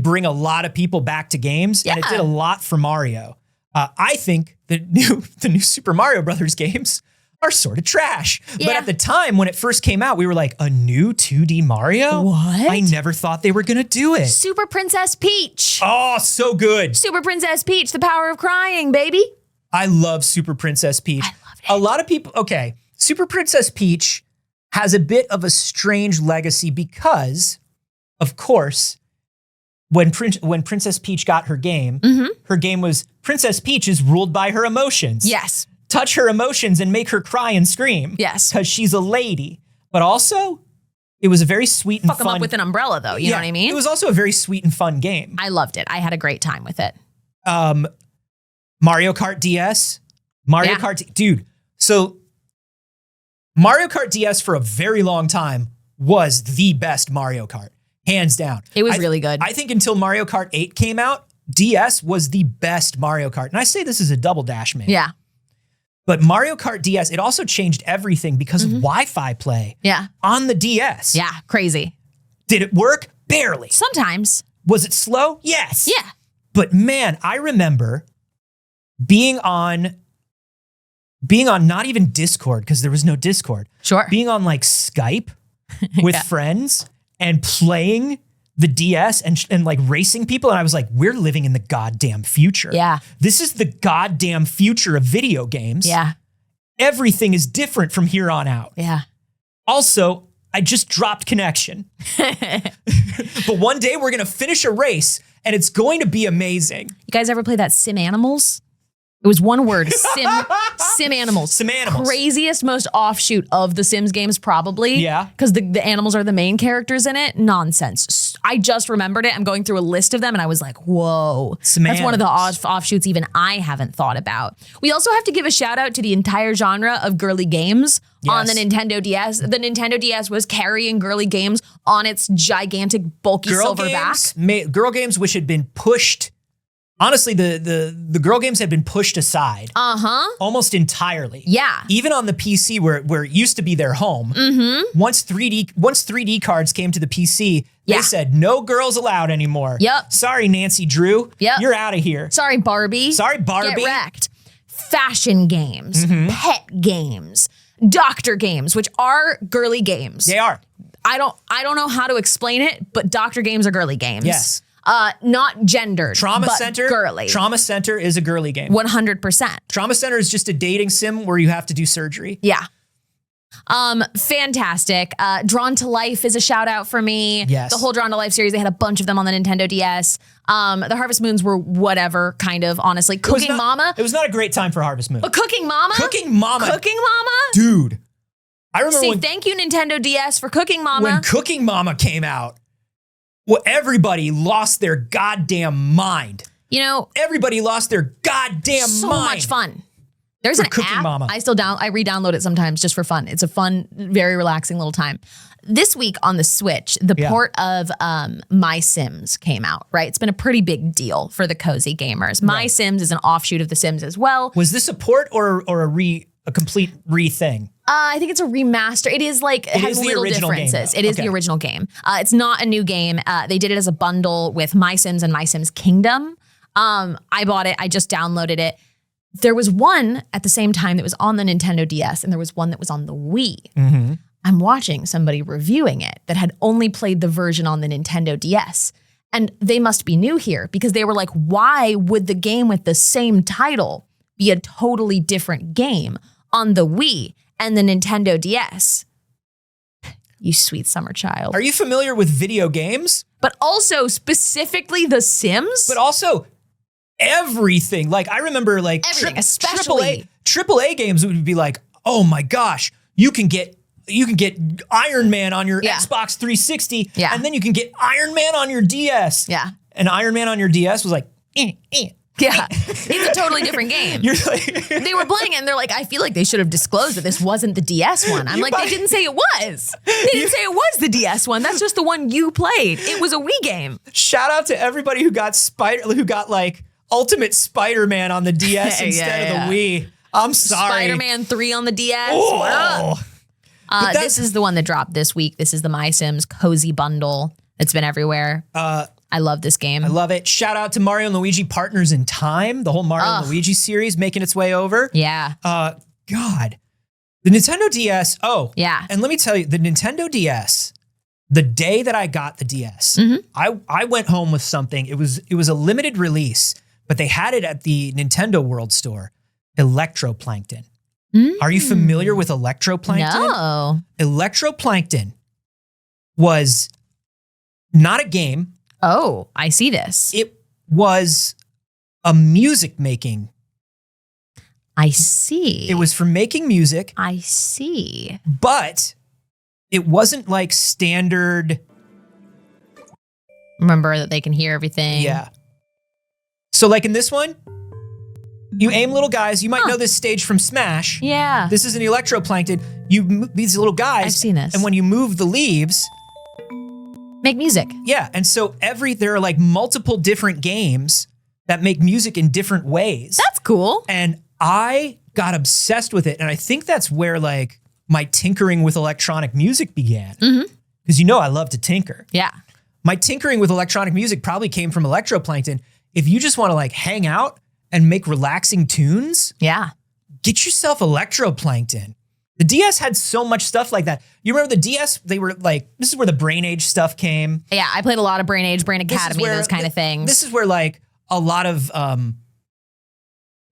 [SPEAKER 1] bring a lot of people back to games, and it did a lot for Mario. I think the new Super Mario Brothers games are sort of trash.
[SPEAKER 2] Yeah.
[SPEAKER 1] But at the time when it first came out, we were like, a new 2D Mario?
[SPEAKER 2] What?
[SPEAKER 1] I never thought they were going to do it.
[SPEAKER 2] Super Princess Peach.
[SPEAKER 1] Oh, so good.
[SPEAKER 2] Super Princess Peach, the power of crying, baby.
[SPEAKER 1] I love Super Princess Peach.
[SPEAKER 2] I love it.
[SPEAKER 1] A lot of people, Super Princess Peach has a bit of a strange legacy because, of course, when Princess Peach got her game was Princess Peach is ruled by her emotions.
[SPEAKER 2] Yes.
[SPEAKER 1] Touch her emotions and make her cry and scream.
[SPEAKER 2] Yes.
[SPEAKER 1] Because she's a lady. But also, it was a very sweet and
[SPEAKER 2] Fuck
[SPEAKER 1] fun.
[SPEAKER 2] them up with an umbrella, though. You know what I mean?
[SPEAKER 1] It was also a very sweet and fun game.
[SPEAKER 2] I loved it. I had a great time with it.
[SPEAKER 1] Mario Kart DS. Dude. So Mario Kart DS for a very long time was the best Mario Kart. Hands down.
[SPEAKER 2] It was really good.
[SPEAKER 1] I think until Mario Kart 8 came out, DS was the best Mario Kart. And I say this is a double dash, man.
[SPEAKER 2] Yeah.
[SPEAKER 1] But Mario Kart DS, it also changed everything because of Wi-Fi play on the DS.
[SPEAKER 2] Yeah. Crazy.
[SPEAKER 1] Did it work? Barely.
[SPEAKER 2] Sometimes.
[SPEAKER 1] Was it slow? Yes.
[SPEAKER 2] Yeah.
[SPEAKER 1] But man, I remember being on not even Discord, because there was no Discord.
[SPEAKER 2] Sure.
[SPEAKER 1] Being on like Skype with friends and playing the DS and like racing people. And I was like, we're living in the goddamn future.
[SPEAKER 2] Yeah.
[SPEAKER 1] This is the goddamn future of video games.
[SPEAKER 2] Yeah.
[SPEAKER 1] Everything is different from here on out.
[SPEAKER 2] Yeah.
[SPEAKER 1] Also, I just dropped connection. But one day we're going to finish a race and it's going to be amazing.
[SPEAKER 2] You guys ever play that Sim Animals? It was one word, Sim Animals.
[SPEAKER 1] Sim Animals.
[SPEAKER 2] Craziest, most offshoot of the Sims games, probably.
[SPEAKER 1] Yeah.
[SPEAKER 2] Because the animals are the main characters in it. Nonsense. I just remembered it. I'm going through a list of them and I was like, whoa.
[SPEAKER 1] Sim
[SPEAKER 2] That's one of the
[SPEAKER 1] Animals.
[SPEAKER 2] offshoots even I haven't thought about. We also have to give a shout out to the entire genre of girly games on the Nintendo DS. The Nintendo DS was carrying girly games on its gigantic, bulky silver back.
[SPEAKER 1] Girl games which had been pushed. Honestly, the girl games had been pushed aside almost entirely.
[SPEAKER 2] Yeah.
[SPEAKER 1] Even on the PC where it used to be their home. Once 3D cards came to the PC, they said no girls allowed anymore.
[SPEAKER 2] Yep.
[SPEAKER 1] Sorry, Nancy Drew.
[SPEAKER 2] Yep.
[SPEAKER 1] You're out of here.
[SPEAKER 2] Sorry, Barbie.
[SPEAKER 1] Sorry, Barbie.
[SPEAKER 2] Get wrecked. Fashion games, pet games, doctor games, which are girly games.
[SPEAKER 1] They are.
[SPEAKER 2] I don't know how to explain it, but doctor games are girly games.
[SPEAKER 1] Yes.
[SPEAKER 2] Not gendered.
[SPEAKER 1] Trauma
[SPEAKER 2] but
[SPEAKER 1] Center.
[SPEAKER 2] Girly.
[SPEAKER 1] Trauma Center is a girly game.
[SPEAKER 2] 100%.
[SPEAKER 1] Trauma Center is just a dating sim where you have to do surgery.
[SPEAKER 2] Yeah. Fantastic. Drawn to Life is a shout out for me.
[SPEAKER 1] Yes.
[SPEAKER 2] The whole Drawn to Life series, they had a bunch of them on the Nintendo DS. The Harvest Moons were whatever, kind of, honestly. Cooking Mama.
[SPEAKER 1] It was not a great time for Harvest Moon.
[SPEAKER 2] But Cooking Mama.
[SPEAKER 1] Cooking Mama.
[SPEAKER 2] Cooking Mama.
[SPEAKER 1] Dude. I remember
[SPEAKER 2] See, thank you, Nintendo DS, for Cooking Mama.
[SPEAKER 1] when Cooking Mama came out. Well, everybody lost their goddamn mind.
[SPEAKER 2] You know,
[SPEAKER 1] Everybody lost their goddamn
[SPEAKER 2] so
[SPEAKER 1] mind.
[SPEAKER 2] much fun. There's an
[SPEAKER 1] Cooking
[SPEAKER 2] app.
[SPEAKER 1] Mama.
[SPEAKER 2] I re-download it sometimes just for fun. It's a fun, very relaxing little time. This week on the Switch, the port of My Sims came out, right? It's been a pretty big deal for the cozy gamers. My Sims is an offshoot of The Sims as well.
[SPEAKER 1] Was this a port or a complete re-thing?
[SPEAKER 2] I think it's a remaster. It is like, it has
[SPEAKER 1] is the
[SPEAKER 2] little
[SPEAKER 1] original game,
[SPEAKER 2] differences.
[SPEAKER 1] though.
[SPEAKER 2] It is
[SPEAKER 1] Okay.
[SPEAKER 2] the original game. It's not a new game. They did it as a bundle with My Sims and My Sims Kingdom. I bought it. I just downloaded it. There was one at the same time that was on the Nintendo DS, and there was one that was on the Wii.
[SPEAKER 1] Mm-hmm.
[SPEAKER 2] I'm watching somebody reviewing it that had only played the version on the Nintendo DS. And they must be new here because they were like, why would the game with the same title be a totally different game on the Wii and the Nintendo DS? You sweet summer child.
[SPEAKER 1] Are you familiar with video games?
[SPEAKER 2] But also specifically The Sims?
[SPEAKER 1] But also everything. Like I remember like
[SPEAKER 2] Everything, especially.
[SPEAKER 1] AAA games would be like, oh my gosh, you can get Iron Man on your Xbox 360, and then you can get Iron Man on your DS.
[SPEAKER 2] Yeah.
[SPEAKER 1] And Iron Man on your DS was like,
[SPEAKER 2] Yeah. It's a totally different game.
[SPEAKER 1] You're like,
[SPEAKER 2] they were playing it and they're like, I feel like they should have disclosed that this wasn't the DS one. I'm like, they didn't say it was. They didn't say it was the DS one. That's just the one you played. It was a Wii game.
[SPEAKER 1] Shout out to everybody who got like Ultimate Spider-Man on the DS instead of the Wii. I'm sorry.
[SPEAKER 2] Spider-Man 3 on the DS.
[SPEAKER 1] Oh.
[SPEAKER 2] What up? This is the one that dropped this week. This is the My Sims Cozy Bundle. It's been everywhere. I love this game.
[SPEAKER 1] I love it. Shout out to Mario and Luigi Partners in Time, the whole Mario and Luigi series making its way over.
[SPEAKER 2] Yeah.
[SPEAKER 1] God. The Nintendo DS. Oh.
[SPEAKER 2] Yeah.
[SPEAKER 1] And let me tell you, the Nintendo DS, the day that I got the DS, I went home with something. It was a limited release, but they had it at the Nintendo World Store. Electroplankton. Are you familiar with Electroplankton?
[SPEAKER 2] No.
[SPEAKER 1] Electroplankton was not a game.
[SPEAKER 2] Oh, I see this.
[SPEAKER 1] It was a music making.
[SPEAKER 2] I see.
[SPEAKER 1] It was for making music.
[SPEAKER 2] I see.
[SPEAKER 1] But it wasn't like standard.
[SPEAKER 2] Remember that they can hear everything.
[SPEAKER 1] Yeah. So like in this one, you aim little guys. You might know this stage from Smash.
[SPEAKER 2] Yeah.
[SPEAKER 1] This is an Electroplankton. These little guys.
[SPEAKER 2] I've seen this.
[SPEAKER 1] And when you move the leaves,
[SPEAKER 2] make music.
[SPEAKER 1] Yeah. And so there are like multiple different games that make music in different ways.
[SPEAKER 2] That's cool.
[SPEAKER 1] And I got obsessed with it. And I think that's where like my tinkering with electronic music began. Because I love to tinker.
[SPEAKER 2] Yeah.
[SPEAKER 1] My tinkering with electronic music probably came from Electroplankton. If you just want to like hang out and make relaxing tunes, get yourself Electroplankton. The DS had so much stuff like that. You remember the DS? They were like, this is where the Brain Age stuff came.
[SPEAKER 2] Yeah, I played a lot of Brain Age, Brain Academy, those kind of things.
[SPEAKER 1] This is where like a lot of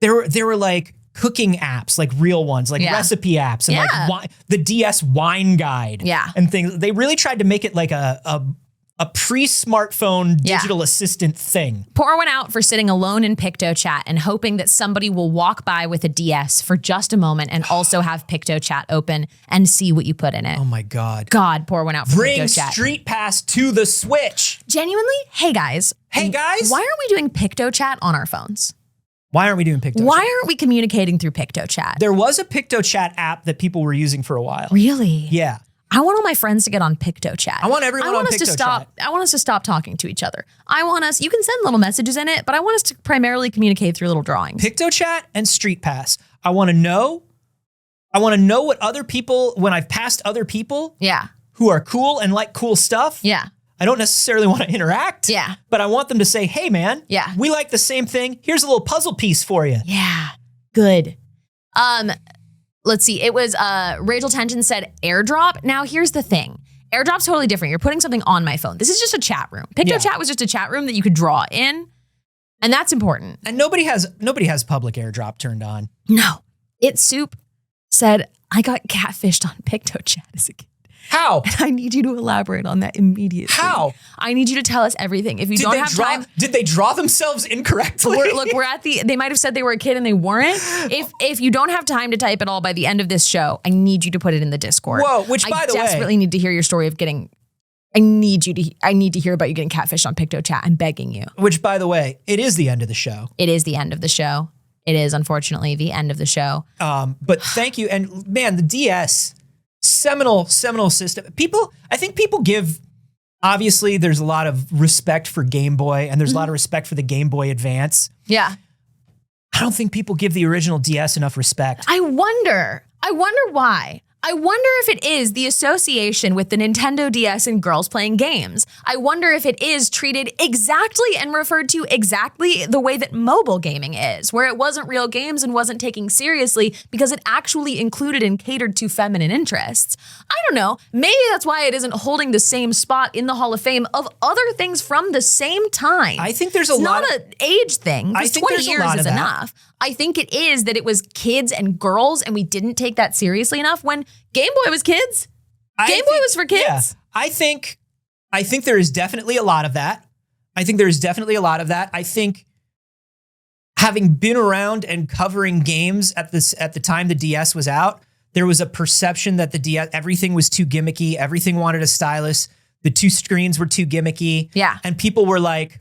[SPEAKER 1] there were like cooking apps, like real ones, like recipe apps, and like the DS wine guide, and things. They really tried to make it like a pre-smartphone digital assistant thing.
[SPEAKER 2] Pour one out for sitting alone in PictoChat and hoping that somebody will walk by with a DS for just a moment and also have PictoChat open and see what you put in it.
[SPEAKER 1] Oh my God.
[SPEAKER 2] Pour one out for
[SPEAKER 1] Bring
[SPEAKER 2] PictoChat.
[SPEAKER 1] Street Pass to the Switch.
[SPEAKER 2] Genuinely? Hey guys.
[SPEAKER 1] Hey guys.
[SPEAKER 2] Why aren't we doing PictoChat on our phones?
[SPEAKER 1] Why aren't we doing PictoChat?
[SPEAKER 2] Why aren't we communicating through PictoChat?
[SPEAKER 1] There was a PictoChat app that people were using for a while.
[SPEAKER 2] Really?
[SPEAKER 1] Yeah.
[SPEAKER 2] I want all my friends to get on PictoChat.
[SPEAKER 1] I want everyone on PictoChat.
[SPEAKER 2] I want us to stop talking to each other. You can send little messages in it, but I want us to primarily communicate through little drawings.
[SPEAKER 1] PictoChat and Street Pass. I want to know what other people, when I've passed other people who are cool and like cool stuff.
[SPEAKER 2] Yeah.
[SPEAKER 1] I don't necessarily want to interact.
[SPEAKER 2] Yeah.
[SPEAKER 1] But I want them to say, hey man, we like the same thing. Here's a little puzzle piece for you.
[SPEAKER 2] Yeah. Good. Let's see. It was Rachel Tension said airdrop. Now here's the thing. Airdrop's totally different. You're putting something on my phone. This is just a chat room. PictoChat was just a chat room that you could draw in. And that's important.
[SPEAKER 1] And nobody has public airdrop turned on.
[SPEAKER 2] No. It Soup said, I got catfished on PictoChat as a kid.
[SPEAKER 1] How?
[SPEAKER 2] And I need you to elaborate on that immediately.
[SPEAKER 1] How?
[SPEAKER 2] I need you to tell us everything. If you don't have time.
[SPEAKER 1] Did they draw themselves incorrectly?
[SPEAKER 2] They might have said they were a kid and they weren't. If you don't have time to type it all by the end of this show, I need you to put it in the Discord.
[SPEAKER 1] Whoa, which by the way.
[SPEAKER 2] I desperately need to hear your story of getting, I need to hear about you getting catfished on PictoChat. I'm begging you.
[SPEAKER 1] Which by the way, it is the end of the show.
[SPEAKER 2] It is the end of the show. It is unfortunately the end of the show.
[SPEAKER 1] But thank you. And man, the DS, seminal system. I think people give, obviously there's a lot of respect for Game Boy and there's a lot of respect for the Game Boy Advance.
[SPEAKER 2] Yeah.
[SPEAKER 1] I don't think people give the original DS enough respect.
[SPEAKER 2] I wonder why. I wonder if it is the association with the Nintendo DS and girls playing games. I wonder if it is treated exactly and referred to exactly the way that mobile gaming is, where it wasn't real games and wasn't taken seriously because it actually included and catered to feminine interests. I don't know. Maybe that's why it isn't holding the same spot in the Hall of Fame of other things from the same time.
[SPEAKER 1] I think there's a
[SPEAKER 2] it's
[SPEAKER 1] lot
[SPEAKER 2] not an age thing.
[SPEAKER 1] I think
[SPEAKER 2] 20
[SPEAKER 1] there's a
[SPEAKER 2] years
[SPEAKER 1] lot
[SPEAKER 2] is
[SPEAKER 1] of that.
[SPEAKER 2] enough. I think it is that it was kids and girls and we didn't take that seriously enough when Game Boy was kids. Game Boy was for kids.
[SPEAKER 1] Yeah, I think there is definitely a lot of that. I think having been around and covering games at the time the DS was out, there was a perception that the DS, everything was too gimmicky. Everything wanted a stylus. The two screens were too gimmicky.
[SPEAKER 2] Yeah.
[SPEAKER 1] And people were like,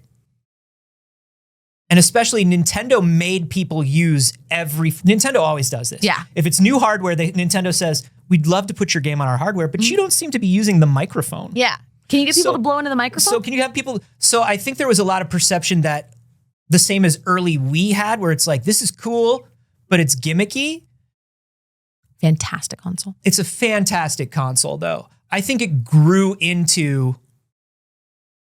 [SPEAKER 1] and especially Nintendo made people use Nintendo always does this.
[SPEAKER 2] Yeah.
[SPEAKER 1] If it's new hardware, Nintendo says, we'd love to put your game on our hardware, but you don't seem to be using the microphone.
[SPEAKER 2] Yeah. Can you get people to blow into the microphone?
[SPEAKER 1] So can you have people? So I think there was a lot of perception that the same as early Wii had, where it's like, this is cool, but it's gimmicky.
[SPEAKER 2] Fantastic console.
[SPEAKER 1] It's a fantastic console, though. I think it grew into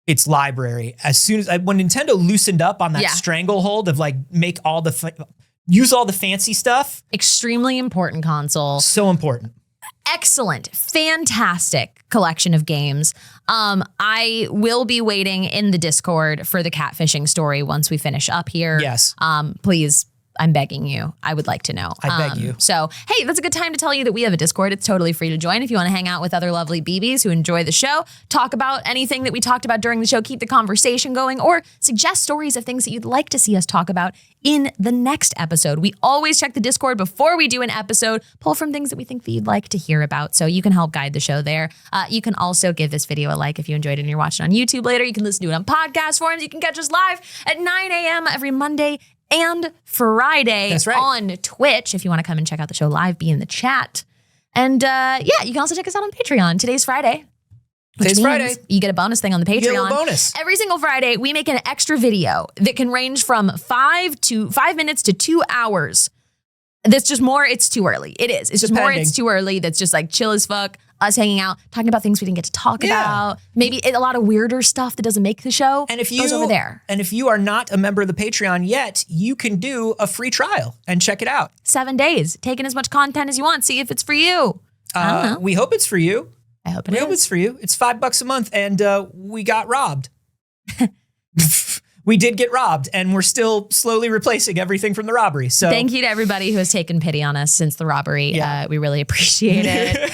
[SPEAKER 1] its library as soon as when Nintendo loosened up on that stranglehold of like use all the fancy stuff.
[SPEAKER 2] Extremely important console.
[SPEAKER 1] So important.
[SPEAKER 2] Excellent, fantastic collection of games. I will be waiting in the Discord for the catfishing story once we finish up here.
[SPEAKER 1] Yes.
[SPEAKER 2] Please, I'm begging you. I would like to know.
[SPEAKER 1] I beg you.
[SPEAKER 2] So, hey, that's a good time to tell you that we have a Discord. It's totally free to join if you want to hang out with other lovely BBs who enjoy the show, talk about anything that we talked about during the show, keep the conversation going, or suggest stories of things that you'd like to see us talk about in the next episode. We always check the Discord before we do an episode, pull from things that we think that you'd like to hear about, so you can help guide the show there. You can also give this video a like if you enjoyed it and you're watching on YouTube later. You can listen to it on podcast forums. You can catch us live at 9 a.m. every Monday and Friday.
[SPEAKER 1] That's right.
[SPEAKER 2] On Twitch. If you want to come and check out the show live, be in the chat. And you can also check us out on Patreon. Today's Friday.
[SPEAKER 1] Today's Friday.
[SPEAKER 2] You get a bonus thing on the Patreon.
[SPEAKER 1] You get a little bonus.
[SPEAKER 2] Every single Friday, we make an extra video that can range from 5 minutes to 2 hours. That's just more, it's too early. It is. It's just more, it's too early. That's just like chill as fuck. Us hanging out, talking about things we didn't get to talk about. Maybe a lot of weirder stuff that doesn't make the show.
[SPEAKER 1] And if
[SPEAKER 2] goes over there.
[SPEAKER 1] And if you are not a member of the Patreon yet, you can do a free trial and check it out.
[SPEAKER 2] 7 days, taking as much content as you want. See if it's for you. I don't know.
[SPEAKER 1] We hope it's for you.
[SPEAKER 2] I hope
[SPEAKER 1] We hope it's for you. It's $5 a month, and we got robbed. We did get robbed, and we're still slowly replacing everything from the robbery. So
[SPEAKER 2] thank you to everybody who has taken pity on us since the robbery.
[SPEAKER 1] Yeah.
[SPEAKER 2] We really appreciate it.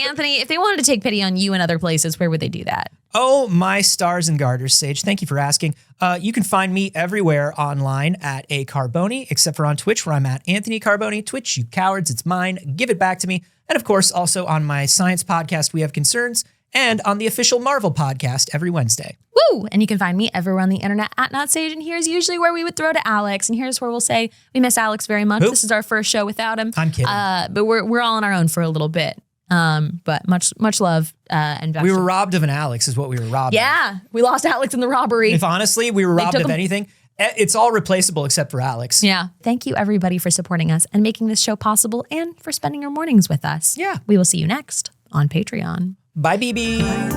[SPEAKER 2] Anthony, if they wanted to take pity on you in other places, where would they do that?
[SPEAKER 1] Oh, my stars and garters, Saige. Thank you for asking. You can find me everywhere online at a Carboni, except for on Twitch, where I'm at Anthony Carboni. Twitch, you cowards, it's mine. Give it back to me. And of course, also on my science podcast, We Have Concerns, and on the official Marvel podcast every Wednesday.
[SPEAKER 2] Woo! And you can find me everywhere on the internet at Not Saige. And here's usually where we would throw to Alex. And here's where we'll say we miss Alex very much.
[SPEAKER 1] Who?
[SPEAKER 2] This is our first show without him.
[SPEAKER 1] I'm kidding.
[SPEAKER 2] But we're all on our own for a little bit. But much love and best.
[SPEAKER 1] We were robbed of an Alex is what we were robbed of.
[SPEAKER 2] Yeah, we lost Alex in the robbery.
[SPEAKER 1] If honestly, we were robbed
[SPEAKER 2] took
[SPEAKER 1] of
[SPEAKER 2] him.
[SPEAKER 1] anything, it's all replaceable except for Alex.
[SPEAKER 2] Yeah. Thank you, everybody, for supporting us and making this show possible and for spending your mornings with us.
[SPEAKER 1] Yeah.
[SPEAKER 2] We will see you next on Patreon.
[SPEAKER 1] Bye, BB.